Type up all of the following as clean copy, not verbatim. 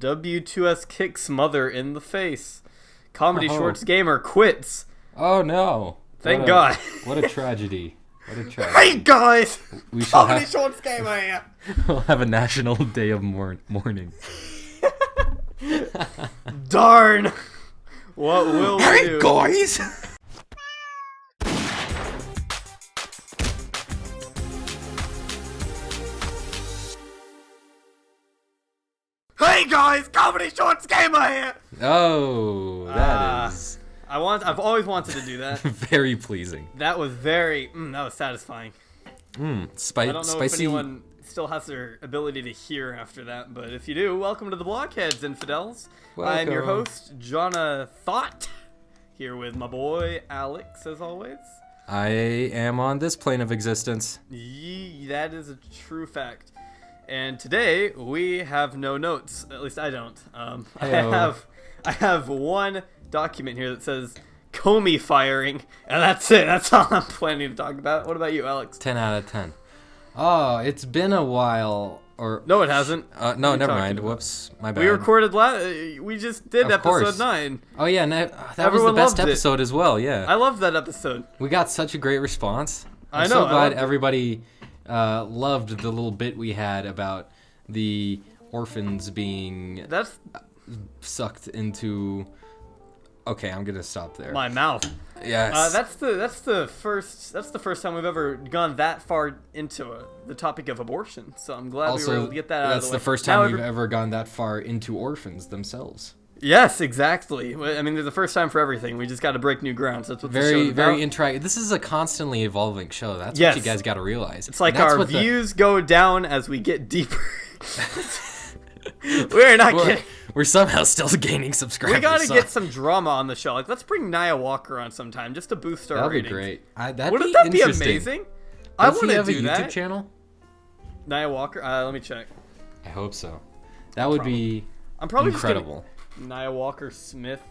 W2S kicks mother in the face. Comedy Shorts gamer quits. Oh no! Thank God. What a tragedy! What a tragedy! Hey guys! We shall Comedy Shorts gamer here. We'll have a national day of mourning. Darn! What will we do? Hey guys! Hey guys! Comedy Shorts gamer here. Oh, that is I've always wanted to do that. very pleasing. That was that was satisfying. I don't know Spicy. if anyone still has their ability to hear after that, but if you do, welcome to the Blockheads, infidels. I'm your Welcome. host, Jonna Thought, here with my boy Alex, as always. I am on this plane of existence. That is a true fact. And today we have no notes. At least I don't. Heyo. I have one document here that says Comey firing, and that's it. That's all I'm planning to talk about. What about you, Alex? 10 out of 10. Oh, it's been a while. Or No, it hasn't. no, What are you never talking mind. about? Whoops, my bad. We recorded we just did Of episode course. 9. Oh yeah, that was the Everyone best loved it. episode as well. Yeah, I loved that episode. we got such a great response. I I'm know, so I glad loved it. everybody loved the little bit we had about the orphans being That's sucked into. Okay, I'm gonna stop there. my mouth. Yes. That's the first time we've ever gone that far into the topic of abortion. So I'm glad we were able to get that out of the way. That's the first Now time we've ever gone that far into orphans themselves. Yes, exactly. I mean, there's a first time for everything. We just got to break new grounds. That's what the Very, show's about. very This is a constantly evolving show. That's Yes. what you guys got to realize. It's like That's our what the- views go down as we get deeper. We're not getting. We're somehow still gaining subscribers. We got to so- get some drama on the show. Like, let's bring Nia Walker on sometime just to boost our That'd be ratings. great. Wouldn't that be interesting. amazing? I Does want he to have a do YouTube that. channel? Nia Walker. Let me check. I hope so. That would be I'm probably incredible. just gonna Nia Walker Smith.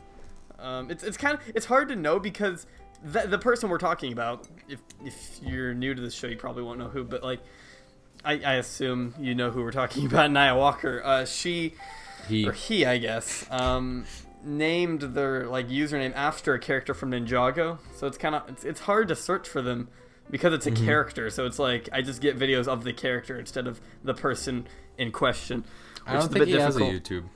It's hard to know because the person we're talking about, if you're new to this show, you probably won't know who, but like I assume you know who we're talking about. Nia Walker. He, I guess, named their like username after a character from Ninjago. So it's hard to search for them because it's a character. So it's like I just get videos of the character instead of the person in question. I which don't is think bit he has a difficult. YouTube.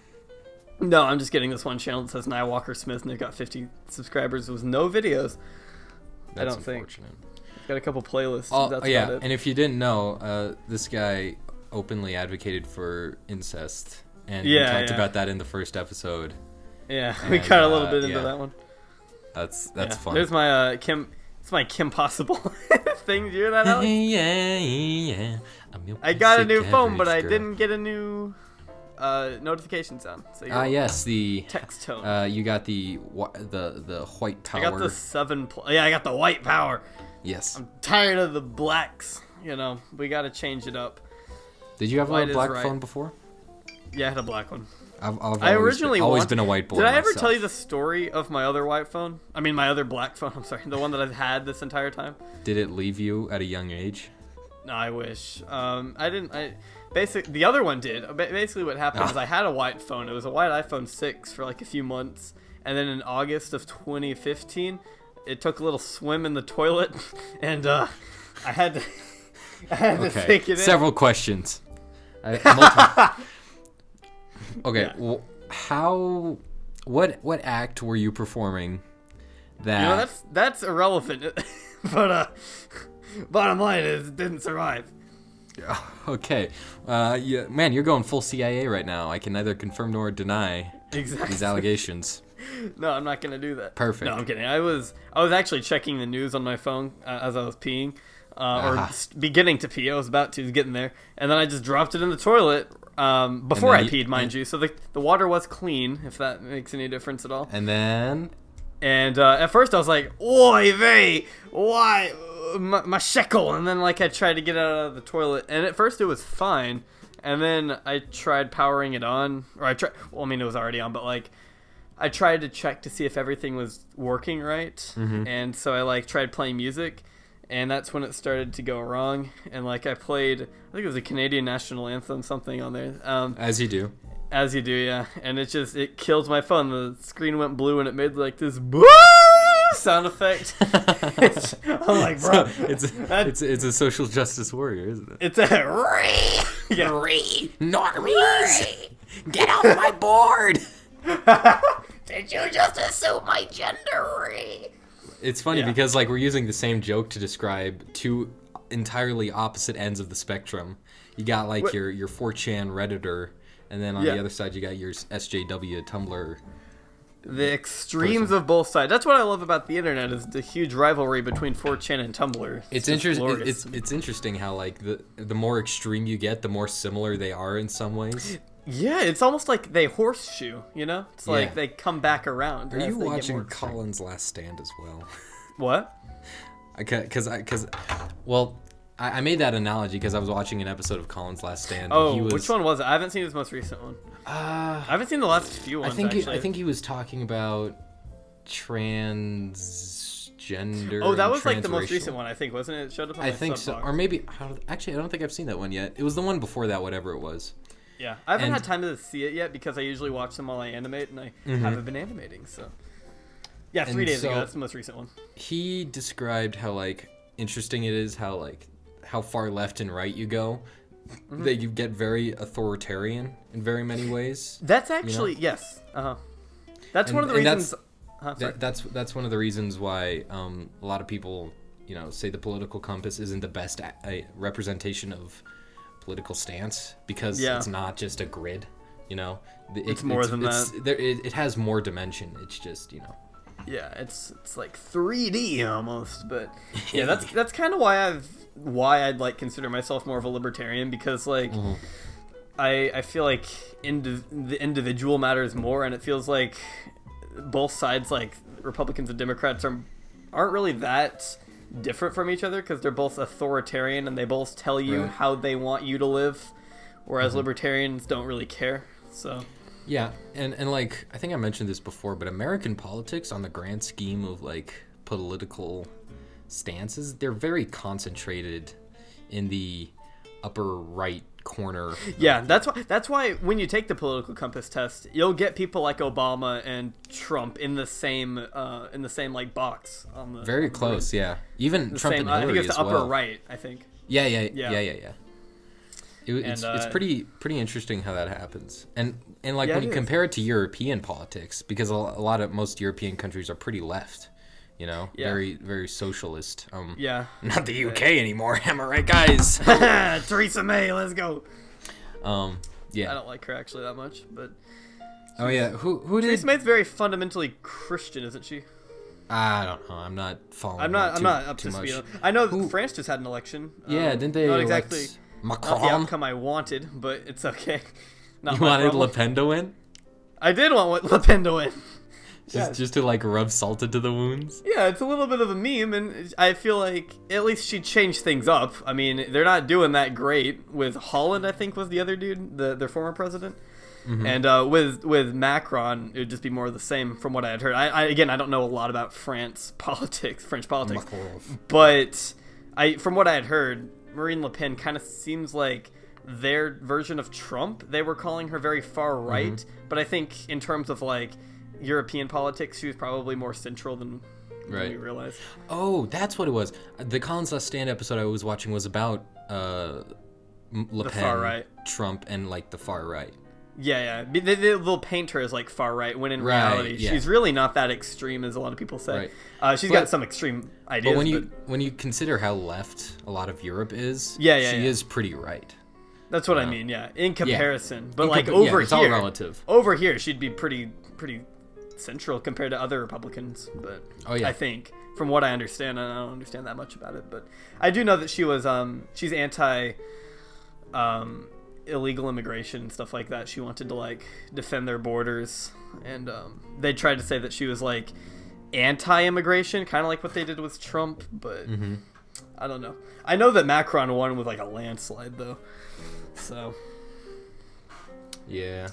No, I'm just getting this one channel that says Nia Walker Smith, and they've got 50 subscribers with no videos. That's don't think. unfortunate. Got a couple playlists. Oh, that's yeah, about it. and if you didn't know, this guy openly advocated for incest, and we talked about that in the first episode. Yeah, we and, got a little bit into yeah. that one. That's Yeah. fun. There's my Kim. It's my Kim Possible thing. Do you hear that, Alex? yeah. I got a new phone, but I didn't get a new notification sound. So you're yes, the text tone. you got the white I power. got the 7. Yeah, I got the white power. Yes. I'm tired of the blacks. You know, we got to change it up. Did you have white a is black right. phone before? Yeah, I had a black one. I've I always originally always been a white boy. Did I ever myself. tell you the story of my other white phone? I mean, my other black phone. I'm sorry, the one that I've had this entire time. Did it leave you at a young age? No, I wish. I didn't. Basically, the other one did. Basically, what happened is I had a white phone. It was a white iPhone 6 for like a few months, and then in August of 2015, it took a little swim in the toilet, and I had to. to take it in. Several questions. Okay. Yeah. What act were you performing that? You know, that's irrelevant. But bottom line is, it didn't survive. Okay. Yeah, man, you're going full CIA right now. I can neither confirm nor deny Exactly. these allegations. No, I'm not gonna do that. Perfect. No, I'm kidding. I was actually checking the news on my phone as I was peeing, beginning to pee. I was about to, getting there, and then I just dropped it in the toilet before I peed, mind you. So the water was clean, if that makes any difference at all. And then And at first I was like, "Oy vey, why my shekel?" And then like I tried to get it out of the toilet, and at first it was fine. And then I tried powering it on, or I tried. Well, I mean it was already on, but like I tried to check to see if everything was working right. Mm-hmm. And so I like tried playing music, and that's when it started to go wrong. And like I played, I think it was a Canadian national anthem, something on there. as you do. As you do, yeah. And it kills my phone. The screen went blue and it made like this boo sound effect. I'm like, bro. It's a social justice warrior, isn't it? It's a normies! Get off my board! Did you just assume my gender? It's funny because like we're using the same joke to describe two entirely opposite ends of the spectrum. You got like your 4chan Redditor, and then on the other side you got your SJW Tumblr. The extremes of both sides. That's what I love about the internet is the huge rivalry between 4chan and Tumblr. It's interesting. It's interesting how like the more extreme you get, the more similar they are in some ways. Yeah, it's almost like they horseshoe. You know, it's like they come back around. Are you watching Colin's Last Stand as well? What? I made that analogy because I was watching an episode of Colin's Last Stand. Oh, which one was it? I haven't seen his most recent one. I haven't seen the last few ones. I think he was talking about transgender. Oh, that was like the most recent one, I think, wasn't it? It showed up on my think so. Or maybe actually, I don't think I've seen that one yet. It was the one before that, whatever it was. Yeah, I haven't had time to see it yet because I usually watch them while I animate, and I haven't been animating. So, yeah, 3 days ago. That's the most recent one. He described how like interesting it is how far left and right you go. That you get very authoritarian in very many ways. That's actually yes. That's one of the reasons. That's one of the reasons why a lot of people say the political compass isn't the best representation of political stance because it's not just a grid. It's more than that. It has more dimension. It's just Yeah, it's like 3D almost, but yeah, that's kind of why I'd like consider myself more of a libertarian because like I feel like the individual matters more, and it feels like both sides, like Republicans and Democrats, aren't really that different from each other because they're both authoritarian and they both tell you how they want you to live, whereas libertarians don't really care. So. Yeah, and like, I think I mentioned this before, but American politics, on the grand scheme of, like, political stances, they're very concentrated in the upper right corner. Yeah, that's why when you take the political compass test, you'll get people like Obama and Trump in the same like box on the very close, yeah. Even Trump and Hillary I think it's the as upper well. right, I think. Yeah. It's pretty interesting how that happens, and like when you compare it to European politics, because most European countries are pretty left, very very socialist. Not the UK anymore, am I right, guys? Theresa May, let's go. Yeah, I don't like her actually that much, but who did Theresa May's very fundamentally Christian, isn't she? I don't know. I'm not following. I'm not up to speed. I know France just had an election. Didn't they? Not exactly. Macron? Not the outcome I wanted, but it's okay. You wanted Le Pen to win? I did want Le Pen to win. Just to like rub salt into the wounds? Yeah, it's a little bit of a meme, and I feel like at least she changed things up. I mean, they're not doing that great with Holland, I think was the other dude, their former president. And with Macron, it would just be more of the same from what I had heard. I don't know a lot about French politics, but from what I had heard, Marine Le Pen kind of seems like their version of Trump. They were calling her very far right, but I think in terms of like European politics, she was probably more central than we realized. Oh, that's what it was. The Colin's Last Stand episode I was watching was about Le Pen, far right. Trump, and like the far right. Yeah. They'll paint her as like far right, when in reality she's really not that extreme as a lot of people say. She's got some extreme ideas. But when you consider how left a lot of Europe is, she is pretty right. That's what I mean. Yeah, in comparison, but like over it's here, all relative. Over here, she'd be pretty central compared to other Republicans. But I think from what I understand, and I don't understand that much about it, but I do know that she's anti. Illegal immigration and stuff like that. She wanted to like defend their borders, and they tried to say that she was like anti-immigration, kind of like what they did with Trump, but I don't know. I know that Macron won with like a landslide though, so yeah.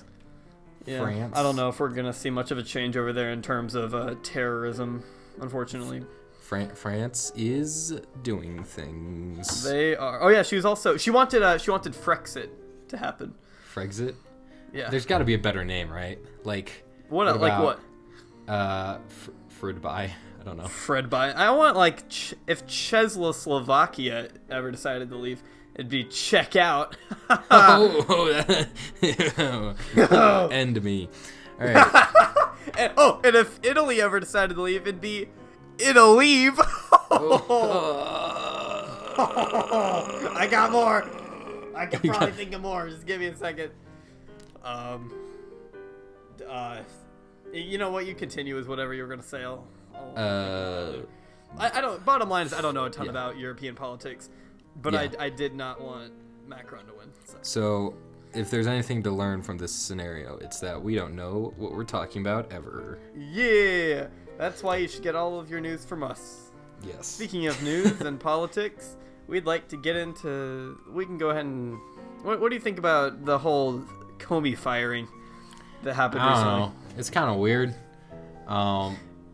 France. I don't know if we're gonna see much of a change over there in terms of terrorism, unfortunately. France is doing things. They are. Oh yeah, she wanted Frexit to happen. Frexit? Yeah. There's got to be a better name, right? Like What like what? Fridby. I don't know. Fredby. I want like if Czechoslovakia ever decided to leave, it'd be check out. End me. All right. and if Italy ever decided to leave, it'd be Italy. I got more. I can probably think of more. Just give me a second. You know what? You continue with whatever you were gonna say. I don't. Bottom line is I don't know a ton about European politics, but I did not want Macron to win. So if there's anything to learn from this scenario, it's that we don't know what we're talking about ever. Yeah, that's why you should get all of your news from us. Yes. Speaking of news and politics, we'd like to get into. We can go ahead and. What do you think about the whole Comey firing that happened recently? I don't know. It's kind of weird.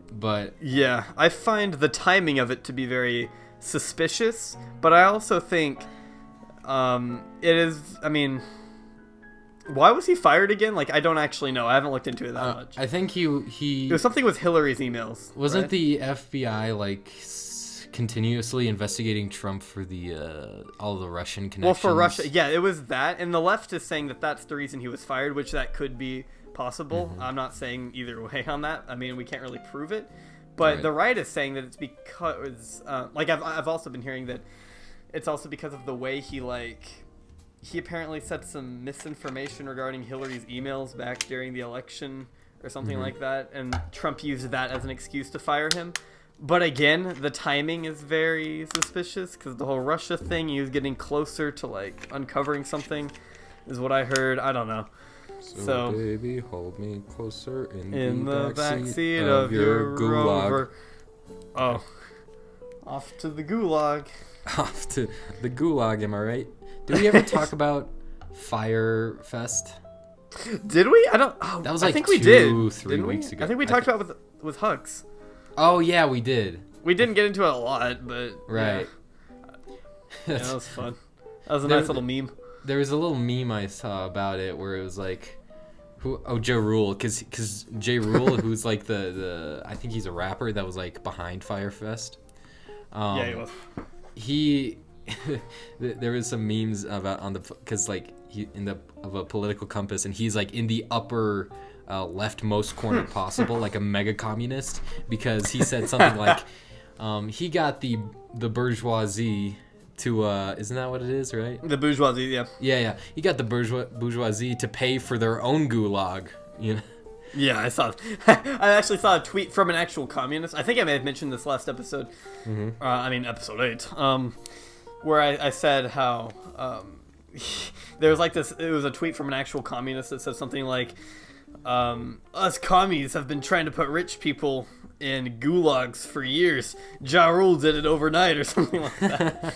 But yeah, I find the timing of it to be very suspicious, but I also think it is. I mean, why was he fired again? Like, I don't actually know. I haven't looked into it that much. I think he it was something with Hillary's emails. Wasn't right? the FBI like continuously investigating Trump for the all the Russian connections? Well, for Russia, yeah, it was that, and the left is saying that that's the reason he was fired, which that could be possible. I'm not saying either way on that. I mean, we can't really prove it, but the right is saying that it's because, like, I've also been hearing that it's also because of the way he apparently said some misinformation regarding Hillary's emails back during the election or something like that, and Trump used that as an excuse to fire him. But again, the timing is very suspicious because the whole Russia thing, he was getting closer to like uncovering something, is what I heard. I don't know. So baby, hold me closer in the backseat of your gulag. Rover. Oh, off to the gulag. Off to the gulag, am I right? Did we ever talk about Fyre Fest? Did we? I don't. Oh, that was like I think we did. 3 weeks ago. I think we talked about with Hugs. Oh yeah, we did. We didn't get into it a lot, but right. Yeah, that was fun. That was a nice little meme. There was a little meme I saw about it where it was like, Joe Rule, because Jay Rule, who's like the I think he's a rapper that was like behind Fyre Fest. Yeah, he was. There was some memes about because like he of a political compass, and he's like in the upper leftmost corner possible, like a mega communist, because he said something like he got the bourgeoisie to isn't that what it is, right? The bourgeoisie, yeah. Yeah. He got the bourgeoisie to pay for their own gulag, you know. Yeah, I saw. I actually saw a tweet from an actual communist. I think I may have mentioned this last episode. I mean, episode 8. Where I said how there was like this. It was a tweet from an actual communist that said something like, "Us commies have been trying to put rich people in gulags for years. Ja Rule did it overnight," or something like that.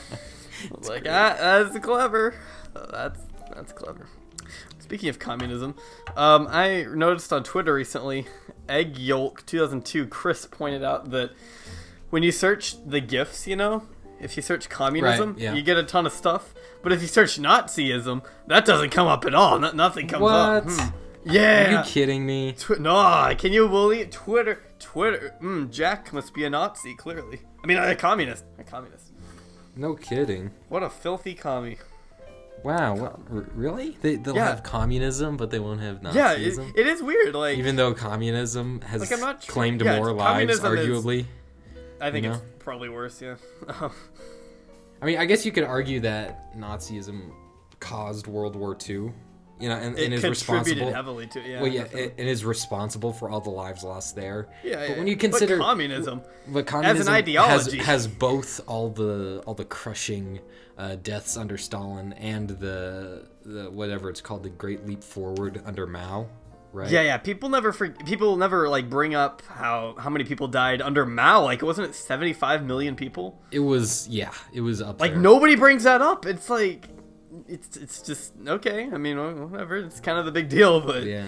I was like, that's clever. That's clever. Speaking of communism, I noticed on Twitter recently, Egg Yolk 2002 Chris pointed out that when you search the GIFs, if you search communism, you get a ton of stuff. But if you search Nazism, that doesn't come up at all. Nothing comes up. Yeah. Are you kidding me? No, can you believe it? Twitter. Jack must be a Nazi, clearly. I mean, a communist. No kidding. What a filthy commie. Wow, really? They'll have communism, but they won't have Nazism? Yeah, it is weird. Like, even though communism has claimed yeah, more lives, arguably. I think it's probably worse, yeah. I mean, I guess you could argue that Nazism caused World War II, and is responsible. Heavily to, yeah. Well, yeah, and is responsible for all the lives lost there. Yeah, but when you consider communism as an ideology has both all the crushing deaths under Stalin and the whatever it's called, the Great Leap Forward under Mao, right? Yeah. People never like bring up how many people died under Mao. Like, wasn't it 75 million people? It was up like there. Nobody brings that up. It's like it's just okay. I mean, whatever. It's kind of the big deal, but yeah,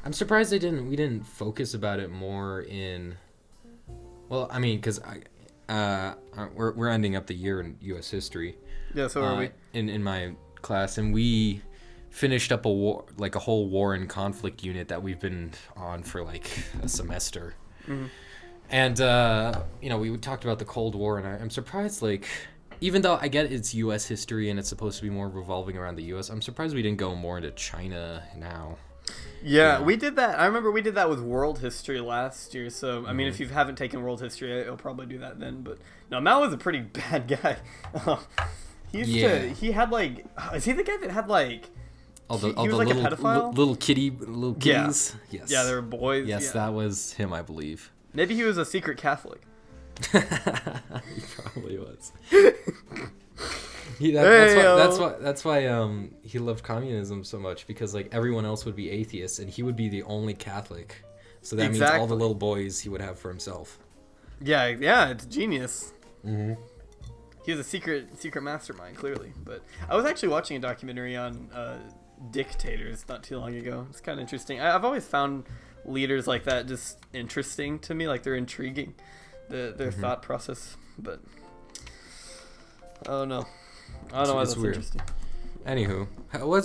I'm surprised we didn't focus about it more in. Well, I mean, because we're ending up the year in U.S. history. Yeah, so are we. In my class, and we finished up a war, like a whole war and conflict unit that we've been on for like a semester. And we talked about the Cold War, and I'm surprised, like, even though I get it's U.S. history and it's supposed to be more revolving around the U.S., I'm surprised we didn't go more into China now. Yeah, we did that. I remember we did that with world history last year. So, I mean, if you haven't taken world history, I'll probably do that then. But no, Mao was a pretty bad guy. He had like, is he the guy that had like, All the was like a pedophile? little kitties. Yeah. Yes. Yeah, they were boys. Yes, yeah. That was him, I believe. Maybe he was a secret Catholic. He probably was. That's why he loved communism so much, because like everyone else would be atheists and he would be the only Catholic. So that means all the little boys he would have for himself. Yeah, it's genius. Mm-hmm. He was a secret mastermind, clearly. But I was actually watching a documentary on dictators not too long ago. It's kind of interesting. I've always found leaders like that just interesting to me. Like, they're intriguing, their thought process. But I don't know why that's weird. Interesting. Anywho,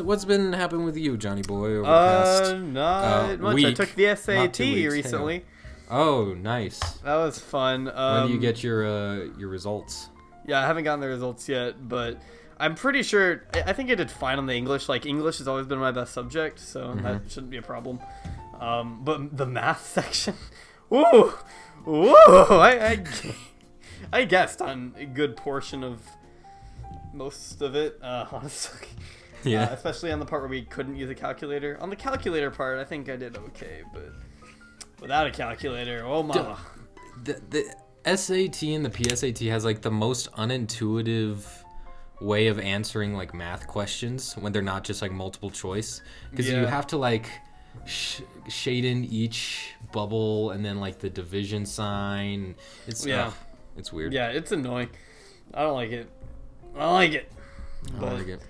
what's been happening with you, Johnny boy, over the past not much. week? I took the SAT weeks, recently. Oh, nice. That was fun. When do you get your results? Yeah, I haven't gotten the results yet, but I'm pretty sure. I think I did fine on the English. Like, English has always been my best subject, so that shouldn't be a problem. But the math section, whoa, I guessed on a good portion of most of it, honestly. Yeah. Especially on the part where we couldn't use a calculator. On the calculator part, I think I did okay, but without a calculator, oh mama. The SAT and the PSAT has like the most unintuitive way of answering like math questions when they're not just like multiple choice, because you have to like shade in each bubble and then like the division sign. It's weird. Yeah, it's annoying. I don't like it. I don't like it.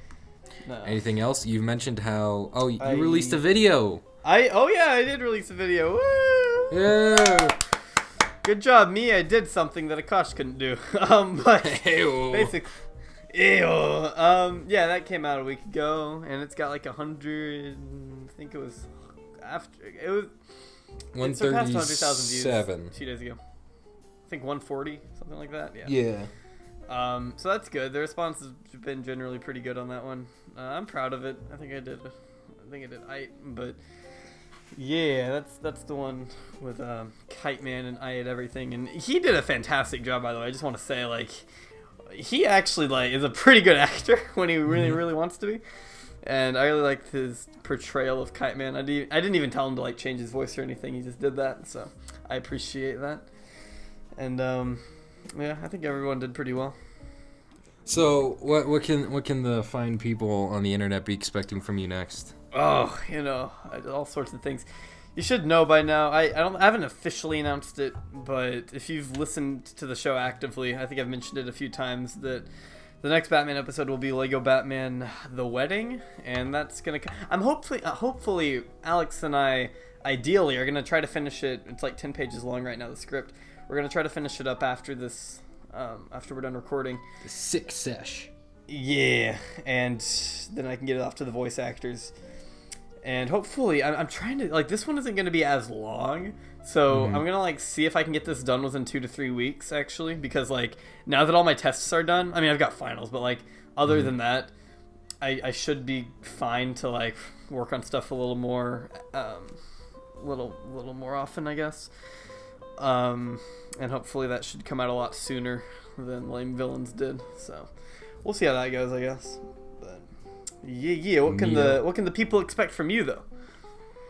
No. Anything else? You mentioned how you released a video. I did release a video. Woo! Yeah. Good job, me. I did something that Akash couldn't do. But basically, yeah, that came out a week ago, and it's got like 100. I think it was 137 views 2 days ago. I think 140, something like that. Yeah. So that's good. The response has been generally pretty good on that one. I'm proud of it. I think I did. But yeah, that's the one with Kite Man, and I ate everything, and he did a fantastic job, by the way. I just want to say, like, he actually like is a pretty good actor when he really wants to be, and I really liked his portrayal of Kite Man. I didn't even tell him to like change his voice or anything. He just did that, so I appreciate that. And yeah, I think everyone did pretty well. So what can the fine people on the internet be expecting from you next? Oh, all sorts of things. You should know by now. I haven't officially announced it, but if you've listened to the show actively, I think I've mentioned it a few times that the next Batman episode will be Lego Batman: The Wedding, and that's gonna. I'm hopefully Alex and I ideally are gonna try to finish it. It's like 10 pages long right now, the script. We're gonna try to finish it up after this, after we're done recording. The 6 sesh. Yeah, and then I can get it off to the voice actors. And hopefully, I'm trying to, like, this one isn't going to be as long, so I'm going to, like, see if I can get this done within 2 to 3 weeks, actually, because, like, now that all my tests are done, I mean, I've got finals, but, like, other than that, I should be fine to, like, work on stuff a little more, little more often, I guess. And hopefully that should come out a lot sooner than Lame Villains did, so we'll see how that goes, I guess. Yeah. What can the people expect from you, though?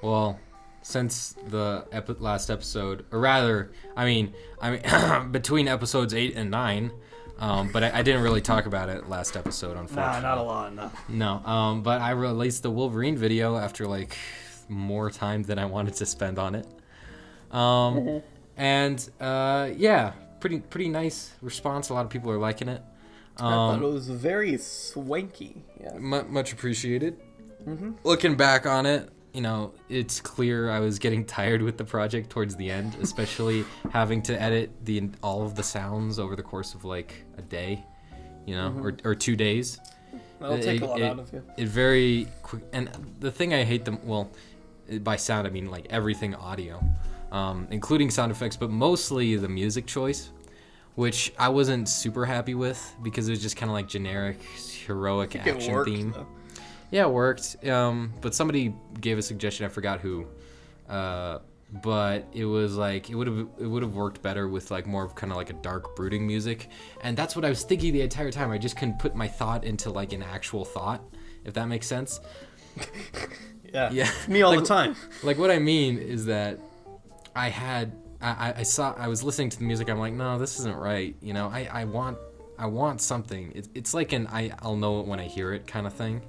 Well, since the last episode, or rather, I mean, between episodes 8 and 9, but I didn't really talk about it last episode, unfortunately. Nah, not a lot, no. No, but I released the Wolverine video after like more time than I wanted to spend on it. And yeah, pretty nice response. A lot of people are liking it. I thought it was very swanky. Yeah. Much appreciated. Looking back on it, it's clear I was getting tired with the project towards the end, especially having to edit all of the sounds over the course of like a day, or 2 days. That'll take a lot out of you. It very quick, and the thing I hate by sound I mean like everything audio, including sound effects, but mostly the music choice, which I wasn't super happy with because it was just kind of like generic heroic action theme. Though. Yeah, it worked. But somebody gave a suggestion. I forgot who. But it was like it would have worked better with like more of kind of like a dark brooding music, and that's what I was thinking the entire time. I just couldn't put my thought into like an actual thought, if that makes sense. Yeah. It's me all the time. Like what I mean is that I was listening to the music. I'm like, no, this isn't right. You know, I want something. It's like I'll know it when I hear it kind of thing,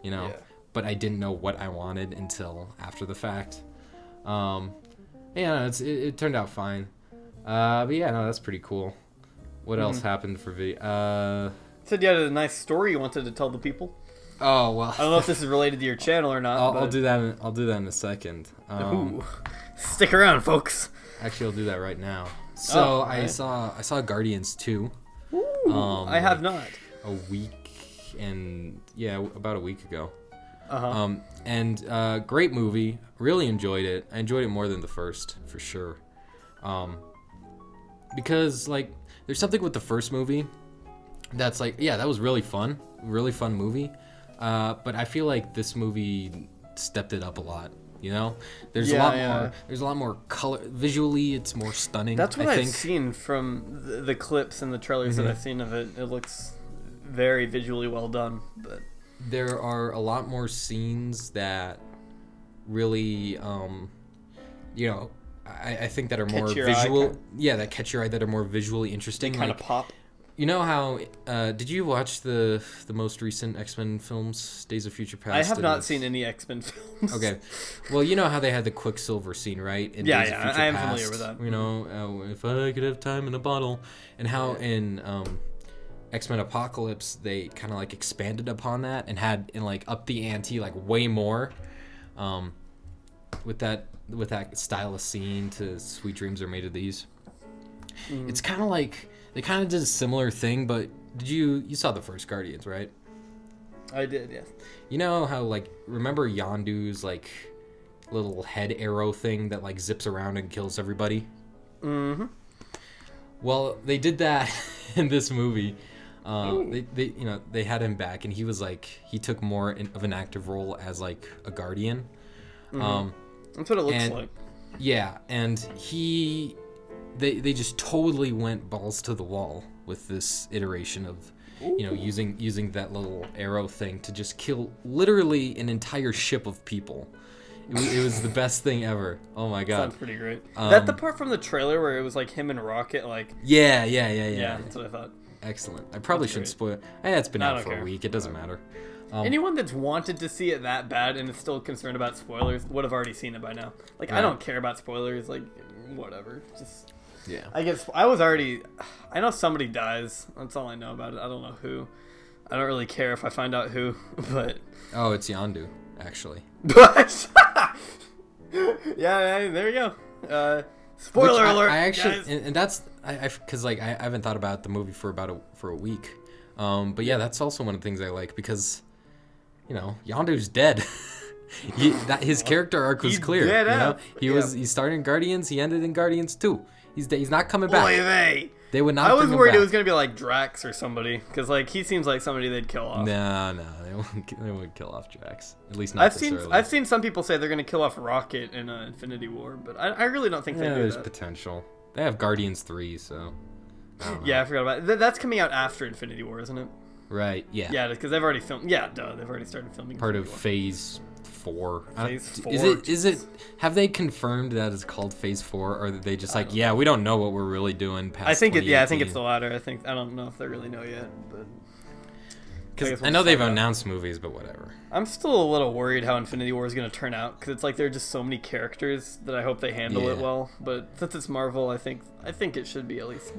you know. Yeah. But I didn't know what I wanted until after the fact. Yeah, it turned out fine. But yeah, no, that's pretty cool. What else happened for video? Said you had a nice story you wanted to tell the people. Oh well. I don't know if this is related to your channel or not. I'll do that. I'll do that in a second. Ooh. Stick around, folks. Actually, I'll do that right now. So I saw Guardians 2. Ooh, I have not. About a week ago. Uh-huh. Great movie. Really enjoyed it. I enjoyed it more than the first, for sure. Because like there's something with the first movie that's like, yeah, that was really fun movie. But I feel like this movie stepped it up a lot. You know, there's a lot more color. Visually, it's more stunning. That's what I've seen from the clips and the trailers that I've seen of it. It looks very visually well done. But there are a lot more scenes that really, I think that are more visual. That catch your eye, that are more visually interesting. They kind of pop. You know how? Did you watch the most recent X-Men films, Days of Future Past? I have not seen any X-Men films. Okay, well, you know how they had the Quicksilver scene, right? In Days of Future I am Past, familiar with that. You know, if I could have time in a bottle, and how in X-Men Apocalypse they kind of like expanded upon that and had up the ante like way more, with that style of scene to Sweet Dreams Are Made of These. It's kind of like. They kind of did a similar thing, but you saw the first Guardians, right? I did, yes. You know how, like, remember Yondu's, like, little head arrow thing that, like, zips around and kills everybody? Mm-hmm. Well, they did that in this movie. They had him back, and he was, like, he took more of an active role as, like, a Guardian. Mm-hmm. That's what it looks like. Yeah, and They just totally went balls to the wall with this iteration of, using that little arrow thing to just kill literally an entire ship of people. It was the best thing ever. Oh my god. Sounds pretty great. That the part from the trailer where it was like him and Rocket, like. Yeah. Yeah, that's what I thought. Excellent. I probably shouldn't spoil it. It's been out for a week. It doesn't matter. Anyone that's wanted to see it that bad and is still concerned about spoilers would have already seen it by now. Like, I don't care about spoilers. Like, whatever. Just. Yeah. I guess I know somebody dies. That's all I know about it. I don't know who. I don't really care if I find out who, but. Oh, it's Yondu, actually. Yeah, there you go. Spoiler alert. I actually, guys. and that's because I haven't thought about the movie for a week. But yeah, that's also one of the things I like because, Yondu's dead. His character arc was clear. He started in Guardians. He ended in Guardians 2. He's not coming back. Oy, they would not. I was worried it was gonna be like Drax or somebody because like he seems like somebody they'd kill off. No, they wouldn't kill off Drax. At least not. I've seen some people say they're gonna kill off Rocket in Infinity War, but I really don't think they do there's that. Potential. They have Guardians 3, so. Yeah, I forgot about it. That's coming out after Infinity War, isn't it? Right. Yeah. Yeah, because they've already filmed. Yeah, they've already started filming. Part of Phase 4. Phase 4. Is it? Have they confirmed that it's called Phase 4, or are they just like, we don't know what we're really doing past? I think it's the latter. I don't know if they really know yet, but. Because I know they've announced movies, but whatever. I'm still a little worried how Infinity War is going to turn out because it's like there are just so many characters that I hope they handle it well. But since it's Marvel, I think it should be at least.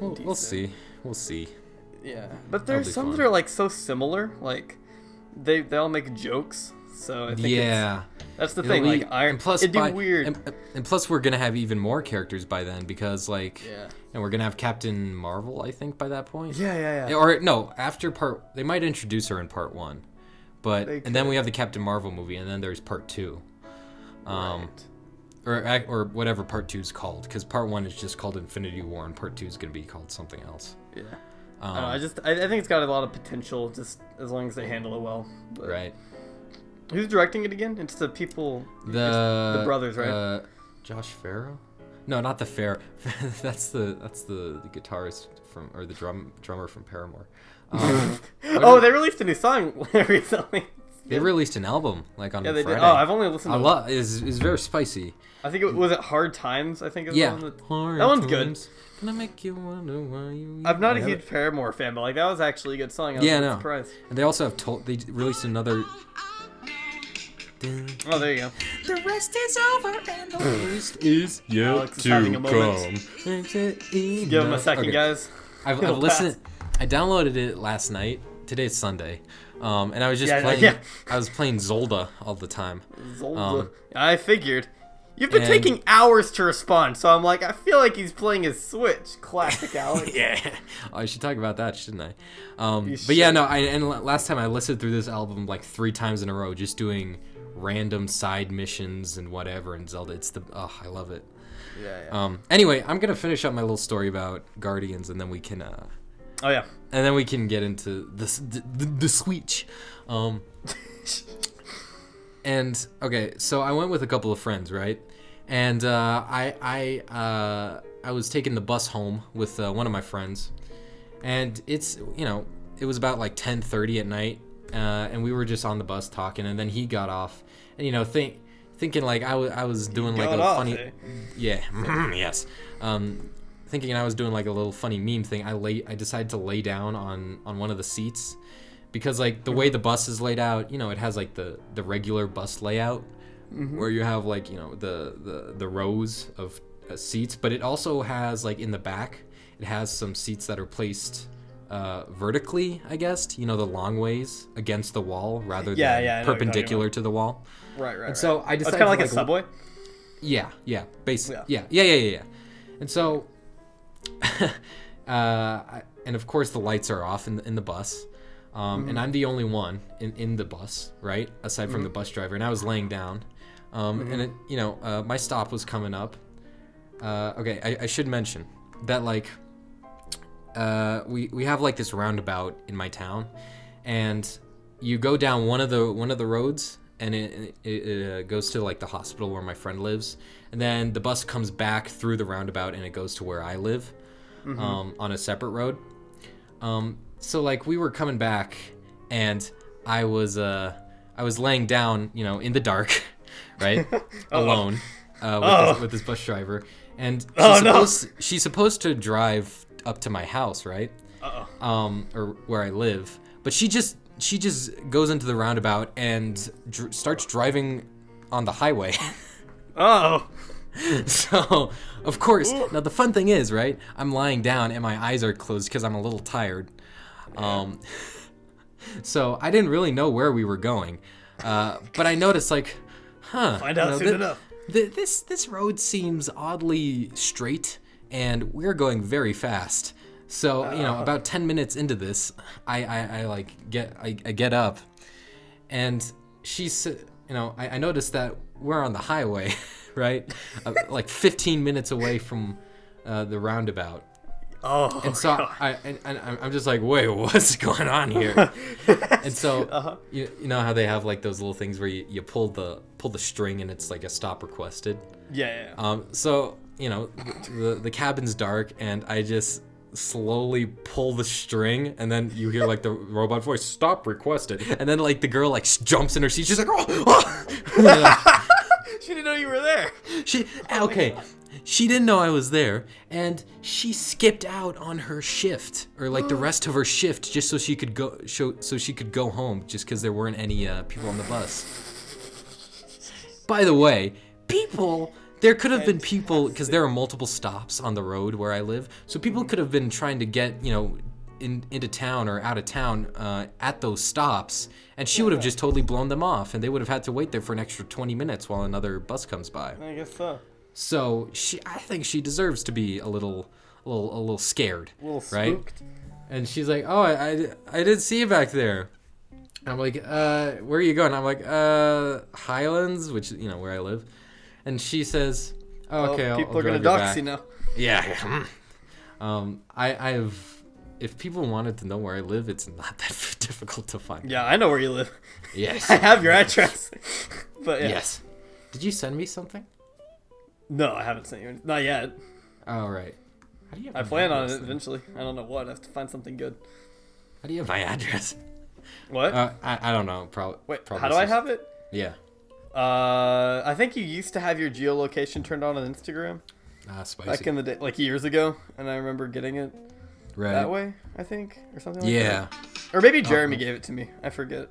We'll see. We'll see. Yeah, but there's some that are like so similar. Like they all make jokes, so I think that's the thing. Like Iron, it'd be weird. And plus, we're gonna have even more characters by then because like and we're gonna have Captain Marvel, I think, by that point. Yeah. Or no, after they might introduce her in part 1, but and then we have the Captain Marvel movie, and then there's part 2, Right. or whatever part 2 is called, because part 1 is just called Infinity War, and part 2 is gonna be called something else. Yeah. I don't know, I think it's got a lot of potential, just as long as they handle it well. But Right. Who's directing it again? It's the people. The brothers, right? Josh Farrow? No, not the Farrow. that's the guitarist or the drummer from Paramore. Oh, they released a new song recently. They released an album like on they Friday. did. Oh, I've only listened to it. Is very spicy. I think it was Hard Times. I think is Yeah, the one that Hard one's Times. good. Gonna make you wonder why you. I'm not a huge Paramore fan, but like that was actually a good song. I was surprised. And they also have they released another. Oh, there you go. The rest is over and the worst Is yet Alex is having a moment. Give him a second, guys. I've listened. I downloaded it last night. Today's Sunday, and I was just playing. Yeah. I was playing Zelda all the time. Zelda. I figured. You've been taking hours to respond, so I'm like, I feel like he's playing his Switch. Classic Alex. Yeah. Oh, I should talk about that, shouldn't I? But should. yeah, no. And last time I listened through this album like 3 times in a row, just doing random side missions and whatever in Zelda. I love it. Yeah. Anyway, I'm gonna finish up my little story about Guardians, and then we can. Oh yeah. And then we can get into the Switch. And okay, so I went with a couple of friends, right? And I was taking the bus home with one of my friends, and it was about like 10:30 at night, and we were just on the bus talking, and then he got off, and thinking like I was doing like a funny, yeah, yes, thinking I was doing like a little funny meme thing. I decided to lay down on one of the seats. Because, like, the way the bus is laid out, it has, like, the regular bus layout, where you have, like, the rows of seats. But it also has, like, in the back, it has some seats that are placed vertically, I guess. The long ways against the wall rather than perpendicular to the wall. Right. And so I decided... It's kind of like a subway? Yeah, basically. Yeah. And so... and, of course, the lights are off in the bus. And I'm the only one in the bus, right? Aside from the bus driver, and I was laying down. And it, my stop was coming up. Okay, I should mention that like we have like this roundabout in my town, and you go down one of the roads, and it goes to like the hospital where my friend lives, and then the bus comes back through the roundabout and it goes to where I live, on a separate road. So like we were coming back, and I was laying down, in the dark, right, alone, with this bus driver, and she's supposed to drive up to my house, right, or where I live, but she just goes into the roundabout and starts driving on the highway. So, of course, now the fun thing is, right, I'm lying down and my eyes are closed because I'm a little tired. So I didn't really know where we were going, but I noticed like, find out soon enough. This road seems oddly straight, and we're going very fast. So about 10 minutes into this, I get up, and she's I noticed that we're on the highway, right, like 15 minutes away from the roundabout. And so I'm just like, wait, what's going on here? And so you know how they have like those little things where you pull the string and it's like a stop requested. Yeah. So the cabin's dark, and I just slowly pull the string, and then you hear like the robot voice, stop requested, and then like the girl like jumps in her seat. She's like, oh! She didn't know you were there. She didn't know I was there, and she skipped out on her shift, or like the rest of her shift, just so she could go home, just because there weren't any people on the bus. By the way, there could have been people, because there are multiple stops on the road where I live, so people could have been trying to get into town or out of town at those stops, and she would have just totally blown them off, and they would have had to wait there for an extra 20 minutes while another bus comes by. I guess so. So I think she deserves to be a little little scared, A little right? spooked. And she's like, "Oh, I did see you back there." I'm like, "Where are you going?" I'm like, Highlands, which where I live. And she says, "Oh, okay, people I'll are gonna drive dox you you back." now. Yeah. I've if people wanted to know where I live, it's not that difficult to find. Yeah, I know where you live. Yes. I have your address. But yeah. Yes. Did you send me something? No, I haven't sent you. Not yet. Oh, right. How do you have I my plan on address it then? eventually. I don't know what. I have to find something good. How do you have my address? What? I don't know. Wait, probably how do I have it? Yeah. I think you used to have your geolocation turned on Instagram Spicy. back in the day, like years ago, and I remember getting it right. that way, I think, or something like Yeah. that. Or maybe Jeremy gave it to me. I forget.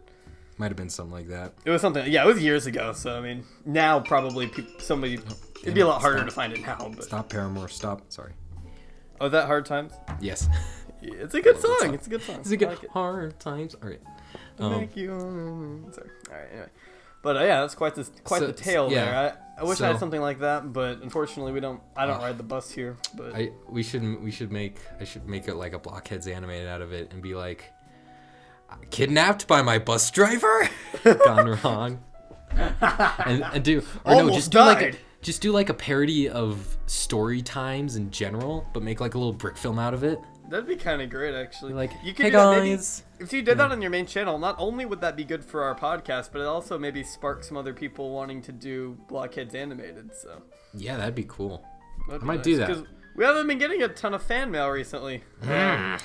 Might have been something like that. It was something. Yeah, it was years ago. So I mean, now probably somebody. It'd be a lot harder to find it now. But Stop, Paramore. Stop. Sorry. oh, that Hard Times. Yes. Yeah, it's a good song. It's a good song. It's a good I like it. hard times. All right. Thank you. Sorry. All right. Anyway, but yeah, that's quite the tale yeah. there. I wish I had So- something like that, but unfortunately, we don't. I don't ride the bus here. But I should make it like a Blockheads animated out of it and be like, kidnapped by my bus driver, gone wrong, and do or no, Almost just do like a parody of story times in general, but make like a little brick film out of it. that'd be kind of great, actually. Like, you could hey do that maybe- guys. if you did that on your main channel, not only would that be good for our podcast, but it also maybe spark some other people wanting to do Blockheads animated. So Yeah, that'd be cool. that'd I be might nice, do that. 'cause we haven't been getting a ton of fan mail recently. Wonder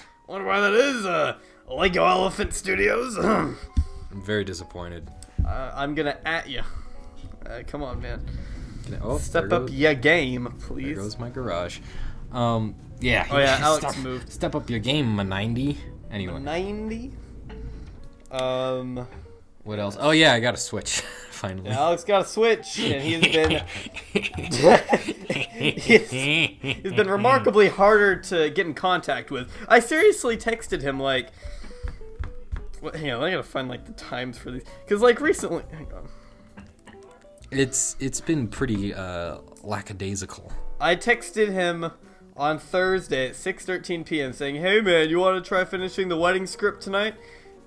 why that is. Lego Elephant Studios. I'm very disappointed. I'm gonna at you. Come on, man. Oh, Step there up goes- your game, There please. goes my garage. Yeah. Oh yeah, Alex step, moved. Step up your game, a 90. Anyway, 90. what else? Oh yeah, I got a Switch. Finally. Alex got a Switch, and he's been remarkably harder to get in contact with. I seriously texted him like, hang on, I gotta find like the times for these, because like recently, hang on. It's been pretty lackadaisical. I texted him on Thursday at 6:13 p.m. saying, "Hey man, you want to try finishing the wedding script tonight?"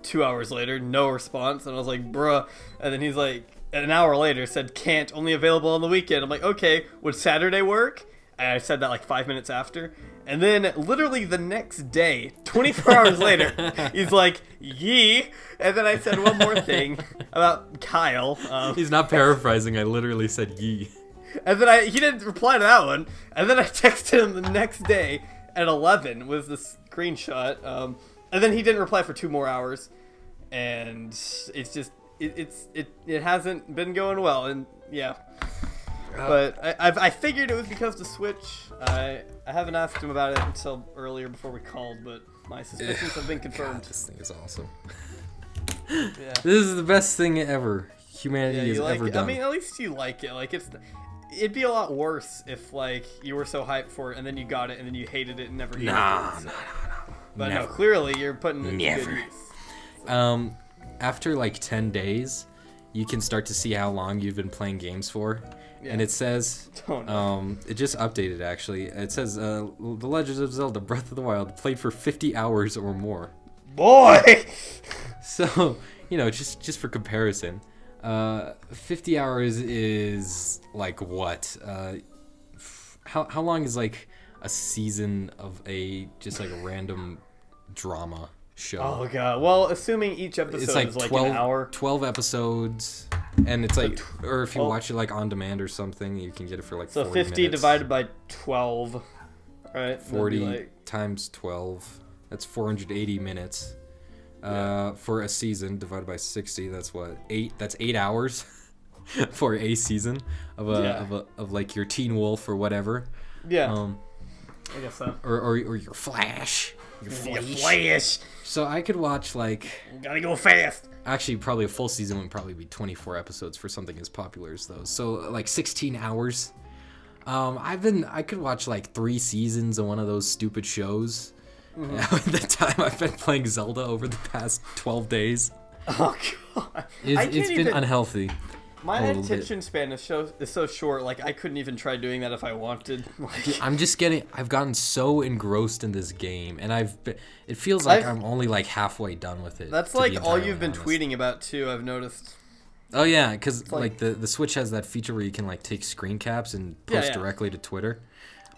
2 hours later, no response, and I was like, "Bruh," and then he's like, an hour later, said, "Can't, only available on the weekend." I'm like, "Okay, would Saturday work?" And I said that like 5 minutes after. And then literally the next day, 24 hours later, he's like, "Yee." And then I said one more thing about Kyle. He's not paraphrasing. I literally said yee. And then he didn't reply to that one. And then I texted him the next day at 11 was the screenshot. And then he didn't reply for 2 more hours. And it's just, it hasn't been going well. And yeah. But I figured it was because the Switch. I haven't asked him about it until earlier before we called, but my suspicions have been confirmed. God, this thing is awesome. Yeah. This is the best thing ever humanity Yeah, has you like ever it. done. I mean, at least you like it. Like it'd be a lot worse if like you were so hyped for it and then you got it and then you hated it and never used it. No. But never. no, clearly you're putting it to Never. good use. After like 10 days, you can start to see how long you've been playing games for. Yeah. And it says, Oh, no. it just updated actually. It says, The Legend of Zelda Breath of the Wild played for 50 hours or more. Boy. So, just for comparison, 50 hours is like what? How long is like a season of just like a random drama show? Oh god. Well, assuming each episode It's like is like 12, an hour. 12 episodes, and it's like, or if you 12 watch it like on demand or something, you can get it for like So 40 50 minutes. divided by 12, right? That'd be 40 like, times 12. That's 480 minutes. For a season divided by 60, that's what? 8. That's 8 hours for a season of like your Teen Wolf or whatever. yeah. I guess so. Or your Flash. Your Flash. So I could watch like, Gotta go fast. actually probably a full season would probably be 24 episodes for something as popular as those. So like 16 hours. I could watch like 3 seasons of one of those stupid shows. The time I've been playing Zelda over the past 12 days. Oh god. It's been unhealthy. My attention span is so short. Like I couldn't even try doing that if I wanted. Like, I've gotten so engrossed in this game, and it feels like I'm only like halfway done with it. That's like all you've been tweeting about too. I've noticed. Oh yeah, because like the Switch has that feature where you can like take screen caps and post directly to Twitter,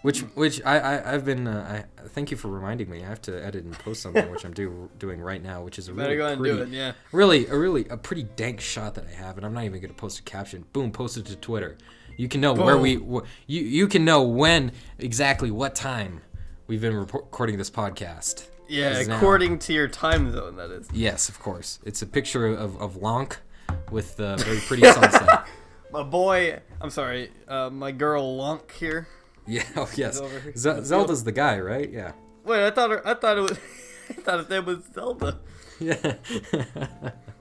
which I've been. Thank you for reminding me. I have to edit and post something, which I'm doing right now, which is a really go ahead and do it, yeah. Really a pretty dank shot that I have, and I'm not even gonna post a caption. Boom, post it to Twitter. You can know you can know when exactly what time we've been recording this podcast. Yeah, according to your time zone, that is. Yes, of course. It's a picture of Lonk with the very pretty sunset. My boy, I'm sorry, my girl Lonk here. Yeah, oh yes. Zelda's the guy, right? Yeah. Wait, I thought his name was Zelda. Yeah.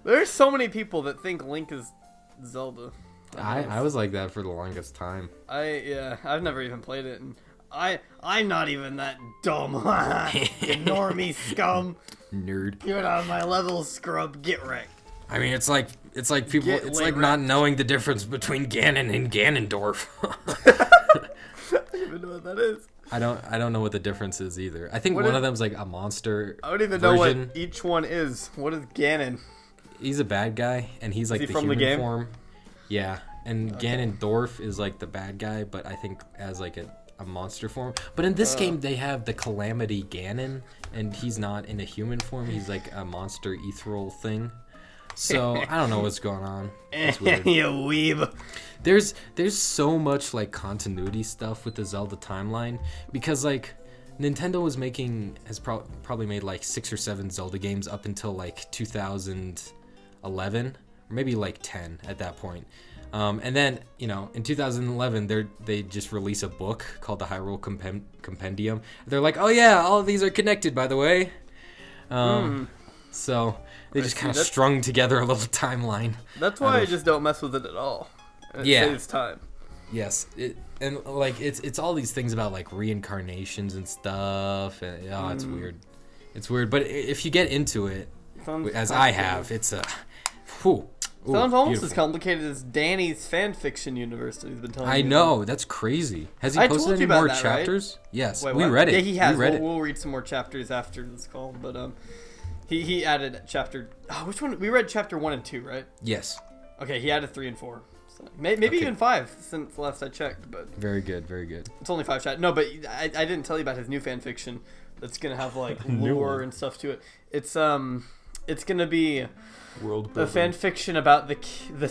There's so many people that think Link is Zelda. I was like that for the longest time. I've never even played it, and I'm not even that dumb. You normie scum. Nerd. Get out of my level, scrub. Get wrecked. I mean, it's like people. It's like not knowing the difference between Ganon and Ganondorf. I don't even know what that is. I don't know what the difference is either. I think one of them's like a monster. I don't even know what each one is. What is Ganon? He's a bad guy, and he's like the human form. Yeah, and Ganondorf is like the bad guy, but I think as like a monster form. But in this game, they have the Calamity Ganon, and he's not in a human form. He's like a monster ethereal thing. So I don't know what's going on. It's weird. You weeb. There's so much like continuity stuff with the Zelda timeline because like Nintendo has probably made like 6 or 7 Zelda games up until like 2011 or maybe like 10 at that point. And then in 2011 they just release a book called the Hyrule Compendium. They're like, oh yeah, all of these are connected by the way. So they just kind of strung together a little timeline. That's why I just don't mess with it at all. It saves time. Yes, and like it's all these things about like reincarnations and stuff, and it's weird. It's weird, but if you get into it, as I have, it's a sounds almost beautiful. as complicated as Danny's fan fiction universe that he's been telling me. I know, that's crazy. Has he posted any more chapters? Right? Yes, we read it. Yeah, he has. We'll read some more chapters after this call, but he added chapter. Oh, which one? We read chapter 1 and 2, right? Yes. Okay, he added 3 and 4. So maybe even 5 since last I checked, but very good, very good. It's only 5 chapters. No, but I didn't tell you about his new fan fiction that's gonna have like lore and stuff to it. It's gonna be a fan fiction about the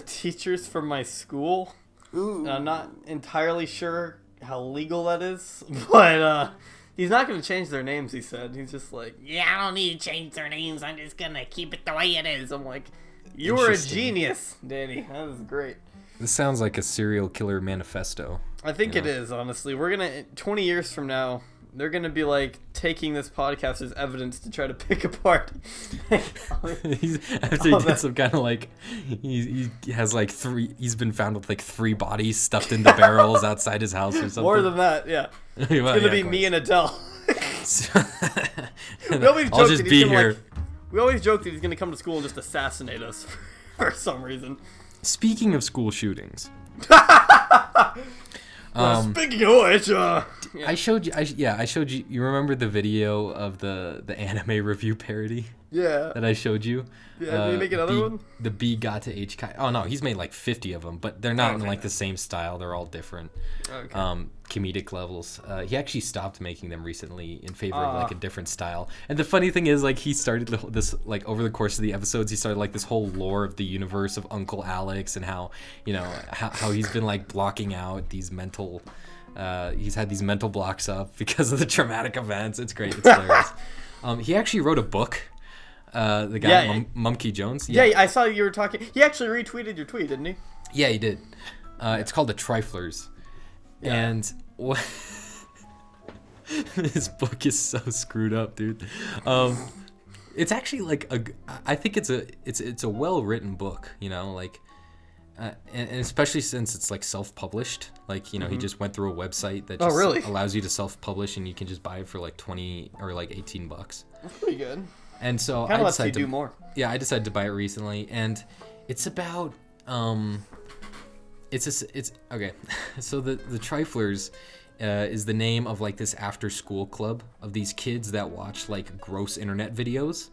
teachers from my school. Ooh. I'm not entirely sure how legal that is, but he's not gonna change their names. He said he's just like, yeah, I don't need to change their names. I'm just gonna keep it the way it is. I'm like, you were a genius, Danny. That was great. This sounds like a serial killer manifesto. I think it is, honestly. We're gonna 20 years from now, they're gonna be like taking this podcast as evidence to try to pick apart. After he did some kind of like, he has like 3. He's been found with like 3 bodies stuffed into barrels outside his house or something. More than that, yeah. It's gonna be me and Adele. I'll just be here. We always joke that he's gonna come to school and just assassinate us for some reason. Speaking of school shootings. Speaking of which, I showed you. I showed you. You remember the video of the anime review parody? Yeah. That I showed you. Yeah. Did you make another one? The B got to H Kai. Oh no, he's made like 50 of them, but they're not in like the same style. They're all different. Okay. Comedic levels. He actually stopped making them recently in favor of like a different style. And the funny thing is, like, he started this like over the course of the episodes, he started like this whole lore of the universe of Uncle Alex and how how he's been like blocking out these mental. He's had these mental blocks up because of the traumatic events. It's great. It's hilarious. He actually wrote a book. The guy, Mumkey Jones. Yeah, I saw you were talking. He actually retweeted your tweet, didn't he? Yeah, he did. It's called The Triflers. Yeah. And this book is so screwed up, dude. It's actually like I think it's a well-written book, like, and especially since it's like self-published. Like, he just went through a website that just allows you to self-publish, and you can just buy it for like 20 or like $18. That's pretty good. And so I decided to do more. Yeah, I decided to buy it recently, and it's about it's okay. So the Triflers is the name of like this after school club of these kids that watch like gross internet videos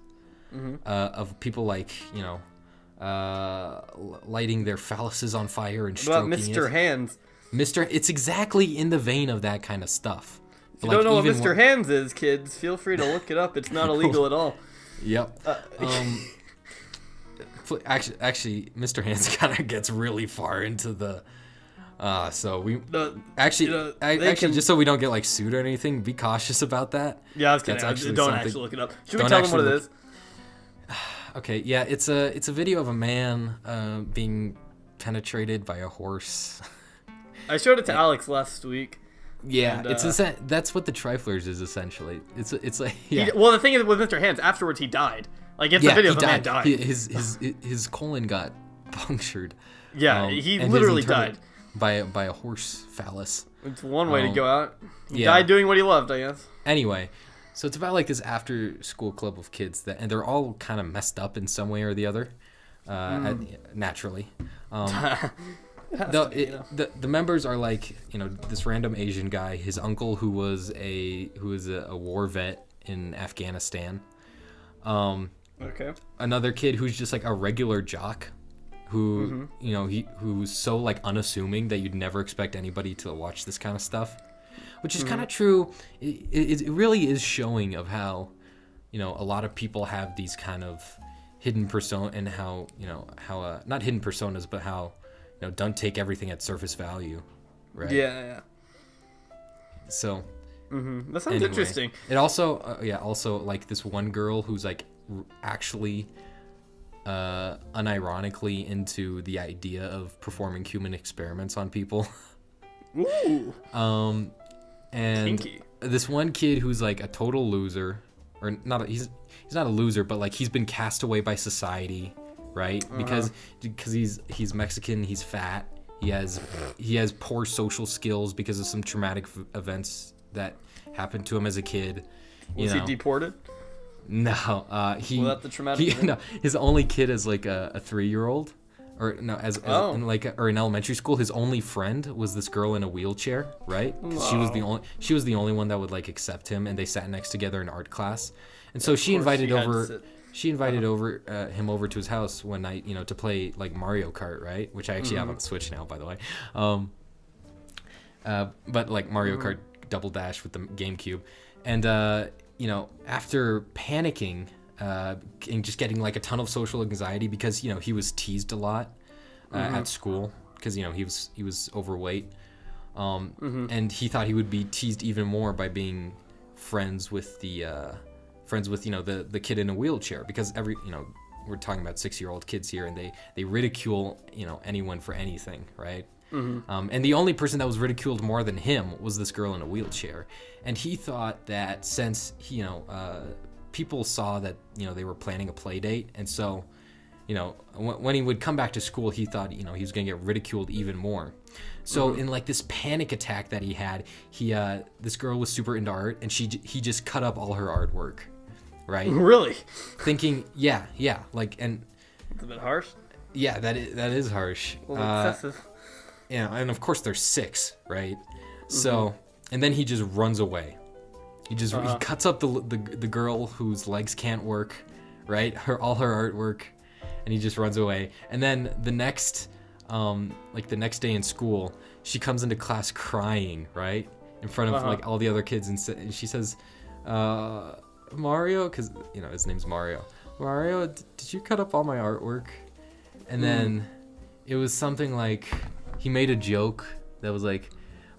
of people like lighting their phalluses on fire and stroking What about Mr. Hands? It's exactly in the vein of that kind of stuff. If you don't know what Mr. Hands is, kids, feel free to look it up. It's not illegal at all. Yep. Actually, Mr. Hands kind of gets really far into the. So we just so we don't get like sued or anything, be cautious about that. Yeah, I was kidding. Don't actually look it up. Should we tell them what it is? Okay, yeah, it's a video of a man being penetrated by a horse. I showed it to Alex last week. Yeah, and, that's what the Triflers is essentially. It's like well, the thing is with Mr. Hands, afterwards he died. Like it's a video of a man dying. His colon got punctured. Yeah, he literally died by a horse phallus. It's one way to go out. He died doing what he loved, I guess. Anyway, so it's about like this after school club of kids and they're all kind of messed up in some way or the other, naturally. The members are like this random Asian guy, his uncle who was a war vet in Afghanistan. Okay. Another kid who's just like a regular jock, who who's so like unassuming that you'd never expect anybody to watch this kind of stuff, which is kind of true. It really is showing of how a lot of people have these kind of hidden persona and how not hidden personas but how don't take everything at surface value, right? Yeah. So. That sounds interesting. It also like this one girl who's like actually unironically into the idea of performing human experiments on people. Ooh. And kinky. This one kid who's like a total loser, or not he's not a loser, but like he's been cast away by society, right? Because he's Mexican, he's fat, he has poor social skills because of some traumatic events that happened to him as a kid. Was he deported? No, Was that the traumatic? No, his only kid is like a 3-year-old, or no, as in elementary school. His only friend was this girl in a wheelchair, right? 'Cause she was the only one that would like accept him, and they sat next together in art class. And so she invited him over to his house one night, to play like Mario Kart, right? Which I actually have on the Switch now, by the way. But like Mario Kart Double Dash with the GameCube, and after panicking and just getting like a ton of social anxiety because he was teased a lot at school because he was overweight, and he thought he would be teased even more by being friends with the kid in a wheelchair, because we're talking about 6-year-old kids here, and they ridicule anyone for anything, right? And the only person that was ridiculed more than him was this girl in a wheelchair, and he thought that since people saw that they were planning a play date, and so when he would come back to school, he thought he was gonna get ridiculed even more. So in like this panic attack that he had, this girl was super into art, and he just cut up all her artwork, right? Really? Thinking, yeah, like, and it's a bit harsh. Yeah, that is harsh. Excessive. Yeah, and of course they're 6, right? So, and then he just runs away. He cuts up the girl whose legs can't work, right? All her artwork, and he just runs away. And then the next day in school, she comes into class crying, right, in front of like all the other kids, and she says, "Mario," because his name's Mario. Mario, did you cut up all my artwork? And then it was something like. He made a joke that was like,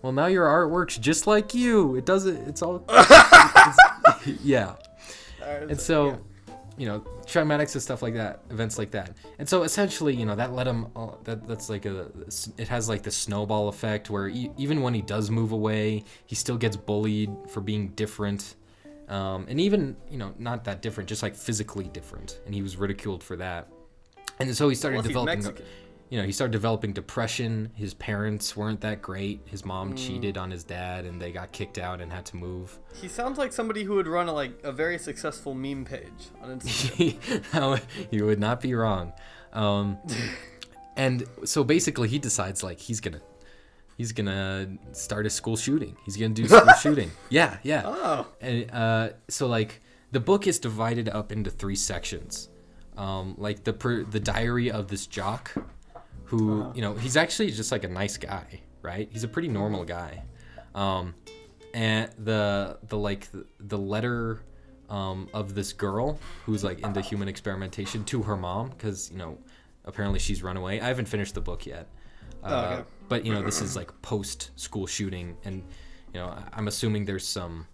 well, now your artwork's just like you. It doesn't, it's all, yeah. And so, traumatics and stuff like that, events like that. And so essentially, that led him, that's like it has like the snowball effect where even when he does move away, he still gets bullied for being different. And even, not that different, just like physically different. And he was ridiculed for that. And so he started developing depression. His parents weren't that great. His mom cheated on his dad, and they got kicked out and had to move. He sounds like somebody who would run a very successful meme page on Instagram. You would not be wrong. And so basically he decides like he's gonna start a school shooting. He's gonna do school shooting. Yeah. Oh. And so like the book is divided up into 3 sections. Like the diary of this jock, who he's actually just like a nice guy, right? He's a pretty normal guy. And the letter of this girl who's like into human experimentation to her mom, because apparently she's run away. I haven't finished the book yet. Okay. But this is like post school shooting, and I'm assuming there's some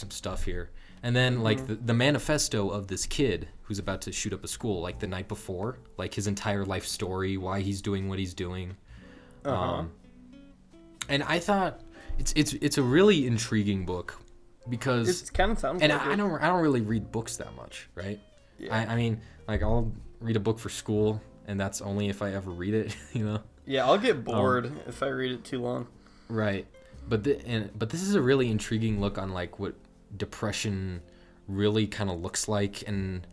stuff here. And then like the manifesto of this kid who's about to shoot up a school, like the night before, like his entire life story, why he's doing what he's doing. And I thought it's a really intriguing book because it kind of sounds. And like I don't really read books that much, right? Yeah. I mean, like I'll read a book for school, and that's only if I ever read it, Yeah, I'll get bored if I read it too long. Right. But this is a really intriguing look on like what depression really kind of looks like, and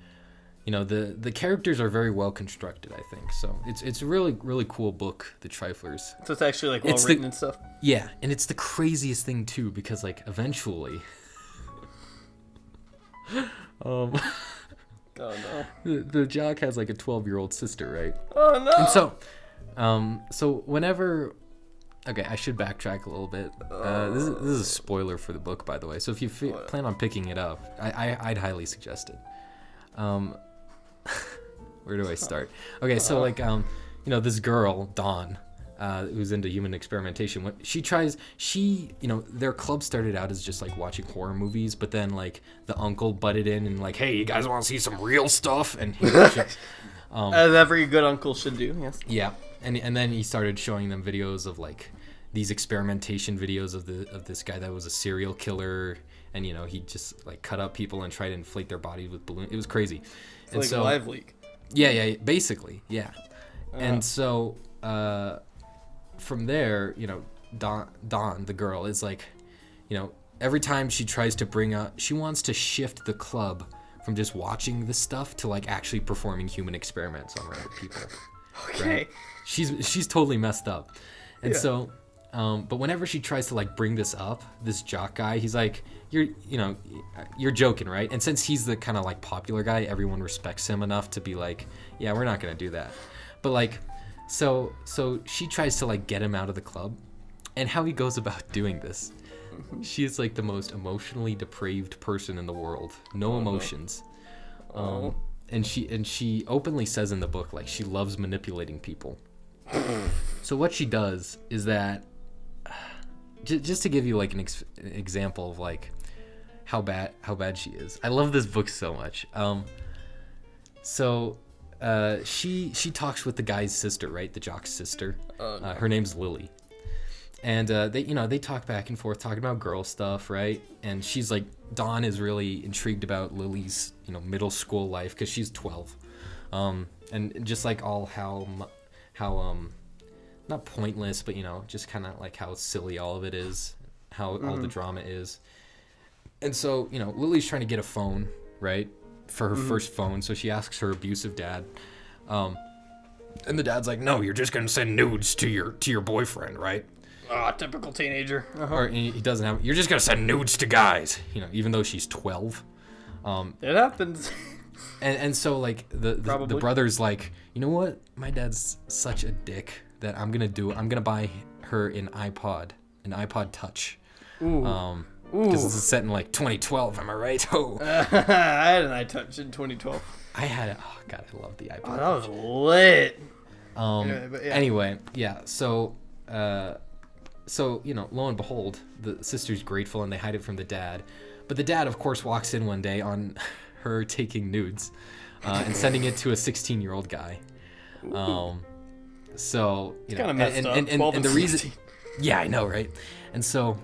the characters are very well constructed, I think. So it's a really, really cool book, The Triflers. So it's actually like well written and stuff. Yeah, and it's the craziest thing too, because like eventually Oh no. the jock has like a 12-year-old sister, right? Oh no. And so whenever, okay, I should backtrack a little bit. This is a spoiler for the book, by the way. So if you plan on picking it up, I'd highly suggest it. Where do I start? Okay, so like this girl Dawn, who's into human experimentation. When their club started out as just like watching horror movies, but then like the uncle butted in and like, hey, you guys want to see some real stuff? And as every good uncle should do. Yes. Yeah, and then he started showing them videos of like these experimentation videos of this guy that was a serial killer, and he just like cut up people and tried to inflate their bodies with balloons. It was crazy. It's and like so, Live Leak. Yeah, basically, yeah. And so from there, Dawn, the girl, is like, every time she tries to she wants to shift the club from just watching this stuff to like actually performing human experiments on random people. Okay. Right? She's totally messed up. And so, but whenever she tries to like bring this up, this jock guy, he's like, you're joking, right? And since he's the kind of like popular guy, everyone respects him enough to be like, yeah, we're not gonna do that. But like, so she tries to like get him out of the club, and how he goes about doing this, she is like the most emotionally depraved person in the world. No emotions. And she openly says in the book like she loves manipulating people. So what she does is that, just to give you like an example of like how bad she is. I love this book so much. She talks with the guy's sister, right? The jock's sister. Her name's Lily. And they talk back and forth talking about girl stuff, right? And she's like, Dawn is really intrigued about Lily's middle school life because she's 12, and just like all how not pointless, but just kind of like how silly all of it is, how all the drama is. And so Lily's trying to get a phone, right, for her first phone. So she asks her abusive dad, and the dad's like, no, you're just gonna send nudes to your boyfriend, right? Ah, typical teenager. Or he doesn't have. You're just gonna send nudes to guys, even though she's 12. It happens. And so like the brother's like, you know what? My dad's such a dick that I'm gonna buy her an iPod Touch. Ooh. Because this is set in like 2012. Am I right? Oh. I had an iTouch in 2012. I had it. Oh god, I love the iPod. Oh, that was lit. Anyway, yeah. So lo and behold, the sister's grateful and they hide it from the dad. But the dad, of course, walks in one day on her taking nudes and sending it to a 16-year-old guy. So it's kind of messed up. And the reason, yeah, I know, right? And so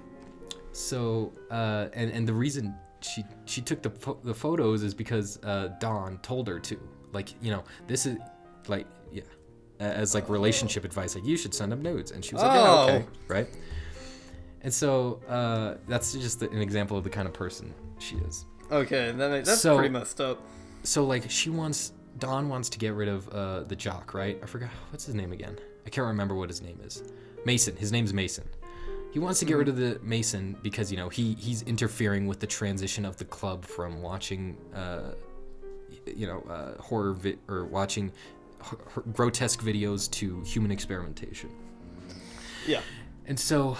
the reason she took the photos is because Dawn told her to. Like, this is like, yeah, as like relationship advice, like you should send him nudes, and she was like, yeah, okay, right? And so that's just an example of the kind of person she is. Okay, that's pretty messed up. So like Don wants to get rid of the jock, right? I forgot what's his name again. I can't remember what his name is. Mason. His name's Mason. He wants to get rid of the Mason because, you know, he's interfering with the transition of the club from watching, horror or watching grotesque videos to human experimentation. Yeah. And so,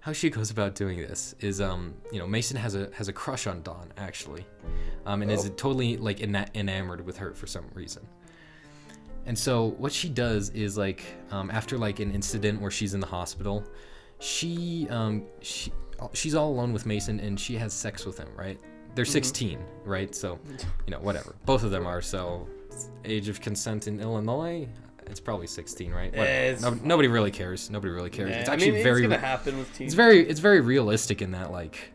how she goes about doing this is, Mason has a crush on Dawn actually, and is totally like enamored with her for some reason. And so what she does is like, after like an incident where she's in the hospital, she's all alone with Mason and she has sex with him, right? They're 16, right? So, whatever. Both of them are. So, age of consent in Illinois, it's probably 16, right? Nobody really cares. Nobody really cares. Yeah, it's actually very. It's gonna happen with teens. It's very realistic in that, like,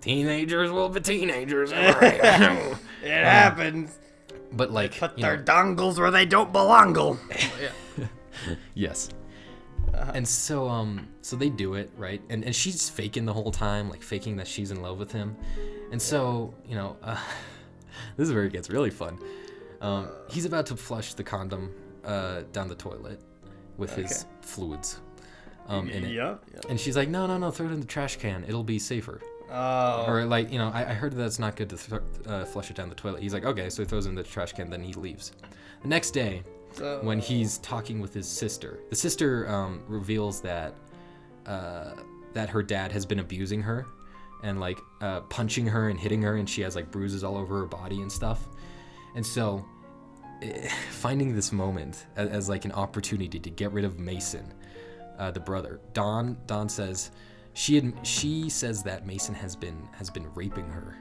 teenagers will be teenagers. It happens. But like, put their dongles where they don't belong. Yeah. Yes. And so they do it, right? And she's faking the whole time, like faking that she's in love with him. And so, this is where it gets really fun. He's about to flush the condom down the toilet with his fluids in it. Yeah. And she's like, no, throw it in the trash can. It'll be safer. Oh. Or like, I heard that it's not good to flush it down the toilet. He's like, okay, so he throws it in the trash can, then he leaves. The next day, when he's talking with his sister, the sister reveals that her dad has been abusing her and like punching her and hitting her, and she has like bruises all over her body and stuff. And so finding this moment as like an opportunity to get rid of Mason, the brother, Dawn says she says that Mason has been raping her,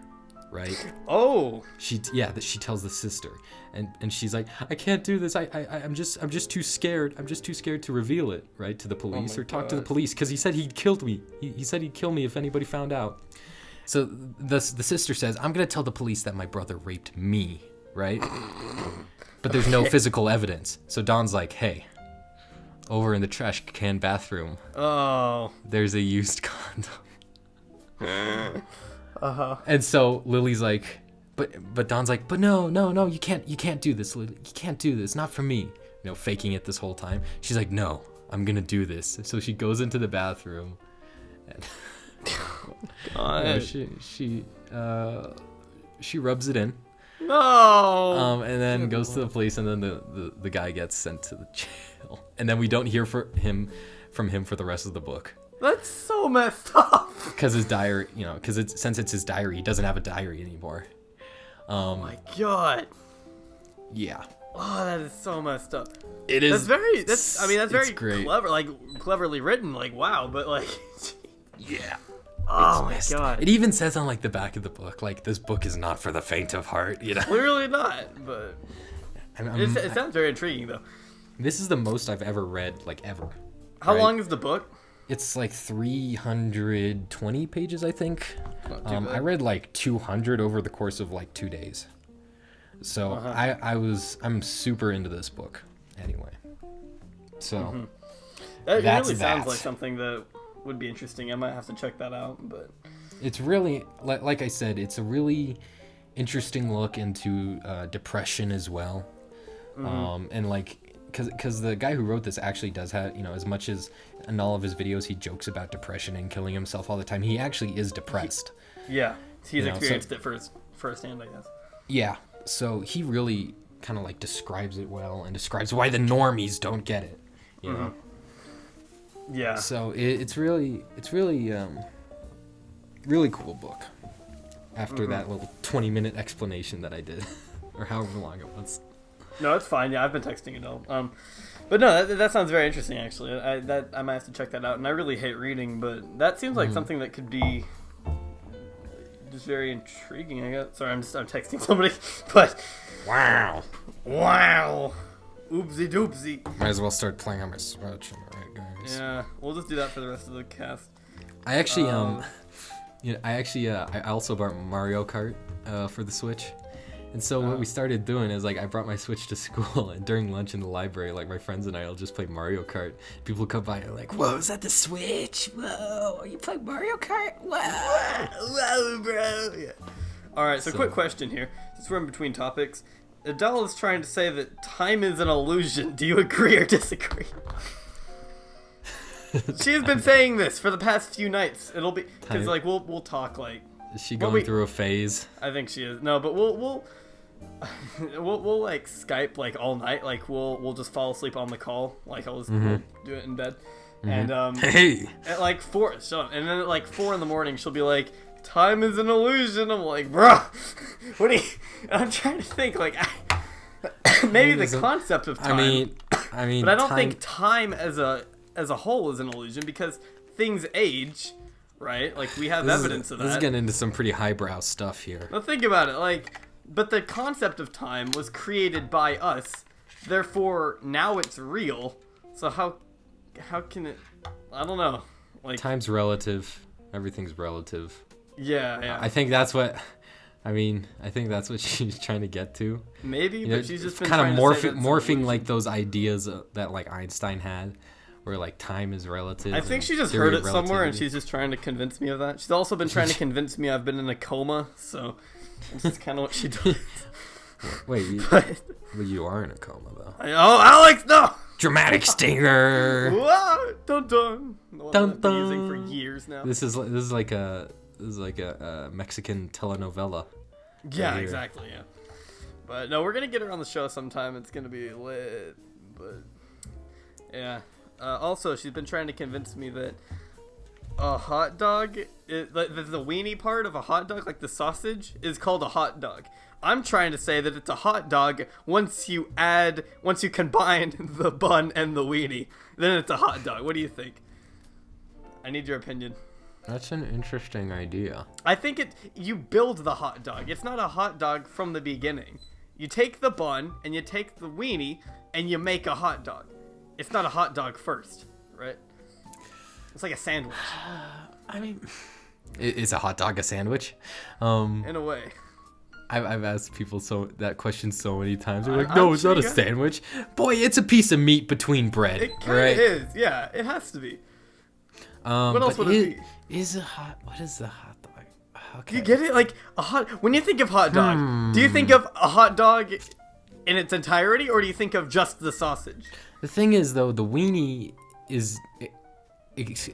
right? Oh. She tells the sister, and she's like, I can't do this. I'm just too scared. I'm just too scared to reveal it, right, to the police or talk to the police, because he said he'd killed me. He said he'd kill me if anybody found out. So the sister says, I'm gonna tell the police that my brother raped me, right? But there's no physical evidence. So Dawn's like, hey, over in the trash can bathroom, there's a used condom. And so Lily's like, but Dawn's like, but no, you can't do this, Lily. You can't do this, not for me. Faking it this whole time. She's like, no, I'm gonna do this. So she goes into the bathroom, and she rubs it in. No. And then goes to the police, and then the guy gets sent to the jail, and then we don't hear from him for the rest of the book. That's so messed up. Because his diary, since it's his diary, he doesn't have a diary anymore. Oh my god. Yeah. Oh, that is so messed up. It is. That's very great. clever, like cleverly written, like wow, but like. Yeah. Oh my god. It even says on like the back of the book, like, this book is not for the faint of heart, Clearly not, but it sounds very intriguing though. This is the most I've ever read, like, ever. How long is the book? It's like 320 pages, I think. Not too bad. I read like 200 over the course of like 2 days. So I'm super into this book anyway. So It really sounds like something that would be interesting. I might have to check that out, but it's really, like I said, it's a really interesting look into depression as well. And like, because the guy who wrote this actually does have, as much as in all of his videos he jokes about depression and killing himself all the time, he actually is depressed. He's experienced it firsthand, I guess. Yeah, so he really kind of like describes it well and describes why the normies don't get it, you know. Yeah. So it's really really cool book. After that little 20-minute explanation that I did, or however long it was. No, it's fine. Yeah, I've been texting Adele. But no, that sounds very interesting actually. I might have to check that out. And I really hate reading, but that seems like something that could be just very intriguing. I guess. Sorry, I'm texting somebody, but wow, oopsie doopsie. Might as well start playing on my Switch. Alright, guys. Yeah, we'll just do that for the rest of the cast. I actually I also bought Mario Kart for the Switch. And so what we started doing is, like, I brought my Switch to school, and during lunch in the library, like, my friends and I will just play Mario Kart. People come by and are like, whoa, is that the Switch? Whoa, are you playing Mario Kart? Whoa, whoa, bro. Yeah. All right, so quick question here. Since we're in between topics, Adele is trying to say that time is an illusion. Do you agree or disagree? She has been saying this for the past few nights. It'll be because like we'll talk like. Is she going through a phase? I think she is. No, but we'll like Skype like all night. Like we'll just fall asleep on the call. Like we'll do it in bed. And at like 4, and then at like 4 in the morning, she'll be like, "Time is an illusion." I'm like, "Bruh, what are you?" I'm trying to think like, maybe the concept of time. I mean, but I don't think time as a whole is an illusion because things age, right? Like we have evidence of that. This is getting into some pretty highbrow stuff here. Now think about it, like, but the concept of time was created by us, therefore now it's real. So how can it? I don't know. Like time's relative. Everything's relative. Yeah. I think that's what. I think that's what she's trying to get to. Maybe, but she's just been kind of morphing like like those ideas that like Einstein had, where like time is relative. I think she just heard it somewhere, and she's just trying to convince me of that. She's also been trying to convince me I've been in a coma, so that's kind of what she does. Wait, you are in a coma though. Oh, Alex, no! Dramatic stinger. Whoa, dun dun. Dun I've been using for years now. This is like a Mexican telenovela. Yeah, right exactly. Yeah, but no, we're gonna get her on the show sometime. It's gonna be lit. But yeah. Also, she's been trying to convince me that a hot dog, the weenie part of a hot dog, like the sausage, is called a hot dog. I'm trying to say that it's a hot dog once you combine the bun and the weenie. Then it's a hot dog. What do you think? I need your opinion. That's an interesting idea. I think you build the hot dog. It's not a hot dog from the beginning. You take the bun and you take the weenie and you make a hot dog. It's not a hot dog first, right? It's like a sandwich. I mean, is a hot dog a sandwich? In a way. I've asked people that question so many times. They're like, no, it's not a sandwich. Boy, it's a piece of meat between bread. It kind of is. Yeah, it has to be. What else would it be? What is the hot dog? Okay. Do you get it? Like when you think of hot dog, do you think of a hot dog in its entirety, or do you think of just the sausage? The thing is, though, the weenie is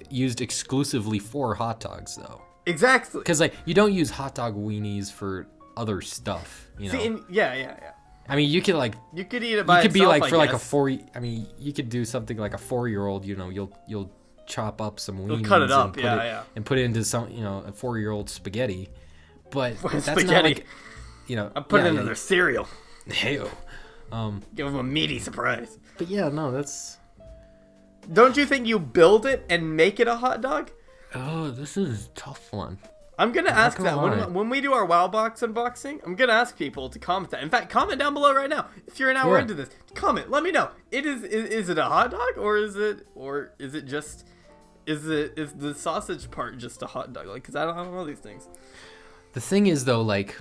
used exclusively for hot dogs, though. Exactly. Because like you don't use hot dog weenies for other stuff, you know. See, yeah. I mean, you could eat it by itself. You could be like I for like guess. a 4. I mean, you could do something like a 4-year-old. You know, you'll chop up some weenies. You'll cut it up, and put it into some, you know, a 4-year-old spaghetti. But that's spaghetti. not like, you know. I put it into their cereal. Hey-o. Give them a meaty surprise. But yeah, no, that's. Don't you think you build it and make it a hot dog? Oh, this is a tough one. I'm gonna ask that when we do our WoW box unboxing. I'm gonna ask people to comment that. In fact, comment down below right now if you're an hour into this. Comment. Let me know. Is it a hot dog or is it just is the sausage part just a hot dog? Like, because I don't know these things. The thing is though, like,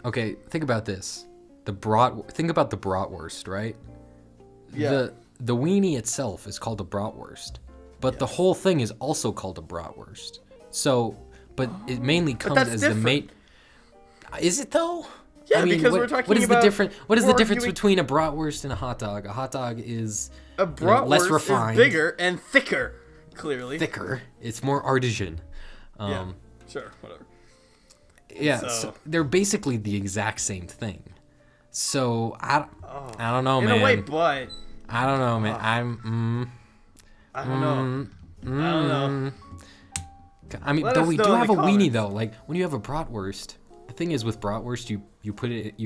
okay, think about this. Think about the bratwurst, right? Yeah. The weenie itself is called a bratwurst, but the whole thing is also called a bratwurst. So, but it mainly comes as different. the mate. Is it though? Yeah, I mean, because we're talking what is about. What is the difference between a bratwurst and a hot dog? A hot dog is less refined, is bigger and thicker. Clearly, thicker. It's more artisan. Yeah. Sure. Whatever. Yeah. So they're basically the exact same thing. So I don't know, man. In a way, but I don't know, man. I don't know. I don't know. I mean, though we do have a weenie though. Like when you have a bratwurst, the thing is with bratwurst, you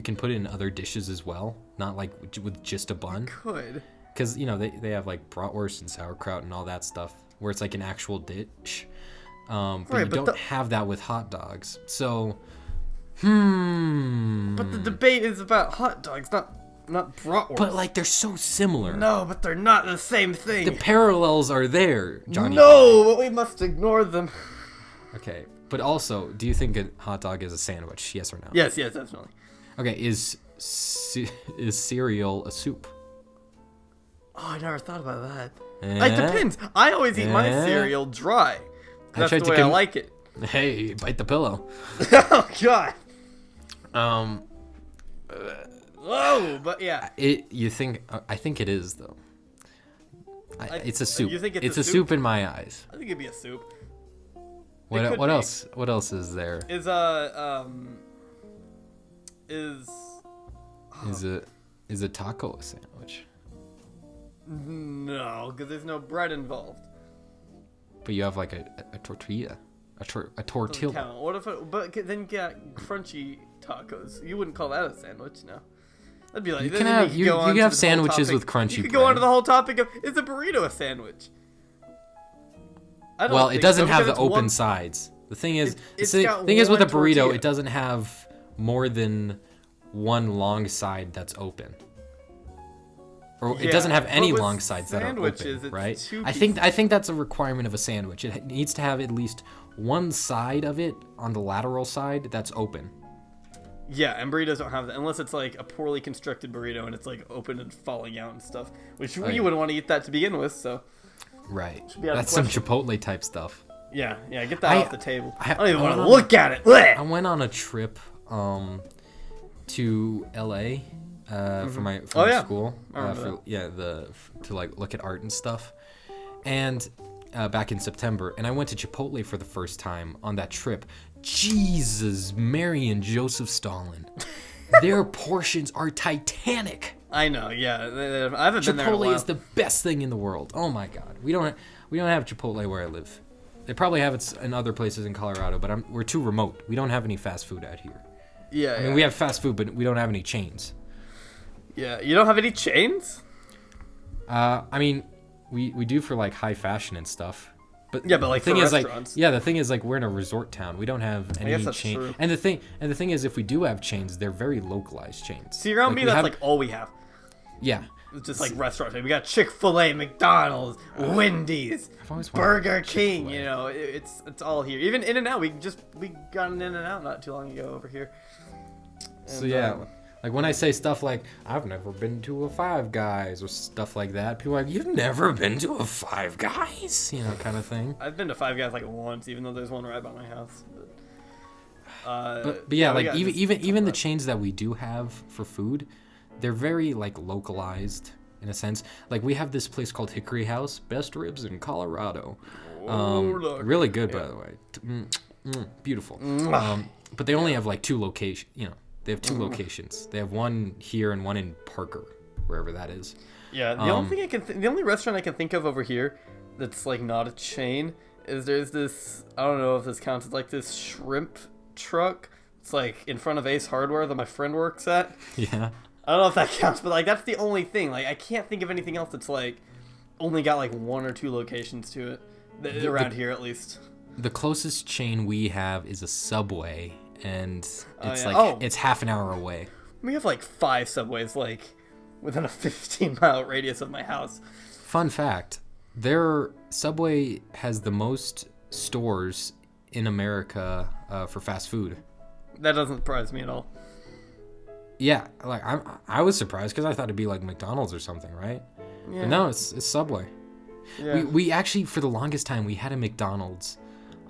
can put it in other dishes as well, not like with just a bun. Could. Because you know they have like bratwurst and sauerkraut and all that stuff, where it's like an actual dish. But you don't have that with hot dogs. So, But the debate is about hot dogs, not bratwurst. But like they're so similar. No, but they're not the same thing. The parallels are there, Johnny. No, but we must ignore them. Okay, but also, do you think a hot dog is a sandwich? Yes or no? Yes, definitely. Okay, is cereal a soup? Oh, I never thought about that. It depends. I always eat my cereal dry. That's the way I like it. Hey, bite the pillow. Oh, God. Whoa, but yeah. I think it is though. It's a soup. You think it's a soup in my eyes. I think it'd be a soup. What else? What else is there? Is Is a taco a sandwich? No, because there's no bread involved. But you have like a tortilla, a tortilla. Doesn't count. What if but then you got crunchy tacos? You wouldn't call that a sandwich, no. That'd be like You can have sandwiches with crunchy. You could go on to the whole topic of, is a burrito a sandwich? Well, it doesn't have the open sides. The thing is, with a burrito, tortilla. it doesn't have more than one long side that's open. Or it doesn't have any long sides that are open, right? I think that's a requirement of a sandwich. It needs to have at least one side of it on the lateral side that's open. Yeah, and burritos don't have that unless it's like a poorly constructed burrito and it's like open and falling out and stuff, which you wouldn't want to eat that to begin with. So, right, that's some Chipotle type stuff. Yeah, get that off the table. I don't even want to look at it. I went on a trip to LA for my school to like look at art and stuff, and back in September, and I went to Chipotle for the first time on that trip. Jesus, Mary and Joseph Stalin, their portions are titanic. I know, yeah. I haven't been there in a while. Chipotle is the best thing in the world. Oh my God, we don't have Chipotle where I live. They probably have it in other places in Colorado, but we're too remote. We don't have any fast food out here. Yeah, I mean, we have fast food, but we don't have any chains. Yeah, you don't have any chains? I mean, we do for like high fashion and stuff. But like the thing for is, restaurants. the thing is, like, we're in a resort town. We don't have any chain. True. And the thing is, if we do have chains, they're very localized chains. See, around me, that's like all we have. Yeah. It's just like restaurants. We got Chick-fil-A, McDonald's, Wendy's, Burger King. You know, it's all here. Even In-N-Out. We got an In-N-Out not too long ago over here. And, so like when I say stuff like I've never been to a Five Guys or stuff like that, people are like, you've never been to a Five Guys, kind of thing. I've been to Five Guys like once, even though there's one right by my house. But yeah, like even the chains that we do have for food, they're very like localized in a sense. Like we have this place called Hickory House, best ribs in Colorado. Really good, by the way. Beautiful. But they only have like two locations. They have two locations. They have one here and one in Parker, wherever that is. Yeah, the only restaurant I can think of over here that's like not a chain is there's this, I don't know if this counts, it's like this shrimp truck. It's like in front of Ace Hardware that my friend works at. Yeah. I don't know if that counts, but like that's the only thing. Like I can't think of anything else that's like only got like one or two locations to it around here at least. The closest chain we have is a Subway, and it's it's half an hour away. We have like 5 Subways like within a 15-mile radius of my house. Fun fact, their Subway has the most stores in America for fast food. That doesn't surprise me at all. Yeah, like I was surprised because I thought it'd be like McDonald's or something, right? Yeah. But no, it's Subway. Yeah. We actually, for the longest time, we had a McDonald's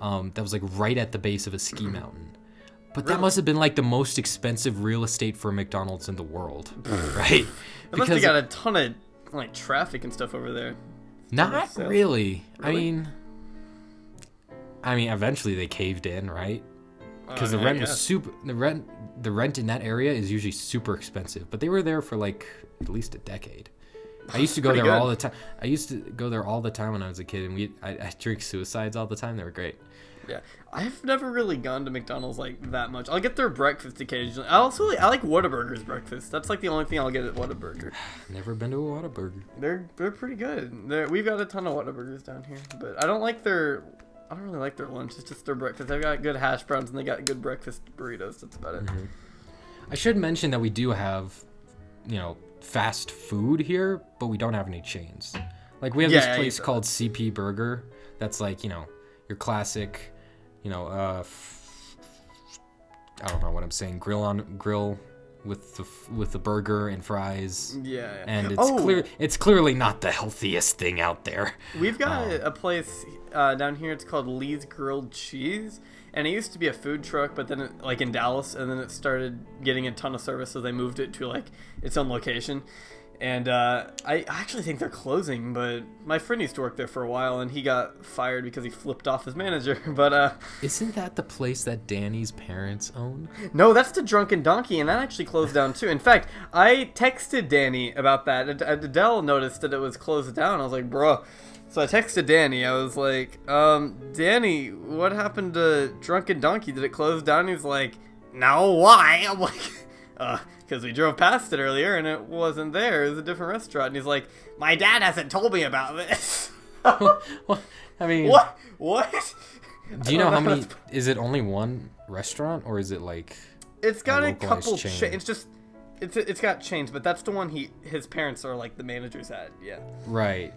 that was like right at the base of a ski mountain. But that must have been like the most expensive real estate for a McDonald's in the world, right? It must have got a ton of like traffic and stuff over there. Not really. I mean, eventually they caved in, right? Because the rent was super. The rent in that area is usually super expensive. But they were there for like at least a decade. I used to go there all the time. I used to go there all the time when I was a kid, and I drink suicides all the time. They were great. Yeah, I've never really gone to McDonald's like that much. I'll get their breakfast occasionally. I like Whataburger's breakfast. That's like the only thing I'll get at Whataburger. Never been to a Whataburger. They're pretty good. We've got a ton of Whataburgers down here, but I don't really like their lunch. It's just their breakfast. They've got good hash browns and they got good breakfast burritos. That's about it. Mm-hmm. I should mention that we do have, fast food here, but we don't have any chains. Like we have this place called CP Burger. That's like your classic. I don't know what I'm saying. Grill with the burger and fries. Yeah. And it's clearly not the healthiest thing out there. We've got a place down here. It's called Lee's Grilled Cheese, and it used to be a food truck, but then like in Dallas, and then it started getting a ton of service, so they moved it to like its own location. And I actually think they're closing, but my friend used to work there for a while, and he got fired because he flipped off his manager. But isn't that the place that Danny's parents own? No, that's the Drunken Donkey, and that actually closed down too. In fact, I texted Danny about that. Adele noticed that it was closed down. I was like, bro. So I texted Danny. I was like, Danny, what happened to Drunken Donkey? Did it close down? He's like, no, why? I'm like, because we drove past it earlier and it wasn't there. It was a different restaurant. And he's like, my dad hasn't told me about this. Well, I mean, what? Do you know how many? Is it only one restaurant, or is it like? It's got a couple chain? It's just, it's got chains, but that's the one his parents are like the managers at. Yeah. Right.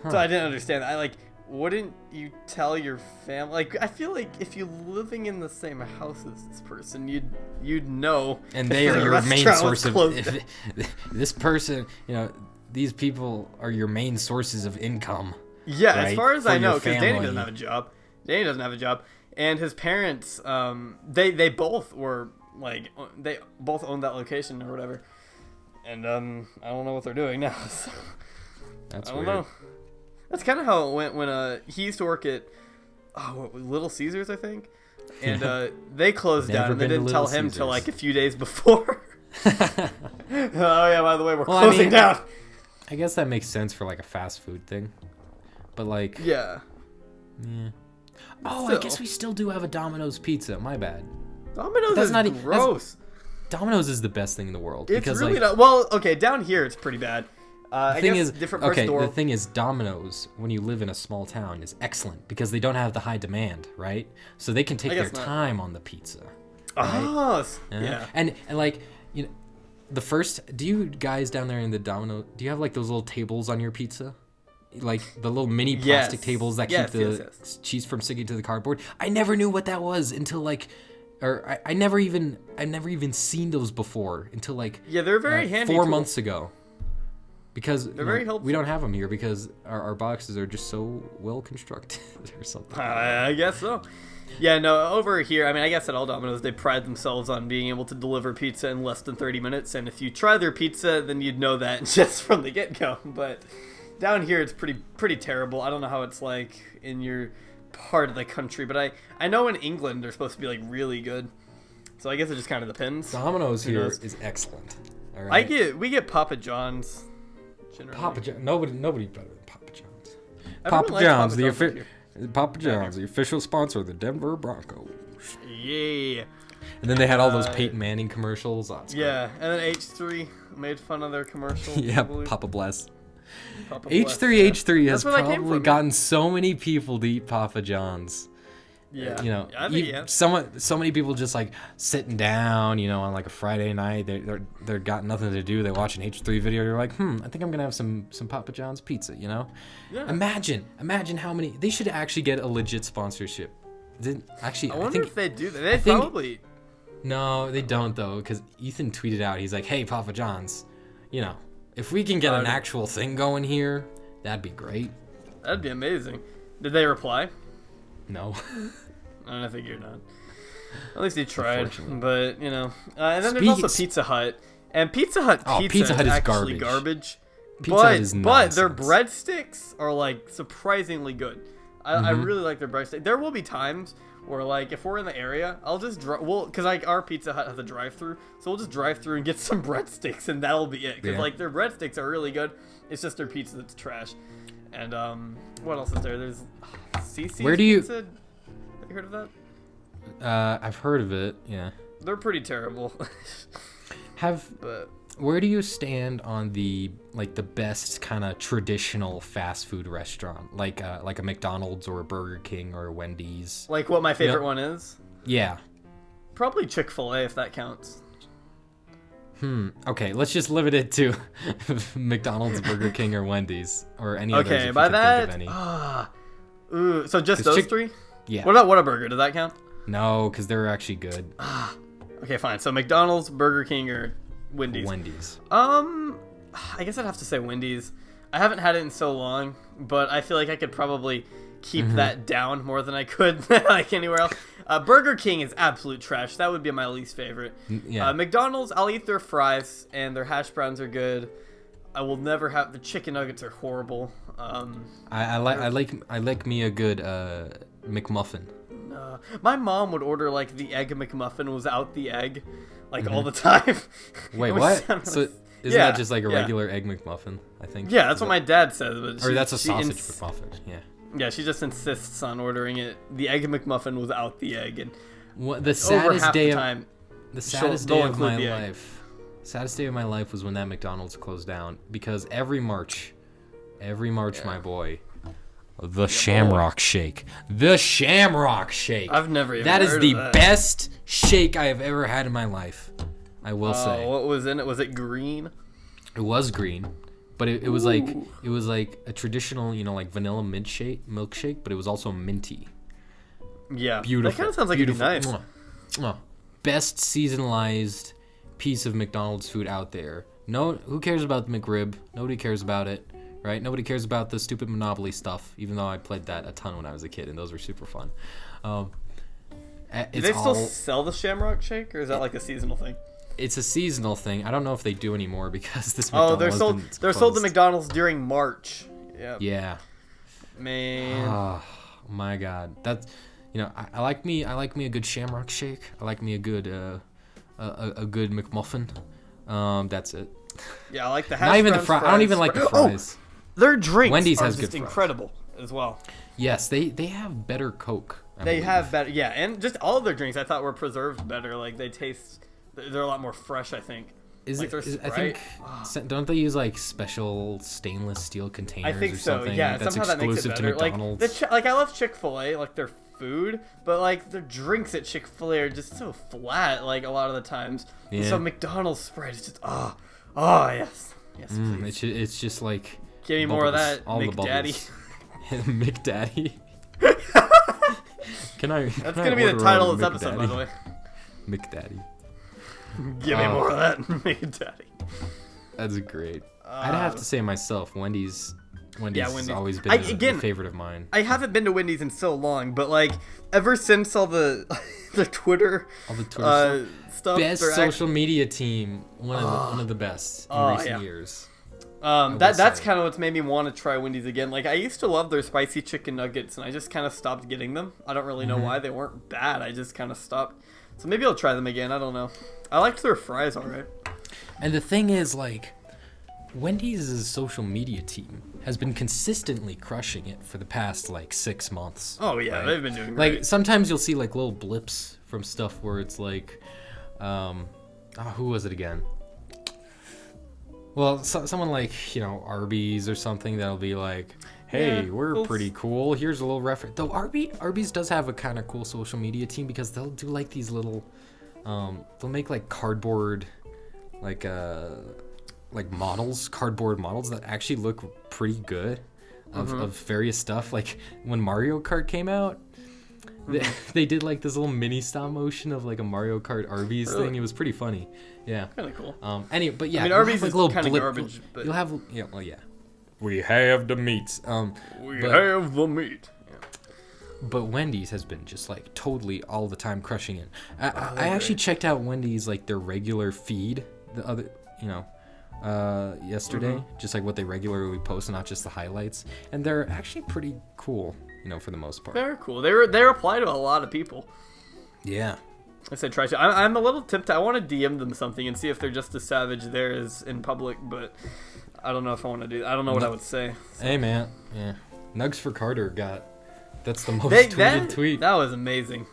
Huh. So I didn't understand that. Wouldn't you tell your family? Like, I feel like if you're living in the same house as this person, you'd know. And they are your main source of. This person, these people are your main sources of income. Yeah, right? As far as I know, because Danny doesn't have a job. And his parents, they both were they both owned that location or whatever. And I don't know what they're doing now. So. That's I don't weird. know. That's kind of how it went when he used to work at Little Caesars, I think, and they closed down, and they didn't tell him till like a few days before. Oh yeah, by the way, we're closing down. I guess that makes sense for like a fast food thing, but like yeah. Oh, I guess we still do have a Domino's pizza. My bad. Domino's is not gross. Domino's is the best thing in the world. It's because, really not. Well, okay, down here it's pretty bad. The thing is, Domino's, when you live in a small town, is excellent because they don't have the high demand, right? So they can take their time on the pizza. Right? Oh, yeah. And like, the first, do you guys down there in the Domino, do you have like those little tables on your pizza? Like the little mini plastic tables that keep the cheese from sticking to the cardboard? I never knew what that was until I never even seen those before until they're very handy. 4 months ago. Because they're very helpful. We don't have them here because our boxes are just so well constructed or something. I guess so. Yeah, no, over here, I guess at all Domino's, they pride themselves on being able to deliver pizza in less than 30 minutes. And if you try their pizza, then you'd know that just from the get-go. But down here, it's pretty terrible. I don't know how it's like in your part of the country, but I know in England, they're supposed to be really good. So I guess it just kind of depends. Domino's here is excellent. All right? We get Papa John's. Generally. Papa John's. Nobody better than Papa John's. Papa John's, the official sponsor of the Denver Broncos. Yeah. And then they had all those Peyton Manning commercials. Oh, yeah, and then H3 made fun of their commercial. Yeah, Papa Bless. H3 has probably gotten so many people to eat Papa John's. Yeah. So many people just sitting down, on a Friday night. They're got nothing to do. They watch an H3 video. They're like, I think I'm gonna have some Papa John's pizza. Yeah. Imagine how many. They should actually get a legit sponsorship. I wonder if they do that. They probably. No, they don't though, because Ethan tweeted out. He's like, "Hey, Papa John's, if we can get an actual thing going here, that'd be great." That'd be amazing. Did they reply? No. I figured not. At least he tried, but and then there's also Pizza Hut, and Pizza Hut pizza is actually garbage. Pizza Hut is nonsense. But their breadsticks are surprisingly good. I really like their breadsticks. There will be times where if we're in the area, I'll just because our Pizza Hut has a drive-through, so we'll just drive through and get some breadsticks, and that'll be it. Because their breadsticks are really good. It's just their pizza that's trash. And what else is there? There's CC's Pizza. Have you heard of that? I've heard of it. Yeah. They're pretty terrible. Where do you stand on the best kind of traditional fast food restaurant, like a McDonald's or a Burger King or a Wendy's? Like what my favorite one is? Yeah. Probably Chick-fil-A if that counts. Okay, let's just limit it to McDonald's, Burger King, or Wendy's, or any others. Okay, by that. So just those three? Yeah. What about Whataburger? Does that count? No, because they're actually good. Okay, fine. So McDonald's, Burger King, or Wendy's? Wendy's. I guess I'd have to say Wendy's. I haven't had it in so long, but I feel like I could probably keep that down more than I could like anywhere else. Burger King is absolute trash. That would be my least favorite. Yeah. McDonald's, I'll eat their fries, and their hash browns are good. I will never have the chicken nuggets are horrible. I like me a good McMuffin. My mom would order like the egg McMuffin without the egg, like all the time. Wait, what? So isn't that just like a regular egg McMuffin? I think. Yeah, that's what my dad says. But or that's a sausage McMuffin. Yeah. Yeah, she just insists on ordering it the egg McMuffin without the egg, and the saddest day of the saddest day of my life. Saddest day of my life was when that McDonald's closed down because every March, my boy. The Shamrock Shake. The Shamrock Shake. I've never even That heard is the of that. best shake I have ever had in my life. I will say. What was in it? Was it green? It was green, but it was like a traditional, like vanilla milkshake, but it was also minty. Yeah. Beautiful. That kind of sounds like it'd be nice. Mwah. Mwah. Best seasonalized piece of McDonald's food out there. No, who cares about the McRib? Nobody cares about it. Right? Nobody cares about the stupid Monopoly stuff, even though I played that a ton when I was a kid, and those were super fun. Do they still sell the Shamrock Shake, or is that like a seasonal thing? It's a seasonal thing. I don't know if they do anymore because this McDonald's they're sold to McDonald's during March. Yep. Yeah. Man. Oh my God. That's I like me a good Shamrock Shake. I like me a good good McMuffin. That's it. Yeah, I like the hash Not even browns, the fries. I don't even like the fries. Their drinks Wendy's are has just good fries. incredible as well. Yes, they have better Coke. I They believe. have better, yeah, and just all of their drinks I thought were preserved better. Like they're a lot more fresh, I think. I think don't they use like special stainless steel containers I think or so. something Yeah, that's somehow that makes it exclusive to better. McDonald's? Like I love Chick-fil-A, like their food, but like their drinks at Chick-fil-A are just so flat. Like a lot of the times, Yeah. so McDonald's Sprite is just yes, please. It's just like Give me more of bubbles, that, all the McDaddy. bubbles. McDaddy. That's gonna be the title of this episode, by the way. McDaddy. Give me more of that, McDaddy. That's great. I'd have to say myself, Wendy's has always been a favorite of mine. I haven't been to Wendy's in so long, but like ever since all the the Twitter stuff, best social media team, one of the best in recent years. That's kind of what's made me want to try Wendy's again. Like I used to love their spicy chicken nuggets, and I just kind of stopped getting them. I don't really know why. They weren't bad. I just kind of stopped. So maybe I'll try them again. I don't know. I liked their fries, alright. And the thing is, like, Wendy's social media team has been consistently crushing it for the past like 6 months. Oh yeah, right? They've been doing like great. Sometimes you'll see like little blips from stuff where it's like, who was it again? Well, someone like Arby's or something that'll be like, hey, we're pretty cool. Here's a little reference. Though Arby's does have a kind of cool social media team because they'll do like these little, they'll make like cardboard, like cardboard models that actually look pretty good of various stuff. Like when Mario Kart came out, they did like this little mini stop motion of like a Mario Kart Arby's thing. It was pretty funny. Yeah. Kind of cool. Anyway, but yeah, I mean, Arby's like is little kind of garbage, but you'll have we have the meats. We have the meat. Yeah. But Wendy's has been just like totally all the time crushing it. I actually checked out Wendy's like their regular feed the other yesterday, just like what they regularly post, not just the highlights, and they're actually pretty cool, for the most part. They're cool. They reply to a lot of people. Yeah. I said try to. I'm a little tempted. I want to DM them something and see if they're just as savage there as in public, but I don't know if I want to do that. I don't know what I would say. So. Hey man, yeah. Nugs for Carter that's the most tweeted tweet. That was amazing.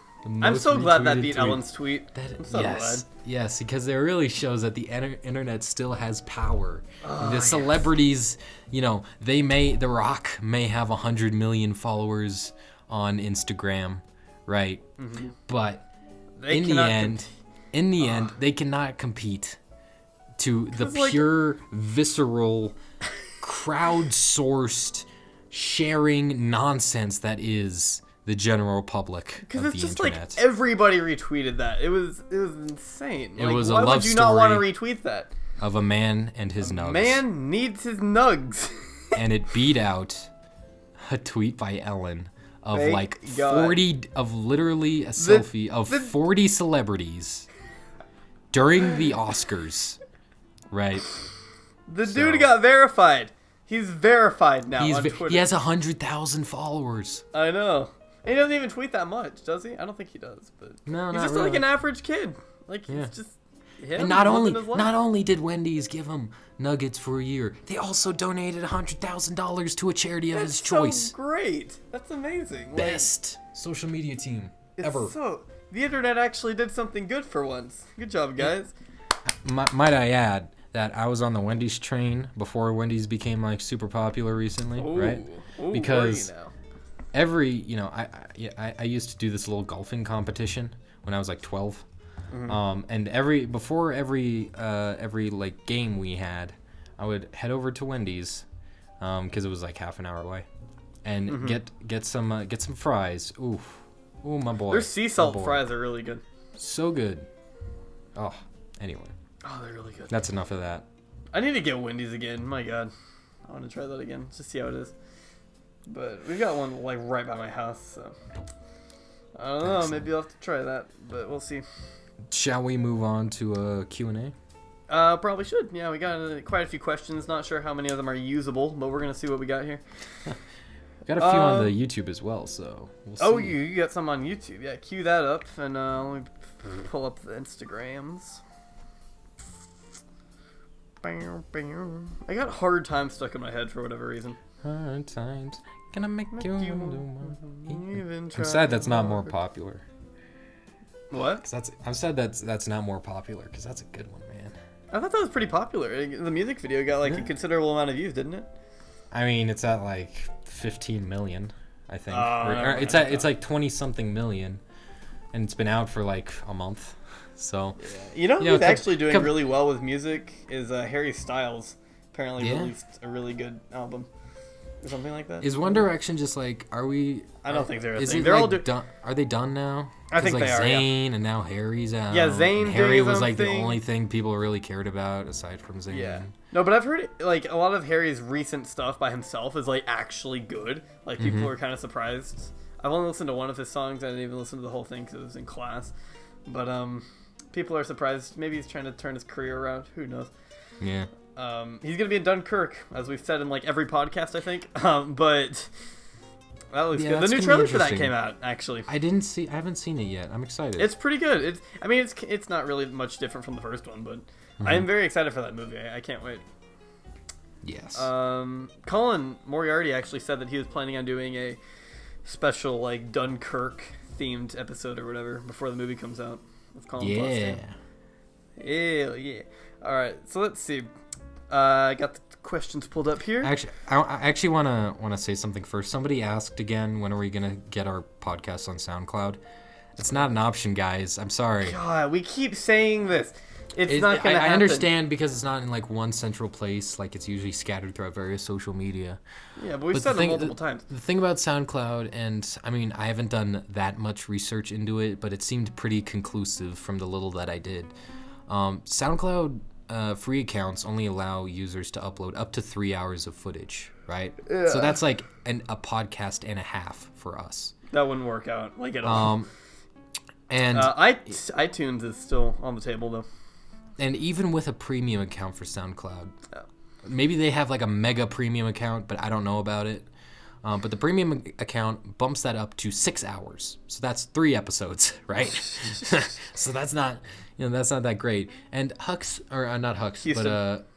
I'm so glad that beat Ellen's tweet. I'm so glad. Yes, because it really shows that the internet still has power. The celebrities, The Rock may have 100 million followers on Instagram, right? Mm-hmm. But in the end, they cannot compete to the pure, visceral, crowd-sourced, sharing nonsense that is the general public Because of it's the just internet. like everybody retweeted that. It was insane. It Like, was a why love would you not want to story retweet that? of a man and his nugs. Man needs his nugs. And it beat out a tweet by Ellen of Thank like God. 40 of literally a selfie of 40 celebrities during the Oscars. Right. The dude got verified. He's verified now on Twitter. He has 100,000 followers. I know. And he doesn't even tweet that much, does he? I don't think he does, but No, he's not just really. like an average kid. Like Yeah. he's just him. And not living his life. only did Wendy's give him nuggets for a year, they also donated $100,000 to a charity of his choice. So great. That's amazing. Like, Best social media team it's ever. So the internet actually did something good for once. Good job, guys. Might I add that I was on the Wendy's train before Wendy's became like super popular recently, right? Ooh, Because where are you now? I used to do this little golfing competition when I was like 12. Mm-hmm. And before every like game we had, I would head over to Wendy's, because it was like half an hour away, and Mm-hmm. get some fries. Ooh, my boy. Their sea my salt boy. fries are really good. So good. Oh, anyway, Oh, they're really good. that's enough of that. I need to get Wendy's again. My God, I want to try that again. Just see how it is. But we've got one like right by my house, so I don't know. Excellent. Maybe I'll have to try that, but we'll see. Shall we move on to a Q&A? Probably should. Yeah, we got quite a few questions. Not sure how many of them are usable, but we're gonna see what we got here. Got a few on the YouTube as well, so we'll see. Oh, you got some on YouTube. Yeah, cue that up, and let me pull up the Instagrams. I got hard time stuck in my head for whatever reason. Hard times gonna make you Even I'm sad that's not more popular. What? 'Cause I'm sad that's not more popular, because that's a good one, man. I thought that was pretty popular. The music video got like a considerable amount of views, didn't it? I mean, it's at like 15 million, I think. Oh, It's like 20 something million, and it's been out for like a month. So You know You who's know, actually doing really well with music is Harry Styles. Apparently Yeah. released a really good album or something like that. is One Direction just like, are we? I don't think they're a Is thing. it They're all like done? Are they done now? I think 'Cause, like they are, yeah. Zayn and now Harry's out. Yeah, Zayn and Harry doing was like the something. only thing people really cared about aside from Zayn. Yeah. No, but I've heard like a lot of Harry's recent stuff by himself is like actually good. Like people were kind of surprised. I've only listened to one of his songs. I didn't even listen to the whole thing because it was in class. But people are surprised. Maybe he's trying to turn his career around. Who knows? Yeah. He's gonna be in Dunkirk, as we've said in like every podcast, I think. But that looks Yeah, good. The that's new gonna be trailer for that interesting. came out actually. I haven't seen it yet. I'm excited. It's pretty good. It's not really much different from the first one, but I am very excited for that movie. I can't wait. Yes. Colin Moriarty actually said that he was planning on doing a special like Dunkirk themed episode or whatever before the movie comes out. With Colin yeah. Hell yeah. All right, so let's see. I got the questions pulled up here. Actually, I actually want to say something first. Somebody asked again, when are we gonna get our podcast on SoundCloud? It's not an option, guys. I'm sorry. God, we keep saying this. It's not gonna I happen. understand, because it's not in like one central place. Like, it's usually scattered throughout various social media. Yeah, but we've But said the it thing- multiple times. The thing about SoundCloud, and I mean, I haven't done that much research into it, but it seemed pretty conclusive from the little that I did. SoundCloud free accounts only allow users to upload up to 3 hours of footage, right? Yeah. So that's like a podcast and a half for us. That wouldn't work out like at all. And iTunes is still on the table though. and even with a premium account for SoundCloud, Oh. maybe they have like a mega premium account, but I don't know about it. But the premium account bumps that up to 6 hours, so that's 3 episodes, right? So that's not that great. And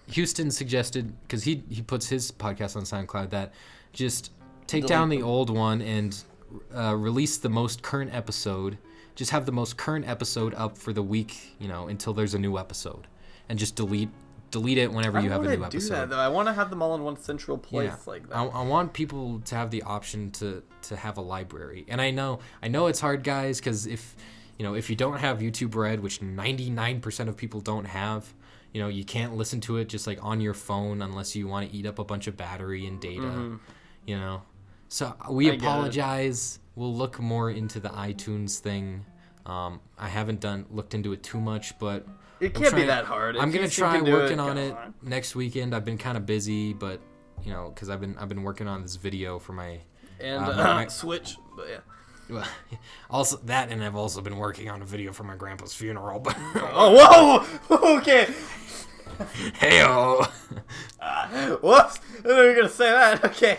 Houston suggested, because he puts his podcast on SoundCloud, that just take down the old one and release the most current episode. Just have the most current episode up for the week, until there's a new episode, and just delete it whenever you have a new I do episode. that though. I want to have them all in one central place like that. I want people to have the option to have a library. And I know it's hard, guys, because if you don't have YouTube Red, which 99% of people don't have, you can't listen to it just like on your phone unless you want to eat up a bunch of battery and data, So we apologize we'll look more into the iTunes thing. I haven't looked into it too much, but it can't be that hard. I'm gonna try working on it next weekend. I've been kind of busy, but because I've been working on this video for my Switch. But yeah. Well, also that, and I've also been working on a video for my grandpa's funeral. But oh, whoa! Okay. Heyo. Whoops! I didn't know you were gonna say that. Okay.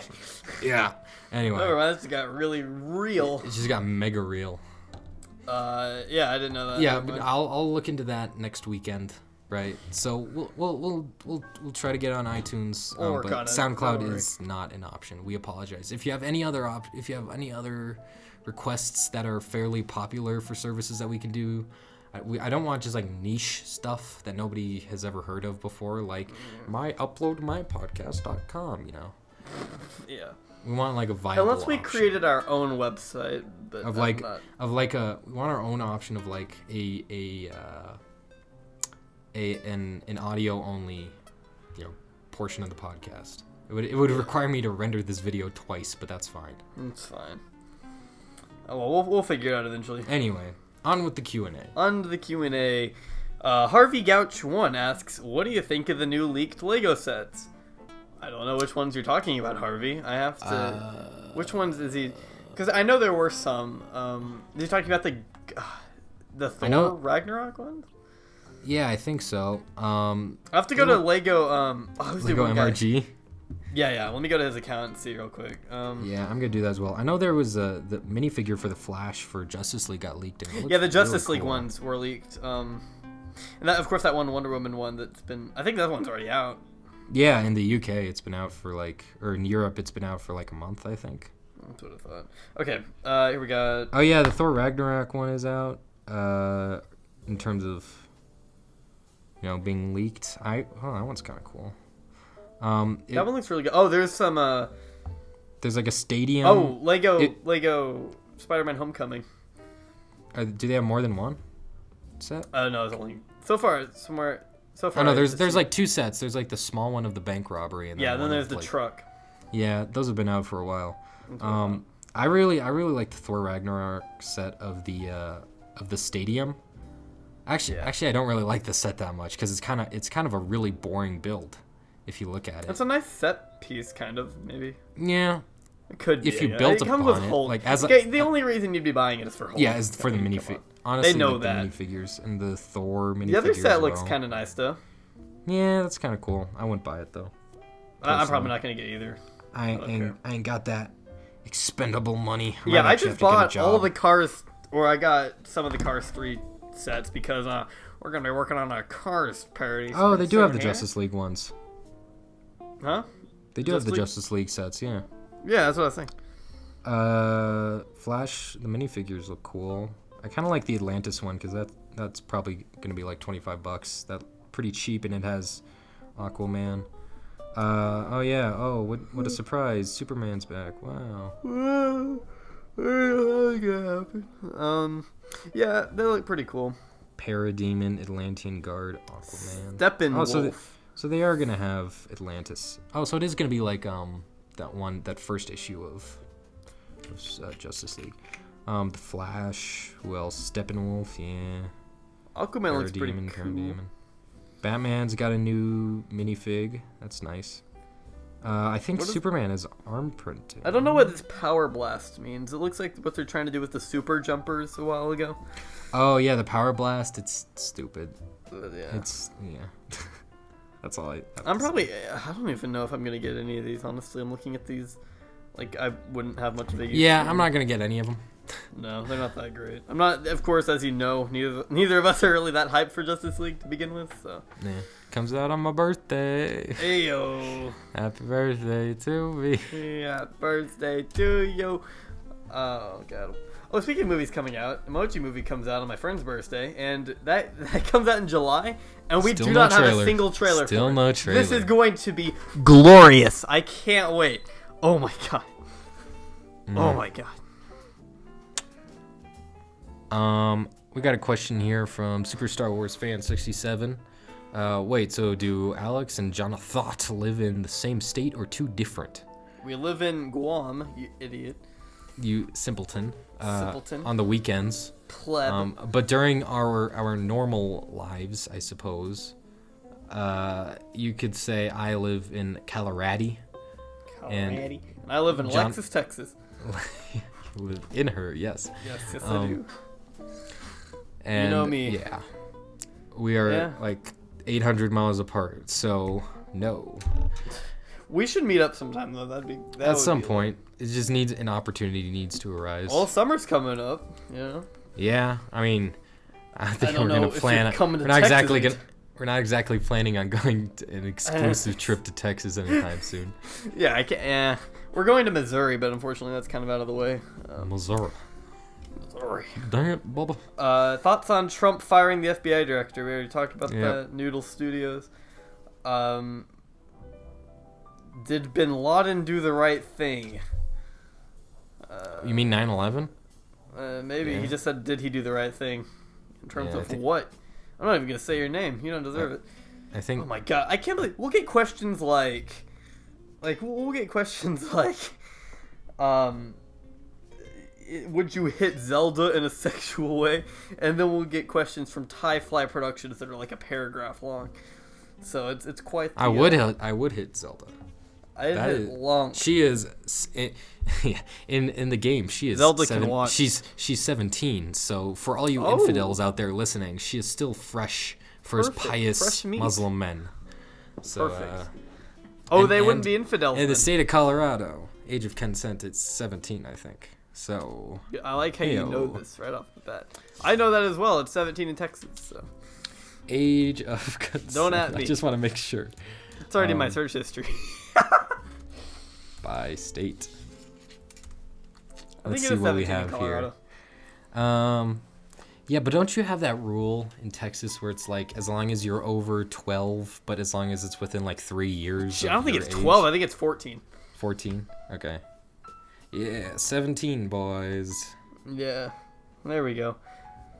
Yeah. Anyway. Never mind. This got really real. It just got mega real. Yeah, I didn't know that. Yeah, but I'll look into that next weekend. Right. So we'll try to get on iTunes. But SoundCloud is not an option. We apologize. If you have any other requests that are fairly popular for services that we can do, I don't want just like niche stuff that nobody has ever heard of before, like uploadmypodcast.com, Yeah. We want like a viable Unless we option. Created our own website, but we want our own option of like an audio only, portion of the podcast. It would require me to render this video twice, but that's fine. It's fine. Oh well, we'll figure it out eventually. Anyway, on with the Q&A. On to the Q&A. Harvey Gouch 1 asks, what do you think of the new leaked Lego sets? I don't know which ones you're talking about, Harvey. I have to... which ones is he... Because I know there were some. Is he talking about the Thor Ragnarok ones? Yeah, I think so. I have to go to Lego... Lego MRG? Yeah. Let me go to his account and see real quick. Yeah, I'm going to do that as well. I know there was the minifigure for the Flash for Justice League got leaked. Yeah, the Justice League ones were leaked. And that, of course, that one Wonder Woman one that's been... I think that one's already out. Yeah, in the UK it's been out for or in Europe it's been out for a month, I think. That's what I thought. Okay, here we got... Oh yeah, the Thor Ragnarok one is out. In terms of, being leaked. That one's kind of cool. That one looks really good. Oh, there's some... There's a stadium. Oh, Lego Spider-Man Homecoming. Do they have more than one set? No, it's only... So far, Oh no, there's two sets. There's the small one of the bank robbery, and then there's the truck. Yeah, those have been out for a while. I really like the Thor Ragnarok set of the stadium. Actually, I don't really like the set that much because it's kind of a really boring build, if you look at it. It's a nice set piece, kind of maybe. Yeah. It could be. If you built upon it, the only reason you'd be buying it is for Hulk. Yeah, is for the minifig. Honestly, they know the minifigures and the Thor minifigures. The other set looks kind of nice though. Yeah, that's kind of cool. I wouldn't buy it though. I'm probably not gonna get either. I ain't got that expendable money. I just bought all the Cars, or I got some of the Cars 3 sets because we're gonna be working on a Cars parody. Oh, they do have the Justice League ones. Huh? They do have the Justice League sets, yeah. Yeah, that's what I was thinking. Flash, the minifigures look cool. I kind of like the Atlantis one because that's probably gonna be $25. That's pretty cheap, and it has Aquaman. Oh yeah. Oh, what a surprise! Superman's back. Wow. Yeah, they look pretty cool. Parademon, Atlantean Guard, Aquaman. Steppenwolf. So they are gonna have Atlantis. Oh, so it is gonna be that first issue of Justice League. The Flash. Who else? Steppenwolf. Yeah. Aquaman looks pretty cool. Parademon. Batman's got a new minifig. That's nice. I think Superman is arm printed. I don't know what this Power Blast means. It looks like what they're trying to do with the Super Jumpers a while ago. Oh yeah, the Power Blast. It's stupid. Yeah. That's all I don't even know if I'm going to get any of these, honestly. I'm looking at these I wouldn't have much of a use. Yeah, I'm not going to get any of them. No, they're not that great. I'm not, of course, as you know, neither of us are really that hyped for Justice League to begin with, so. Yeah. Comes out on my birthday. Ayo. Happy birthday to me. Happy birthday to you. Oh, God. Oh, speaking of movies coming out, Emoji Movie comes out on my friend's birthday, and that comes out in July, and we do not have a single trailer for it. No trailer. This is going to be glorious. I can't wait. Oh, my God. Oh, my God. We got a question here from Super Star Wars Fan 67. Wait, so do Alex and Jonathan live in the same state or two different? We live in Guam, you idiot. you simpleton. Simpleton. On the weekends. Pleb. But during our normal lives, I suppose, you could say I live in Colorado. And I live in Lexus, Texas. Live in her, yes. Yes, I do. And you know me. Yeah. We are like 800 miles apart, so no. We should meet up sometime, though. At some point. It just needs an opportunity needs to arise. Well, summer's coming up, you know. Yeah, I mean, I think I don't we're know gonna plan. We're not exactly planning on going to an exclusive trip to Texas anytime soon. Yeah, I can't. Yeah, we're going to Missouri, but unfortunately, that's kind of out of the way. Missouri. Dang it, Bubba. Thoughts on Trump firing the FBI director? We already talked about the Noodle Studios. Did Bin Laden do the right thing? You mean 9/11? Maybe. Yeah. He just said, did he do the right thing? In terms of what? I'm not even going to say your name. You don't deserve it. I think... Oh my god. I can't believe... We'll get questions like... we'll get questions like... would you hit Zelda in a sexual way? And then we'll get questions from Thai Fly Productions that are like a paragraph long. So it's quite... I would hit Zelda. I hit long. She is in the game. She is Zelda can watch. She's 17. So for all you infidels out there listening, she is still fresh for his pious Muslim men. So, perfect. They wouldn't be infidels. In the state of Colorado, age of consent is 17, I think. So I like how you know this right off the bat. I know that as well. It's 17 in Texas. So age of consent. Don't at me. I just want to make sure. It's already in my search history. By state. I Let's think see it's what we 17 in have here. Colorado. Yeah, but don't you have that rule in Texas where it's like as long as you're over 12, but as long as it's within like 3 years? I don't think it's 12. I think it's 14. 14? Okay. Yeah, 17, boys. Yeah. There we go.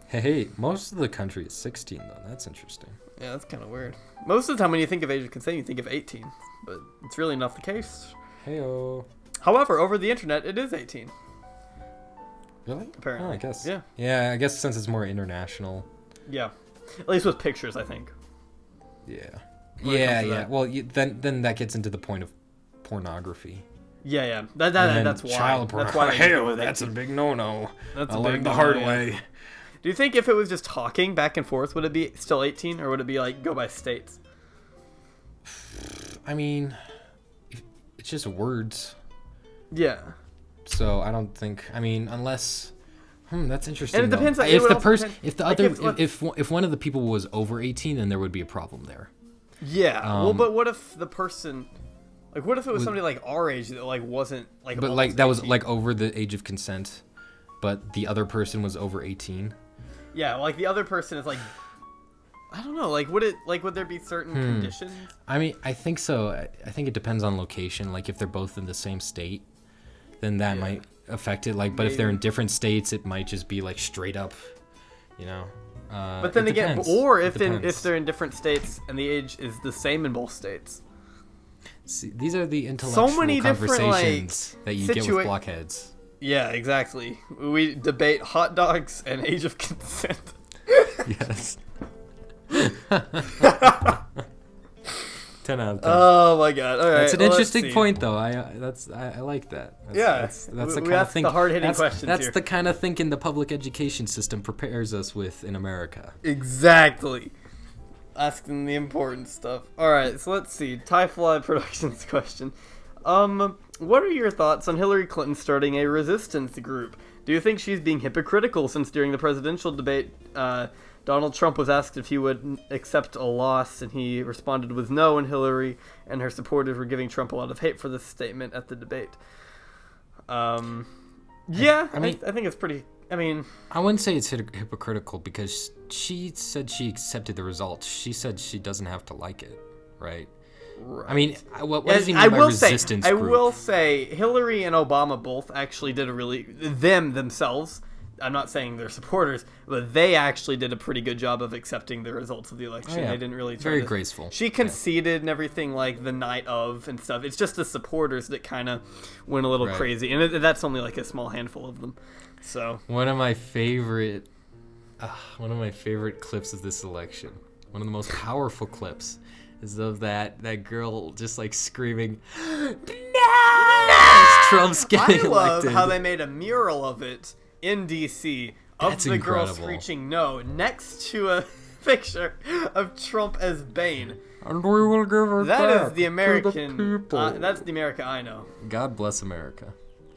Hey, most of the country is 16, though. That's interesting. Yeah, that's kind of weird. Most of the time when you think of age of consent, you think of 18. But it's really not the case. Hey-o. However, over the internet, it is 18. Really? Apparently. Oh, I guess. Yeah. Yeah, I guess since it's more international. Yeah. At least with pictures, I think. Yeah. Yeah. Well, then that gets into the point of pornography. Yeah. That's why. Child pornography. Hey, that's a big no-no. I learned the hard way. Do you think if it was just talking back and forth, would it be still 18, or would it be like go by states? I mean, it's just words. Yeah. So I don't think. I mean, unless. That's interesting. And it depends. If one of the people was over 18, then there would be a problem there. Yeah. Well, but what if the person, like, what if it was somebody like our age that like wasn't like. But like that 18? Was like over the age of consent, but the other person was over 18. Yeah, like the other person is like. I don't know. Like, would there be certain conditions? I mean, I think so. I think it depends on location. Like, if they're both in the same state, then that might affect it. Like, but if they're in different states, it might just be like straight up, you know. But then again, or if they're in different states and the age is the same in both states. See, these are the intellectual conversations that you get with blockheads. Yeah, exactly. We debate hot dogs and age of consent. Yes. 10 out of 10. Oh my god! All right, that's an interesting point, though. I like that. That's the kind of thing. The hard-hitting questions. That's the kind of thinking the public education system prepares us with in America. Exactly. Asking the important stuff. All right, so let's see. Thai Fly Productions question. What are your thoughts on Hillary Clinton starting a resistance group? Do you think she's being hypocritical since during the presidential debate, Donald Trump was asked if he would accept a loss, and he responded with no, and Hillary and her supporters were giving Trump a lot of hate for this statement at the debate. I think it's pretty... I mean... I wouldn't say it's hypocritical because she said she accepted the results. She said she doesn't have to like it, right? I mean, what does he mean by resistance group? I will say Hillary and Obama both actually did themselves I'm not saying they're supporters, but they actually did a pretty good job of accepting the results of the election. They didn't really try very graceful. She conceded and everything like the night of and stuff. It's just the supporters that kind of went a little crazy, and that's only like a small handful of them. So one of my favorite clips of this election, one of the most powerful clips, is of that girl just like screaming, "No!" As Trump's getting elected. I love how they made a mural of it in DC of That's the incredible. girl screeching no next to a picture of Trump as Bane. And we will give it That back is the American. to the people. That's the America I know. God bless America.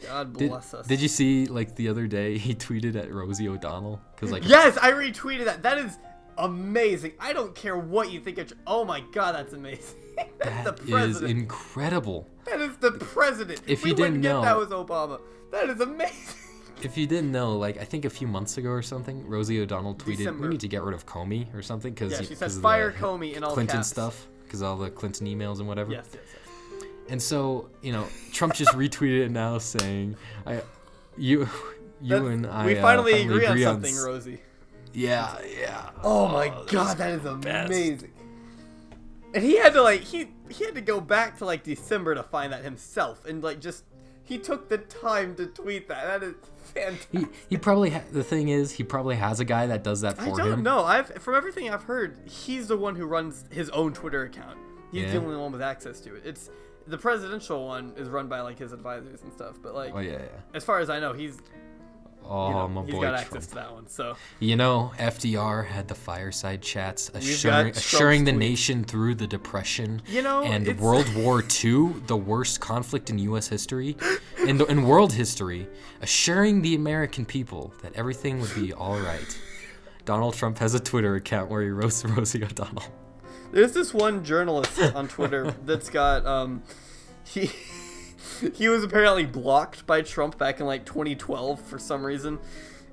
God bless us. Did you see like the other day he tweeted at Rosie O'Donnell? Cause like yes, I retweeted that. That is amazing. I don't care what you think of. Oh my God, that's amazing. That's the that president. is incredible. That is the president. If we you didn't wouldn't get know, that was Obama. That is amazing. If you didn't know, like I think a few months ago or something, Rosie O'Donnell tweeted, December. "We need to get rid of Comey or something because Yeah, she said fire Comey in all Clinton caps. stuff because all the Clinton emails and whatever." Yes. And so Trump just retweeted it now saying, "You and I we finally agree on on something, Rosie." Yeah. Oh my God, that is amazing. And he had to he had to go back to like December to find that himself, and like just he took the time to tweet that. That is fantastic. He probably the thing is he probably has a guy that does that for him. I don't know. From everything I've heard, he's the one who runs his own Twitter account. He's the only one with access to it. It's the presidential one is run by like his advisors and stuff, but like as far as I know, he's my he's boy got Trump. access to that one. So FDR had the fireside chats assuring the nation through the Depression and World War II, the worst conflict in U.S. history, in world history, assuring the American people that everything would be all right. Donald Trump has a Twitter account where he roasts Rosie O'Donnell. There's this one journalist on Twitter that's got he was apparently blocked by Trump back in like 2012 for some reason,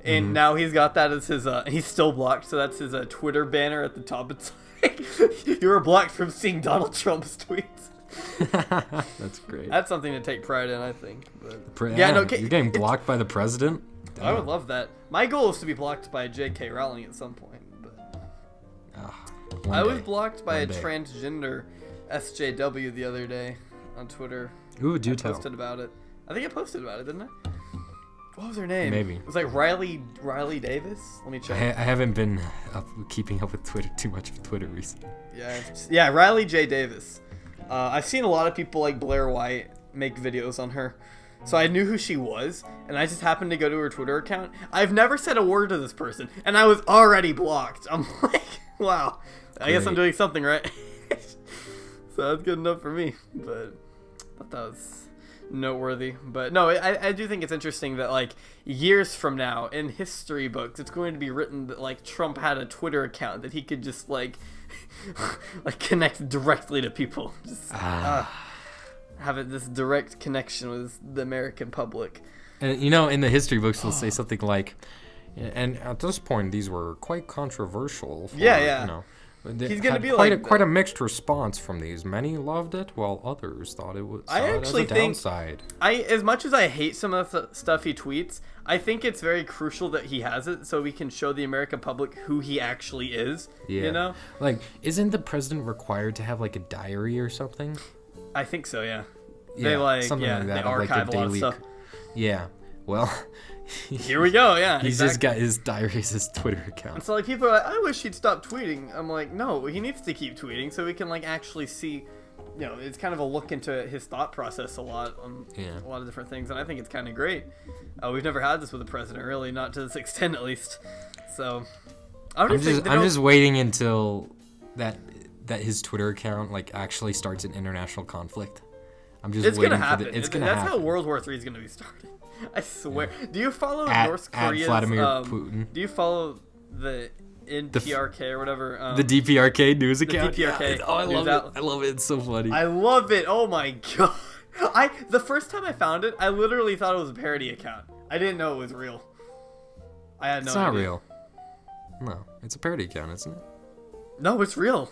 and now he's got that as his he's still blocked, so that's his Twitter banner at the top. It's like you were blocked from seeing Donald Trump's tweets. That's great. That's something to take pride in, I think. But you're getting blocked by the president. I would love that. My goal is to be blocked by J.K. Rowling at some point. But I was blocked by a transgender SJW the other day on Twitter. Ooh, do I tell. posted about it. I think I posted about it, didn't I? What was her name? Maybe. It was like Riley Davis. Let me check. I haven't been keeping up with Twitter too much of Twitter recently. Yeah, Riley J. Davis. I've seen a lot of people like Blair White make videos on her. So I knew who she was, and I just happened to go to her Twitter account. I've never said a word to this person, and I was already blocked. I'm like, wow. I guess I'm doing something right. So that's good enough for me. But I thought that was noteworthy. But no, I do think it's interesting that like years from now in history books, it's going to be written that like Trump had a Twitter account that he could just like connect directly to people. Just have this direct connection with the American public. And in the history books, they'll say something like, and at this point, these were quite controversial. He's gonna be quite a mixed response from these. Many loved it, while others thought it was. I actually think downside. As much as I hate some of the stuff he tweets, I think it's very crucial that he has it so we can show the American public who he actually is. Yeah. Like, isn't the president required to have like a diary or something? I think so. Yeah. They they archive a lot of stuff. Yeah. Well. Here we go. Yeah. He's just got his diary as his Twitter account. And so like people are like, I wish he'd stop tweeting. I'm like, no, he needs to keep tweeting so we can like actually see. It's kind of a look into his thought process a lot on a lot of different things, and I think it's kind of great. We've never had this with a president, really, not to this extent at least. So I'm just waiting until that his Twitter account like actually starts an international conflict. It's gonna happen. That's how World War III is gonna be started. I swear. Yeah. Do you follow North Korea's Vladimir Putin? Do you follow the NPRK or whatever? The DPRK news account. The DPRK. Yeah. Oh, I love it. I love it. It's so funny. I love it. Oh my god. The first time I found it, I literally thought it was a parody account. I didn't know it was real. I had no idea. It's not real. No, it's a parody account, isn't it? No, it's real.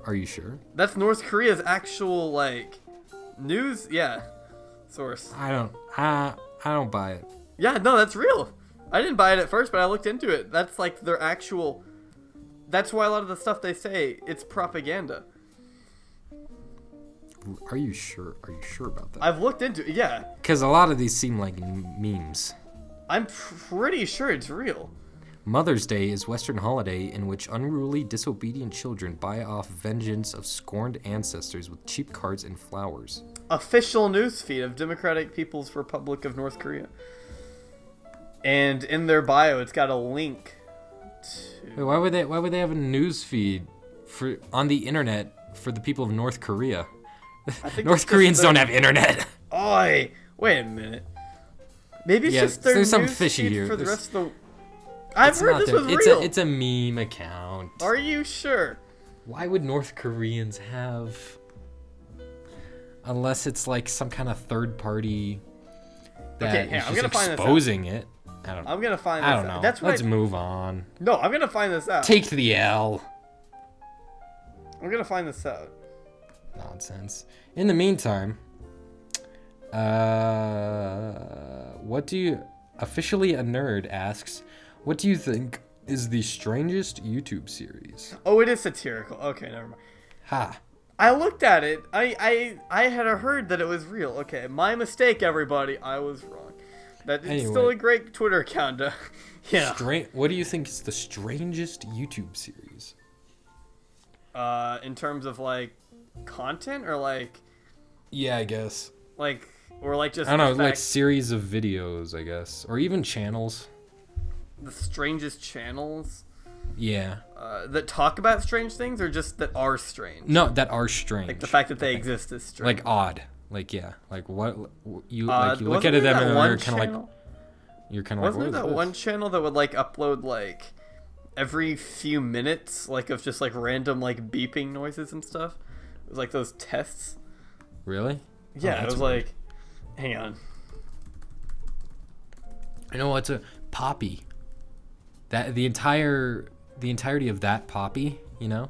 Are you sure? That's North Korea's actual like news. Yeah. Source. I don't buy it. Yeah, no, that's real. I didn't buy it at first, but I looked into it. That's like their actual. That's why a lot of the stuff they say, it's propaganda. Are you sure? Are you sure about that? I've looked into it, yeah. Because a lot of these seem like memes. I'm pretty sure it's real. Mother's Day is Western holiday in which unruly, disobedient children buy off vengeance of scorned ancestors with cheap cards and flowers. Official newsfeed of Democratic People's Republic of North Korea. And in their bio, it's got a link to... Wait, why would they have a news feed on the internet for the people of North Korea? North Koreans don't have internet. Oi, wait a minute. Maybe it's just their there's some news fishy feed here. for the rest of the... I've heard this was real. It's a meme account. Are you sure? Why would North Koreans have... Unless it's like some kind of third party that is just exposing it. I don't know. I'm gonna find this out. I don't know. That's right. Let's move on. No, I'm gonna find this out. Take the L. I'm gonna find this out. Nonsense. In the meantime, officially a nerd asks, what do you think is the strangest YouTube series? Oh, it is satirical. Okay, never mind. Ha. I looked at it. I had heard that it was real. Okay, my mistake, everybody. I was wrong. It's still a great Twitter account. Yeah. What do you think is the strangest YouTube series? In terms of like content or like. Yeah, I guess. Like or like just. I don't know, like series of videos, I guess, or even channels. The strangest channels. Yeah. That talk about strange things, or just that are strange. No, that are strange. Like the fact that they exist is strange. Like odd. Like yeah. Like what you like you look at them and you're kind of like. You're kind of like. Wasn't there that one channel that would like upload like every few minutes, like of just like random like beeping noises and stuff? It was like those tests. Really? Yeah, it was weird. like. Hang on. I know what's a Poppy. That the entirety of that Poppy, you know,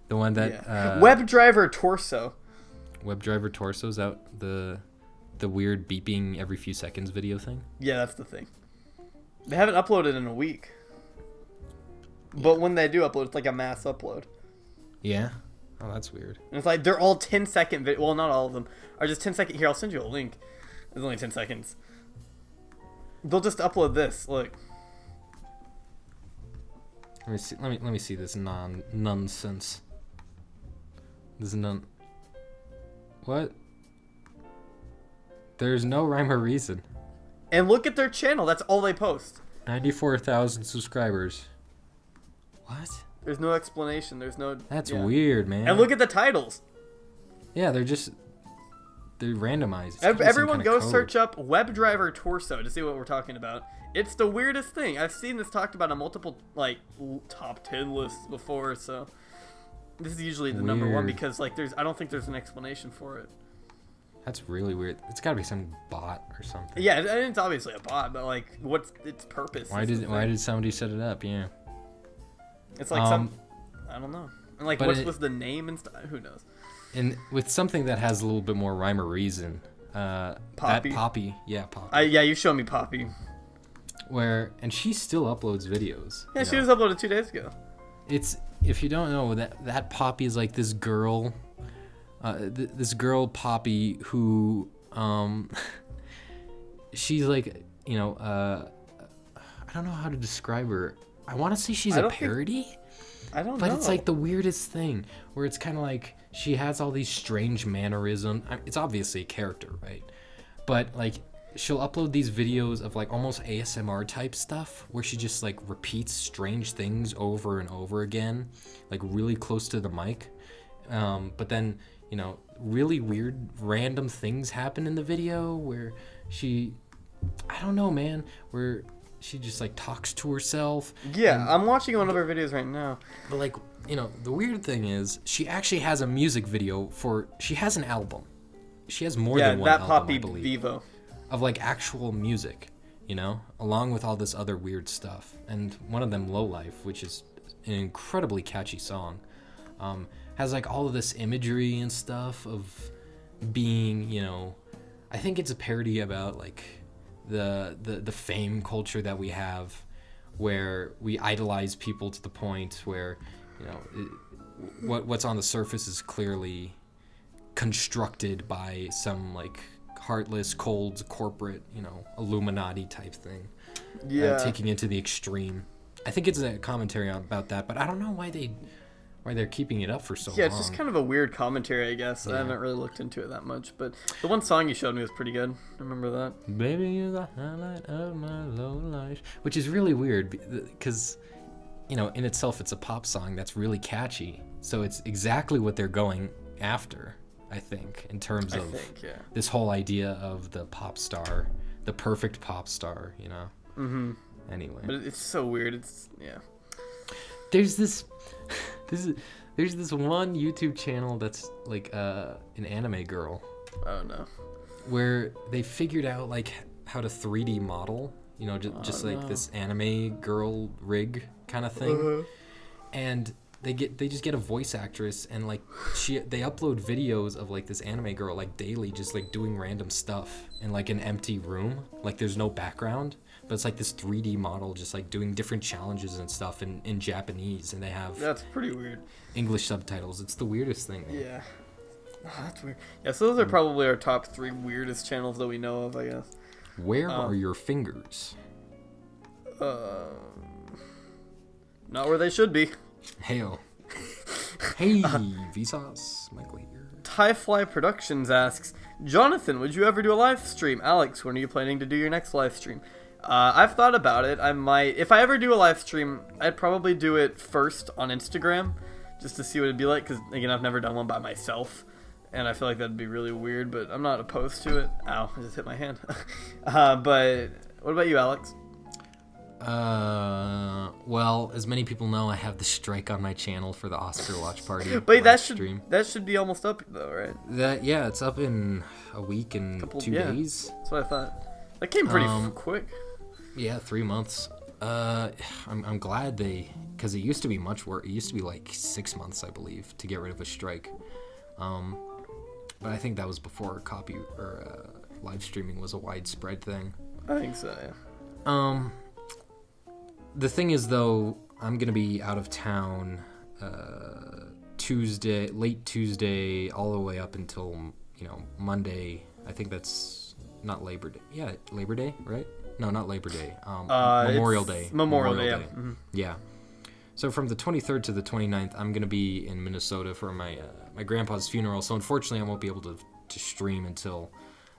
the one that WebDriver Torso. WebDriver Torso's out the weird beeping every few seconds video thing. Yeah, that's the thing. They haven't uploaded in a week. But when they do upload, it's like a mass upload. Yeah. Oh, that's weird. And it's like they're all 10-second video. Well, not all of them are just 10-second. Here, I'll send you a link. It's only 10 seconds. They'll just upload this. Look. Let me see. Let me see this nonsense. This is What? There's no rhyme or reason. And look at their channel. That's all they post. 94,000 subscribers. What? There's no explanation. There's no. That's weird, man. And look at the titles. Yeah, they're randomized. Everyone go search up WebDriver Torso to see what we're talking about. It's the weirdest thing. I've seen this talked about on multiple like top 10 lists before, so this is usually the number one because like I don't think there's an explanation for it. That's really weird. It's got to be some bot or something. Yeah, it's obviously a bot, but like what's its purpose? Why did somebody set it up? Yeah. It's like I don't know. And like what was the name and stuff? Who knows? And with something that has a little bit more rhyme or reason, Poppy, yeah, Poppy. Yeah, you showed me Poppy. And she still uploads videos. Yeah, she was uploaded 2 days ago. It's if you don't know that Poppy is like this girl, this girl Poppy who, she's like I don't know how to describe her. I want to say she's a parody. I don't know. But it's like the weirdest thing where it's kind of like she has all these strange mannerisms. It's obviously a character, right? But like she'll upload these videos of like almost ASMR type stuff where she just like repeats strange things over and over again, like really close to the mic. But then, really weird random things happen in the video where I don't know, man, where she just like talks to herself. Yeah, I'm watching one of her videos right now. But like, the weird thing is she actually has a music video she has an album. She has more than one album, Poppy I believe, Vivo. Of like actual music, along with all this other weird stuff. And one of them, Low Life, which is an incredibly catchy song, has like all of this imagery and stuff of being, I think it's a parody about like the fame culture that we have, where we idolize people to the point where, you know, what's on the surface is clearly constructed by some like heartless, cold corporate, you know, Illuminati type thing. Yeah. Taking it to the extreme. I think it's a commentary about that, but I don't know why they're keeping it up for so long. Yeah, it's just kind of a weird commentary, I guess. Yeah. I haven't really looked into it that much, but the one song you showed me was pretty good. Remember that? Baby, you're the highlight of my low life. Which is really weird because, you know, in itself, it's a pop song that's really catchy. So it's exactly what they're going after, I think, in terms of this whole idea of the pop star, the perfect pop star, you know? Mm-hmm. Anyway. But it's so weird. It's, yeah. There's this one YouTube channel that's like an anime girl. Oh, no. Where they figured out like how to 3D model, you know, just like this anime girl rig kind of thing. And they just get a voice actress, and like they upload videos of like this anime girl like daily, just like doing random stuff in like an empty room, like there's no background, but it's like this 3D model just like doing different challenges and stuff in Japanese, and they have that's pretty weird English subtitles. It's the weirdest thing, man. Yeah. Oh, that's weird. Yeah, so those are probably our top 3 weirdest channels that we know of, I guess. Where are your fingers? Not where they should be. Hail. Hey, Vsauce. Michael here. Tyfly Productions asks, Jonathan, would you ever do a live stream? Alex, when are you planning to do your next live stream? I've thought about it. I might, if I ever do a live stream, I'd probably do it first on Instagram, just to see what it'd be like, because, again, I've never done one by myself, and I feel like that'd be really weird, but I'm not opposed to it. Ow, I just hit my hand. But what about you, Alex? Well, as many people know, I have the strike on my channel for the Oscar watch party. But that should be almost up though, right? Yeah, it's up in a week and 2 days. That's what I thought. That came pretty quick. Yeah, 3 months. I'm glad because it used to be much work. It used to be like 6 months, I believe, to get rid of a strike. But I think that was before live streaming was a widespread thing. I think so, yeah. The thing is, though, I'm gonna be out of town late Tuesday, all the way up until Monday. I think that's not Labor Day. Yeah, Labor Day, right? No, not Labor Day. Memorial Day. Memorial Day. Yeah. Mm-hmm. Yeah. So from the 23rd to the 29th, I'm gonna be in Minnesota for my grandpa's funeral. So unfortunately, I won't be able to stream until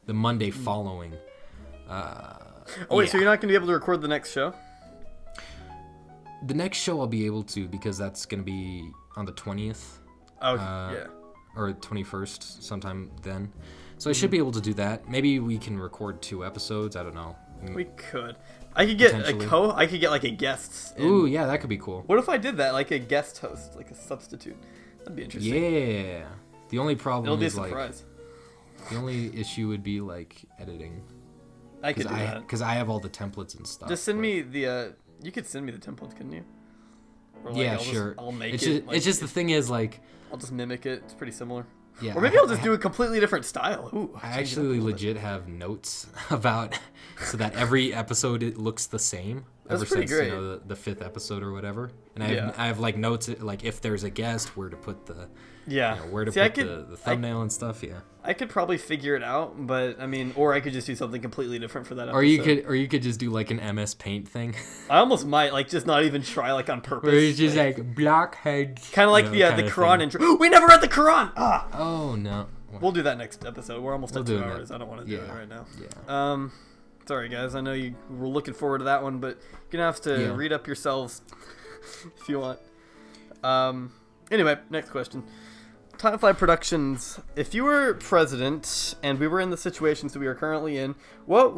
the Monday following. Wait, so you're not gonna be able to record the next show? The next show I'll be able to, because that's going to be on the 20th. Oh, yeah. Or 21st, sometime then. So I should be able to do that. Maybe we can record 2 episodes. I don't know. We could. I could get like a guest. Ooh, yeah, that could be cool. What if I did that, like a guest host, like a substitute? That'd be interesting. Yeah. The only problem is a surprise. The only issue would be like editing. I could do that. Because I have all the templates and stuff. Just send me the. You could send me the templates, couldn't you? Or yeah, sure. I'll make it. It's just the thing is, like, I'll just mimic it. It's pretty similar. Yeah. Or maybe I'll just do a completely different style. Ooh, I actually legit have notes about so that every episode it looks the same. That's ever pretty since great. The 5th episode or whatever. And I have like notes like if there's a guest, where to put the the thumbnail and stuff. Yeah. I could probably figure it out, but I mean, or I could just do something completely different for that episode. Or you could just do like an MS Paint thing. I almost might like just not even try like on purpose. Where it's just like Blockheads. Kind of like the Quran intro. We never read the Quran. Ah. Oh no. We'll do that next episode. We're almost at 2 hours. I don't want to do it right now. Yeah. Sorry guys. I know you were looking forward to that one, but you're gonna have to read up yourselves if you want. Anyway, next question. Timefly Productions, if you were president and we were in the situations that we are currently in, what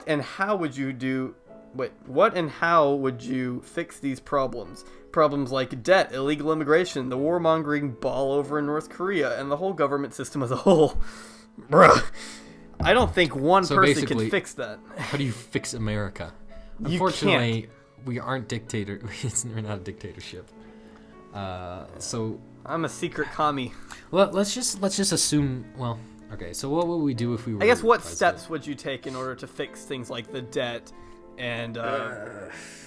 and how would you fix these problems? Problems like debt, illegal immigration, the warmongering ball over in North Korea, and the whole government system as a whole. Bruh. I don't think one person can fix that. How do you fix America? Unfortunately, we aren't we're not a dictatorship. So I'm a secret commie. Well, let's just assume. Well, Okay, so what would we do if we were? I guess what president? steps would you take in order to fix things like the debt and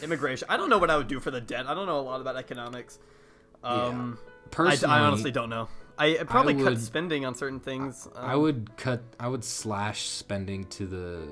immigration? I don't know what I would do for the debt. I don't know a lot about economics. Personally, I honestly don't know. I probably cut would- spending on certain things. I would slash spending to the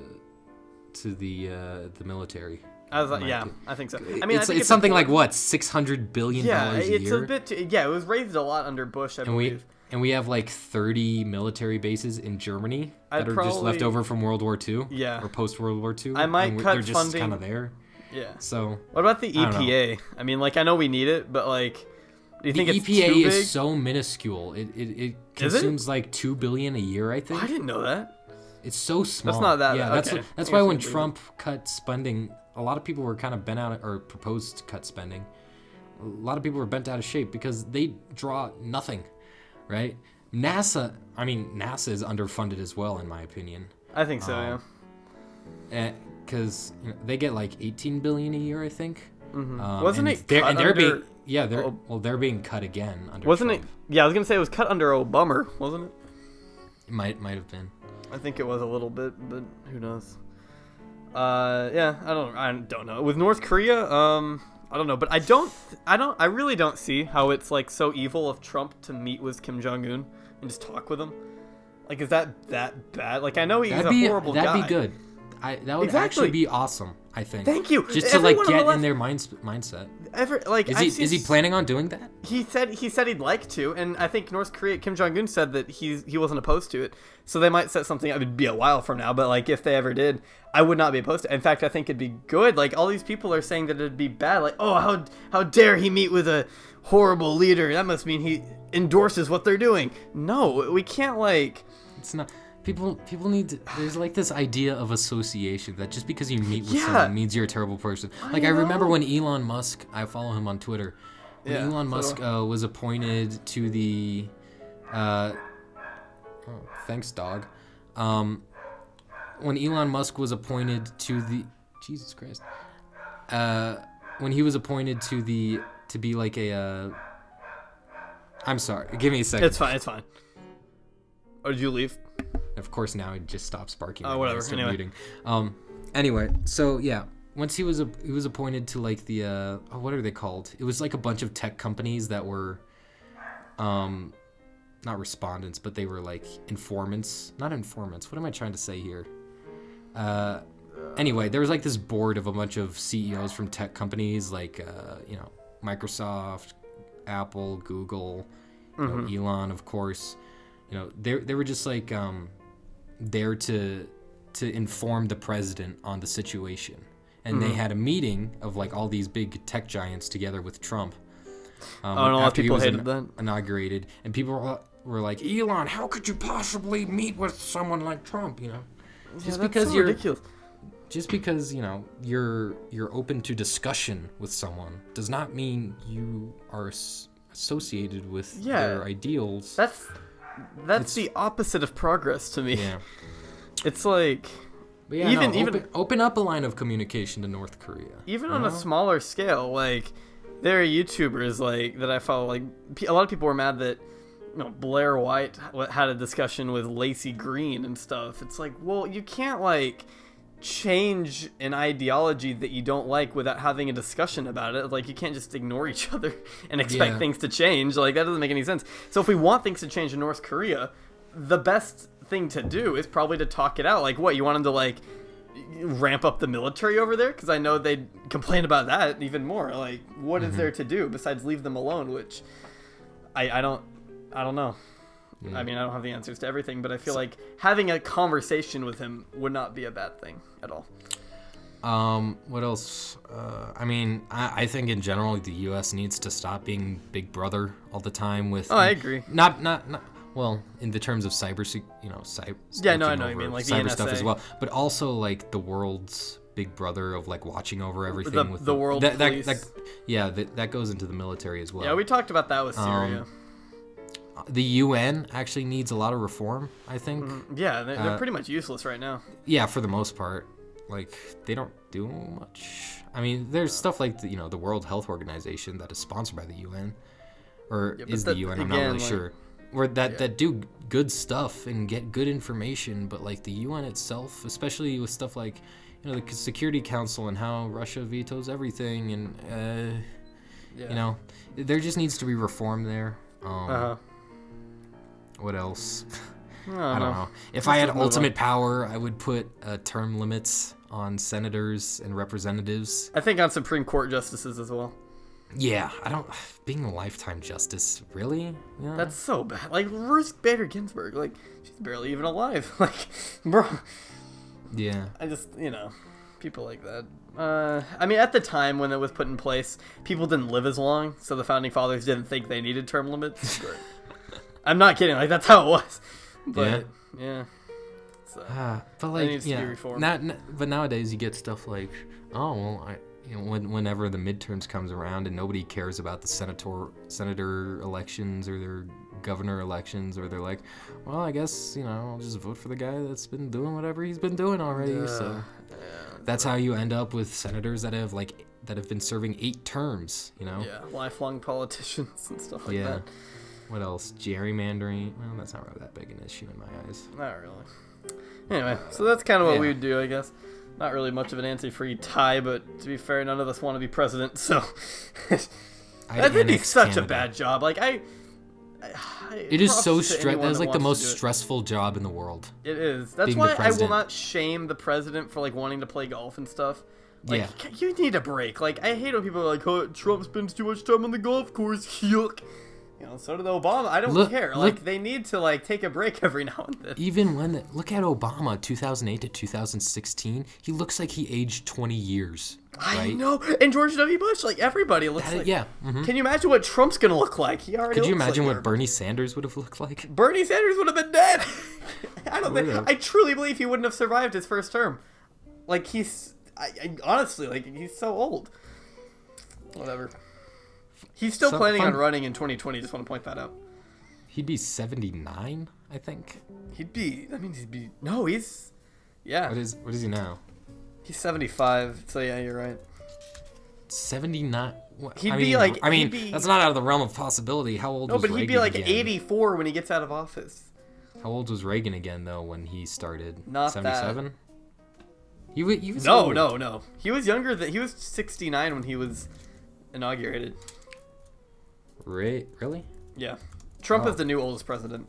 military. I was like, my yeah, opinion. I think so. I mean, I It's, think it's something a, like what, $600 billion yeah, a it's year? a bit. It was raised a lot under Bush, I believe. And we have like 30 military bases in Germany that are just left over from World War II. Yeah. Or post World War II. I might and cut they're just funding. kind of there. Yeah. So. What about the I don't know. EPA? I mean, like, I know we need it, but like, do you think The it's EPA too big? is so minuscule. It Is it? consumes like $2 billion a year, I think. I didn't know that. It's so small. That's not that. Yeah, okay. that's I why guess when we believe Trump cut spending, a lot of people were kind of bent out or proposed to cut spending. A lot of people were bent out of shape because they draw nothing, right? NASA is underfunded as well, in my opinion. I think so. Yeah. Because they get like $18 billion a year, I think. Wasn't and it they're, cut and they're under? being they're being cut again under Wasn't Trump. it? Yeah, I was gonna say it was cut under Obama, wasn't it? It might have been. I think it was a little bit, but who knows? Yeah, I don't know. With North Korea, I don't know, but I really don't see how it's like so evil of Trump to meet with Kim Jong-un and just talk with him. Like, is that bad? Like, I know he's a horrible guy. That'd be good. That would actually be awesome, I think. Thank you. Just to like Everyone on the get left- in their mindset. Is he I've seen planning on doing that? He said he'd like to, and I think North Korea, Kim Jong Un said that he wasn't opposed to it. So they might set something. It would be a while from now, but like if they ever did, I would not be opposed to it. In fact, I think it'd be good. Like all these people are saying that it'd be bad. Like, oh, how dare he meet with a horrible leader? That must mean he endorses what they're doing. No, we can't like. It's not. People need to, there's like this idea of association that just because you meet with someone means you're a terrible person. Like I remember when Elon Musk, I follow him on Twitter. When Elon Musk was appointed to the thanks dog. When Elon Musk was appointed to the Jesus Christ. When he was appointed to be like a I'm sorry. Give me a second. It's fine. Oh, did you leave? Of course, now it just stops barking. Oh, whatever. Instead of Anyway. muting. Anyway, so yeah, once he was appointed to like the what are they called? It was like a bunch of tech companies that were, not respondents, but they were like informants. Not informants. What am I trying to say here? Anyway, there was like this board of a bunch of CEOs from tech companies like Microsoft, Apple, Google, Elon, of course. They were just like there to inform the president on the situation, and they had a meeting of like all these big tech giants together with Trump. And a lot of people hated that. Inaugurated, and people were like, Elon, how could you possibly meet with someone like Trump? Just because so you're ridiculous. Just because you're open to discussion with someone does not mean you are associated with their ideals. That's the opposite of progress to me. Yeah. It's like But yeah, even open up a line of communication to North Korea. Even on a smaller scale, like there are YouTubers like that I follow. Like a lot of people were mad that Blair White had a discussion with Lacey Green and stuff. It's like, well, you can't like change an ideology that you don't like without having a discussion about it. Like you can't just ignore each other and expect things to change. Like that doesn't make any sense. So if we want things to change in North Korea, the best thing to do is probably to talk it out. Like what, you want them to like ramp up the military over there? Because I know they'd complain about that even more. Like what is there to do besides leave them alone? Which I don't know. I mean, I don't have the answers to everything, but I feel like having a conversation with him would not be a bad thing at all. What else? I mean, I think in general the U.S. needs to stop being Big Brother all the time with. Oh, I agree. Not well, in the terms of cyber, Yeah, no, I know what you mean, like the cyber NSA. stuff as well, but also like the world's Big Brother of like watching over everything with the world police. That goes into the military as well. Yeah, we talked about that with Syria. The UN actually needs a lot of reform, I think. Yeah, they're pretty much useless right now. Yeah, for the most part. Like, they don't do much. I mean, there's stuff like, the World Health Organization that is sponsored by the UN. Or is the UN? I'm not really sure. or that do good stuff and get good information, but like the UN itself, especially with stuff like, you know, the Security Council and how Russia vetoes everything, and you know, there just needs to be reform there. What else? I don't know. If I had ultimate power, I would put term limits on senators and representatives. I think on Supreme Court justices as well. Yeah, being a lifetime justice, really? Yeah. That's so bad. Like, Ruth Bader Ginsburg, like, she's barely even alive. Like, bro. Yeah. I just, you know, people like that. I mean, at the time when it was put in place, people didn't live as long, so the Founding Fathers didn't think they needed term limits. I'm not kidding. Like, that's how it was. But, yeah. So, but like, it needs to be reformed. But nowadays you get stuff like, oh, well, you know, whenever the midterms comes around and nobody cares about the senator elections or their governor elections, or they're like, well, I guess, you know, I'll just vote for the guy that's been doing whatever he's been doing already. So that's how you end up with senators that have been serving 8 terms, you know? Yeah, lifelong politicians and stuff like that. What else? Gerrymandering. Well, that's not really that big an issue in my eyes. Not really. Anyway, so that's kind of what we would do, I guess. Not really much of an anti-free tie, but to be fair, none of us want to be president, so that'd be such a bad job. Like, it is so stressful. That's like the most stressful job in the world. It is. That's why I will not shame the president for like wanting to play golf and stuff. Like, you need a break. Like, I hate when people are like, "Oh, Trump spends too much time on the golf course." Yuck. You know, so did Obama. I don't care. Like, they need to like take a break every now and then. Even look at Obama, 2008 to 2016. He looks like he aged 20 years. Right? I know. And George W. Bush, like everybody looks like. Yeah. Mm-hmm. Can you imagine what Trump's gonna look like? He already. Could you imagine what Bernie Sanders would have looked like? Bernie Sanders would have been dead. I truly believe he wouldn't have survived his first term. Like honestly, like he's so old. Whatever. He's still planning on running in 2020. Just want to point that out. He'd be 79, I think. No, he's. Yeah. What is he now? He's 75. So yeah, you're right. 79. That's not out of the realm of possibility. How old? No, but he'd be like again? 84 when he gets out of office. How old was Reagan again though when he started? Not 77. He was No. He was younger. He was 69 when he was inaugurated. Really? Yeah. Trump is the new oldest president.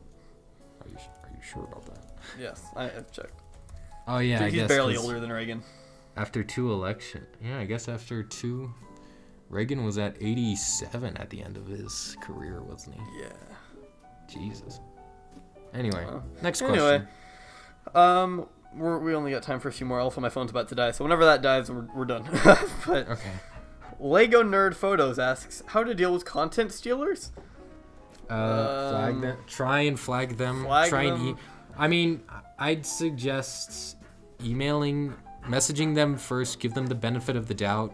Are you sure about that? Yes, I've checked. Oh yeah, Dude, he's barely older than Reagan. After 2 elections, yeah, I guess after 2, Reagan was at 87 at the end of his career, wasn't he? Yeah. Jesus. Anyway, next question. We only got time for a few more. Also, my phone's about to die, so whenever that dies, we're done. But okay. Lego Nerd Photos asks how to deal with content stealers. Flag them. Try and flag them. I mean, I'd suggest messaging them first. Give them the benefit of the doubt.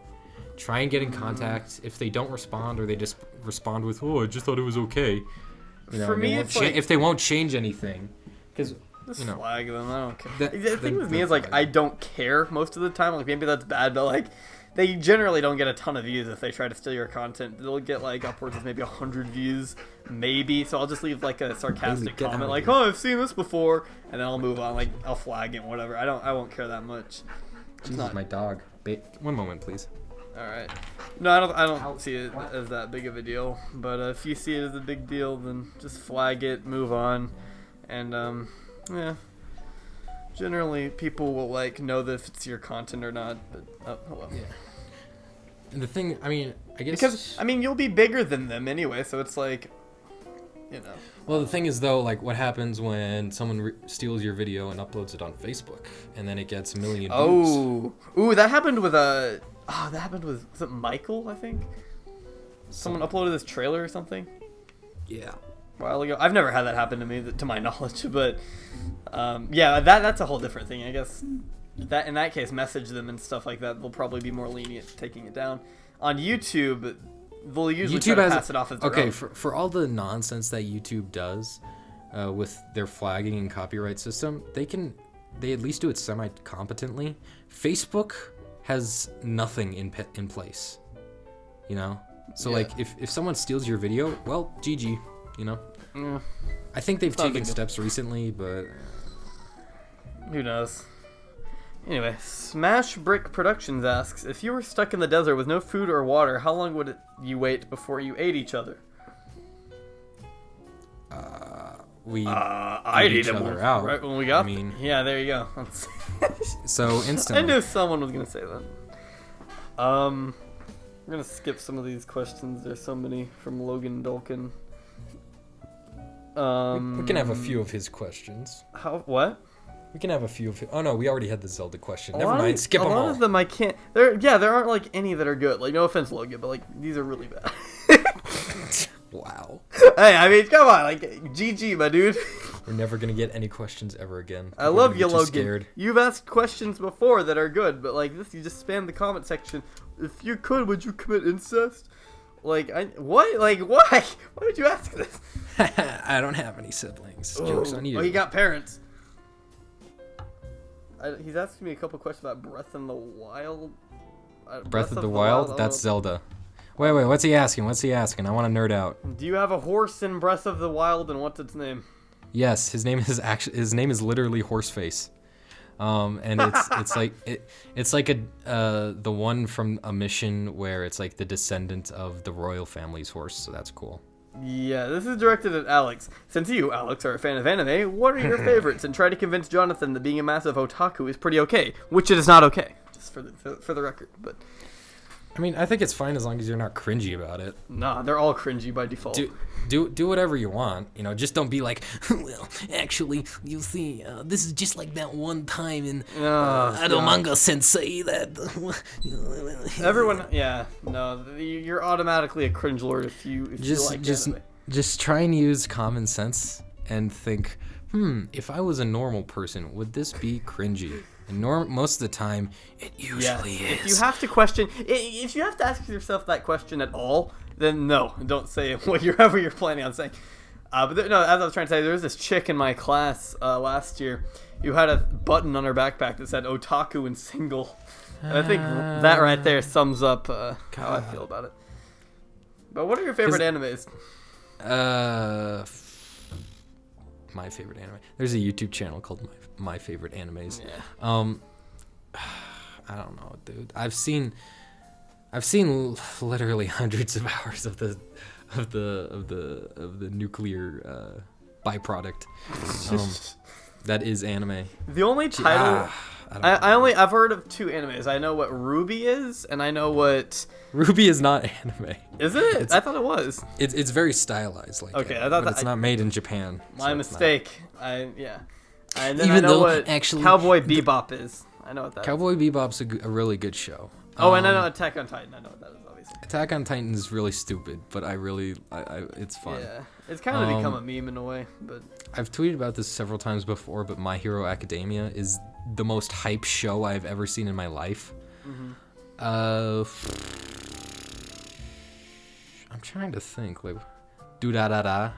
Try and get in contact. If they don't respond, or they just respond with, "Oh, I just thought it was okay." You know, for me, it's like, if they won't change anything, because flag them. I don't care. The thing with me is like I don't care most of the time. Like maybe that's bad, but like. They generally don't get a ton of views if they try to steal your content. They'll get like upwards of maybe 100 views, maybe. So I'll just leave like a sarcastic comment, like, "Oh, I've seen this before," and then I'll move on. Like I'll flag it, whatever. I won't care that much. Jesus, my dog. One moment, please. All right. No, I don't see it as that big of a deal. But if you see it as a big deal, then just flag it, move on, and yeah. Generally, people will like know that if it's your content or not. But hello. Yeah. And the thing, I mean, I guess because you'll be bigger than them anyway, so it's like, you know. Well, the thing is though, like, what happens when someone steals your video and uploads it on Facebook, and then it gets a million views? Ooh, that happened with was it Michael? I think. Someone uploaded this trailer or something. Yeah. A while ago. I've never had that happen to me, to my knowledge, but yeah, that's a whole different thing, I guess. That in that case, message them and stuff like that. They'll probably be more lenient taking it down. On YouTube, they'll usually try to pass it off as their own. For all the nonsense that YouTube does with their flagging and copyright system, they at least do it semi-competently. Facebook has nothing in place, you know. So like if someone steals your video, well, GG, you know. I think they've not a taken big deal. steps recently, but Who knows? Anyway, Smash Brick Productions asks, if you were stuck in the desert with no food or water, how long would you wait before you ate each other? we I'd eat each them other out. right when we got. I mean, yeah, there you go. so I instantly. knew someone was gonna say that. I'm gonna skip some of these questions. There's so many from Logan Dolkin. We can have a few of his questions. How? What? We can have a few of his. Oh no, we already had the Zelda question. Never A lot mind. of- Skip them A lot all. of them I can't. There aren't like any that are good. Like no offense, Logan, but like these are really bad. Wow. Hey, I mean, come on, like GG, my dude. We're never gonna get any questions ever again. I love you, People are gonna get Logan. scared. You've asked questions before that are good, but like this, you just spam the comment section. If you could, would you commit incest? Like, what? Like, why? Why would you ask this? I don't have any siblings. Jokes on you. Oh, he got parents. He's asking me a couple questions about Breath in the Wild. Breath of the Wild? That's Zelda. Wait, what's he asking? I want to nerd out. Do you have a horse in Breath of the Wild, and what's its name? Yes, his name is literally Horseface. And it's like the one from a mission where it's like the descendant of the royal family's horse, so that's cool. Yeah, this is directed at Alex. Since you, Alex, are a fan of anime, what are your favorites? And try to convince Jonathan that being a massive otaku is pretty okay, which it is not okay, just for the record. But I mean, I think it's fine as long as you're not cringy about it. nah, they're all cringy by default. Do whatever you want, just don't be like, Well, actually, you see, this is just like that one time in Oh, Adomanga Sensei that. Everyone, yeah, no, you're automatically a cringe lord if you like anime. just try and use common sense and think, if I was a normal person, would this be cringy? And most of the time, it usually is. If you have to question, if you have to ask yourself that question at all, then no, don't say whatever you're planning on saying. No, as I was trying to say, there was this chick in my class last year who had a button on her backpack that said "otaku" and single. And I think that right there sums up how I feel about it. But what are your favorite animes? My favorite anime. There's a YouTube channel called My Favorite Animes. Yeah. I don't know, dude. I've seen literally hundreds of hours of the nuclear byproduct. That is anime. The only title I've heard of two animes. I know what Ruby is, and I know what Ruby is not anime. Is it? I thought it was. It's very stylized, like okay. anime, I thought but it's not made in Japan. My so it's mistake. And then Even I know though, what actually, Cowboy Bebop is. I know what that is. Cowboy Bebop's a really good show. Oh, and I know Attack on Titan. I know what that is, obviously. Attack on Titan is really stupid, but I it's fun. Yeah, it's kind of become a meme in a way, but I've tweeted about this several times before, but My Hero Academia is the most hype show I've ever seen in my life. I'm trying to think. Like, Da. That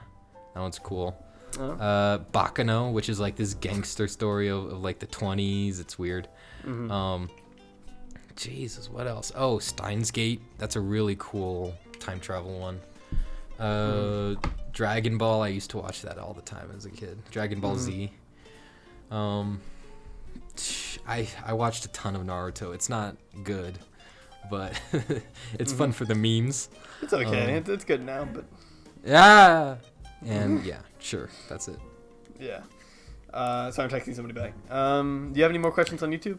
one's cool. Bakano, which is like this gangster story of like the 20s. It's weird. Jesus, what else? Oh, Steins Gate. That's a really cool time travel one. Dragon Ball. I used to watch that all the time as a kid. Dragon Ball Z. I watched a ton of Naruto. It's not good, but it's fun for the memes. it's okay. It's good now, but Yeah. And yeah, sure. That's it. yeah. Sorry, I'm texting somebody back. Do you have any more questions on YouTube?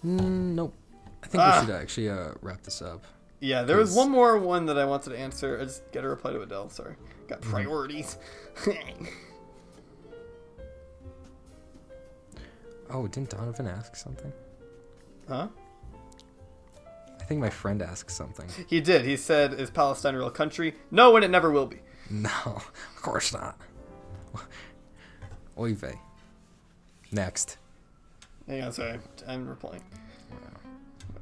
Nope. I think we should actually wrap this up. Yeah, there was one more one that I wanted to answer. I just got to reply to Adele. Sorry, got priorities. Oh, didn't Donovan ask something? Huh? I think my friend asked something. He did. He said, "Is Palestine a real country?" No, and it never will be. No, of course not. Oy vey. Next. Hang on, sorry, I'm replying.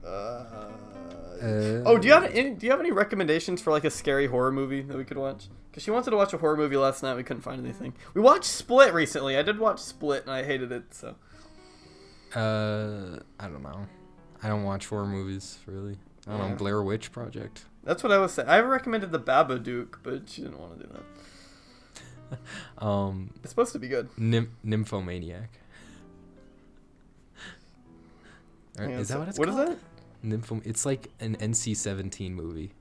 Oh, do you have any recommendations for like a scary horror movie that we could watch? Because she wanted to watch a horror movie last night. We couldn't find anything. We watched Split recently. I did watch Split and I hated it. So. I don't know. I don't watch horror movies really. I don't know. Blair Witch Project. That's what I was saying. I recommended The Babadook, but she didn't want to do that. It's supposed to be good. Nymphomaniac. Is that what it's called? What is that? It's like an NC-17 movie.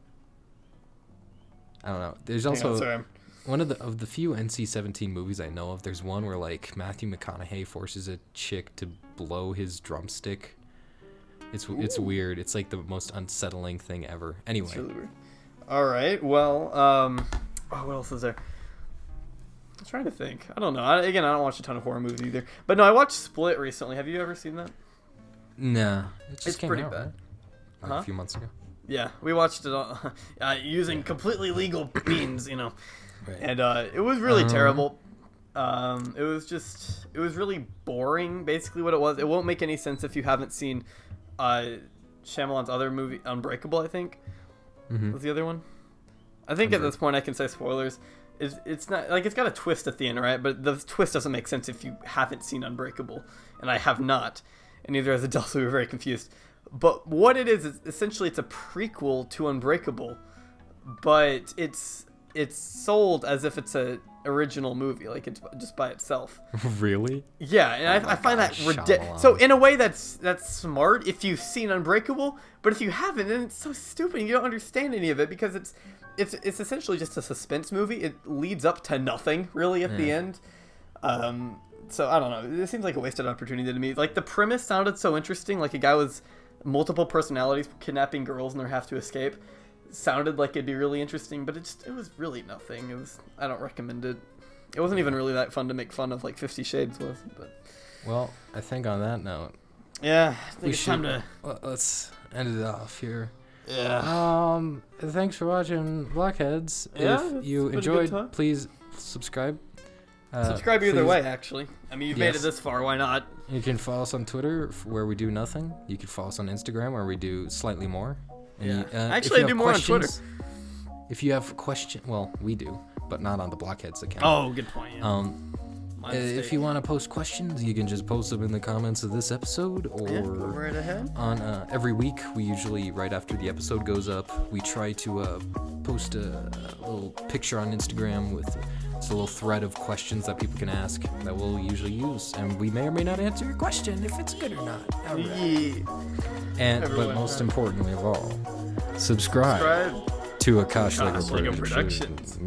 I don't know. There's also one of the few NC-17 movies I know of. There's one where like Matthew McConaughey forces a chick to blow his drumstick. It's weird. It's like the most unsettling thing ever. Anyway. It's really weird. All right. Well, what else is there? I'm trying to think. I don't know. I don't watch a ton of horror movies either. But no, I watched Split recently. Have you ever seen that? Nah. It's pretty bad. Right? Like a few months ago. Yeah, we watched it using completely legal means, you know. Right. And it was really terrible. It was really boring, basically what it was. It won't make any sense if you haven't seen Shyamalan's other movie, Unbreakable, I think. Was the other one? I think at this point I can say spoilers. It's not like it's got a twist at the end, right? But the twist doesn't make sense if you haven't seen Unbreakable, and I have not, and neither has Adele, so we were very confused. But what it is essentially it's a prequel to Unbreakable, but it's sold as if it's a original movie, like it's just by itself. Really? Yeah, and I find that ridiculous. So in a way, that's smart if you've seen Unbreakable, but if you haven't, then it's so stupid. You don't understand any of it because it's essentially just a suspense movie. It leads up to nothing really at the end. So I don't know. It seems like a wasted opportunity to me. Like the premise sounded so interesting. Like a guy with multiple personalities kidnapping girls and they have to escape. Sounded like it'd be really interesting, but it was really nothing. I don't recommend it. It wasn't even really that fun to make fun of like 50 Shades was. But well, I think on that note, yeah, I think it's time to let's end it off here. Yeah. Thanks for watching Blockheads. Yeah, if you enjoyed, please subscribe. Subscribe either way, actually. I mean, you've made it this far. Why not? You can follow us on Twitter where we do nothing. You can follow us on Instagram where we do slightly more. And actually, I do more on Twitter. If you have questions, well, we do, but not on the Blockheads account. Oh, good point. Yeah. If you want to post questions, you can just post them in the comments of this episode, or go right ahead. On every week, we usually right after the episode goes up, we try to post a little picture on Instagram with a little thread of questions that people can ask that we'll usually use, and we may or may not answer your question if it's good or not. All right. But most importantly of all, subscribe to Akash Lego Productions.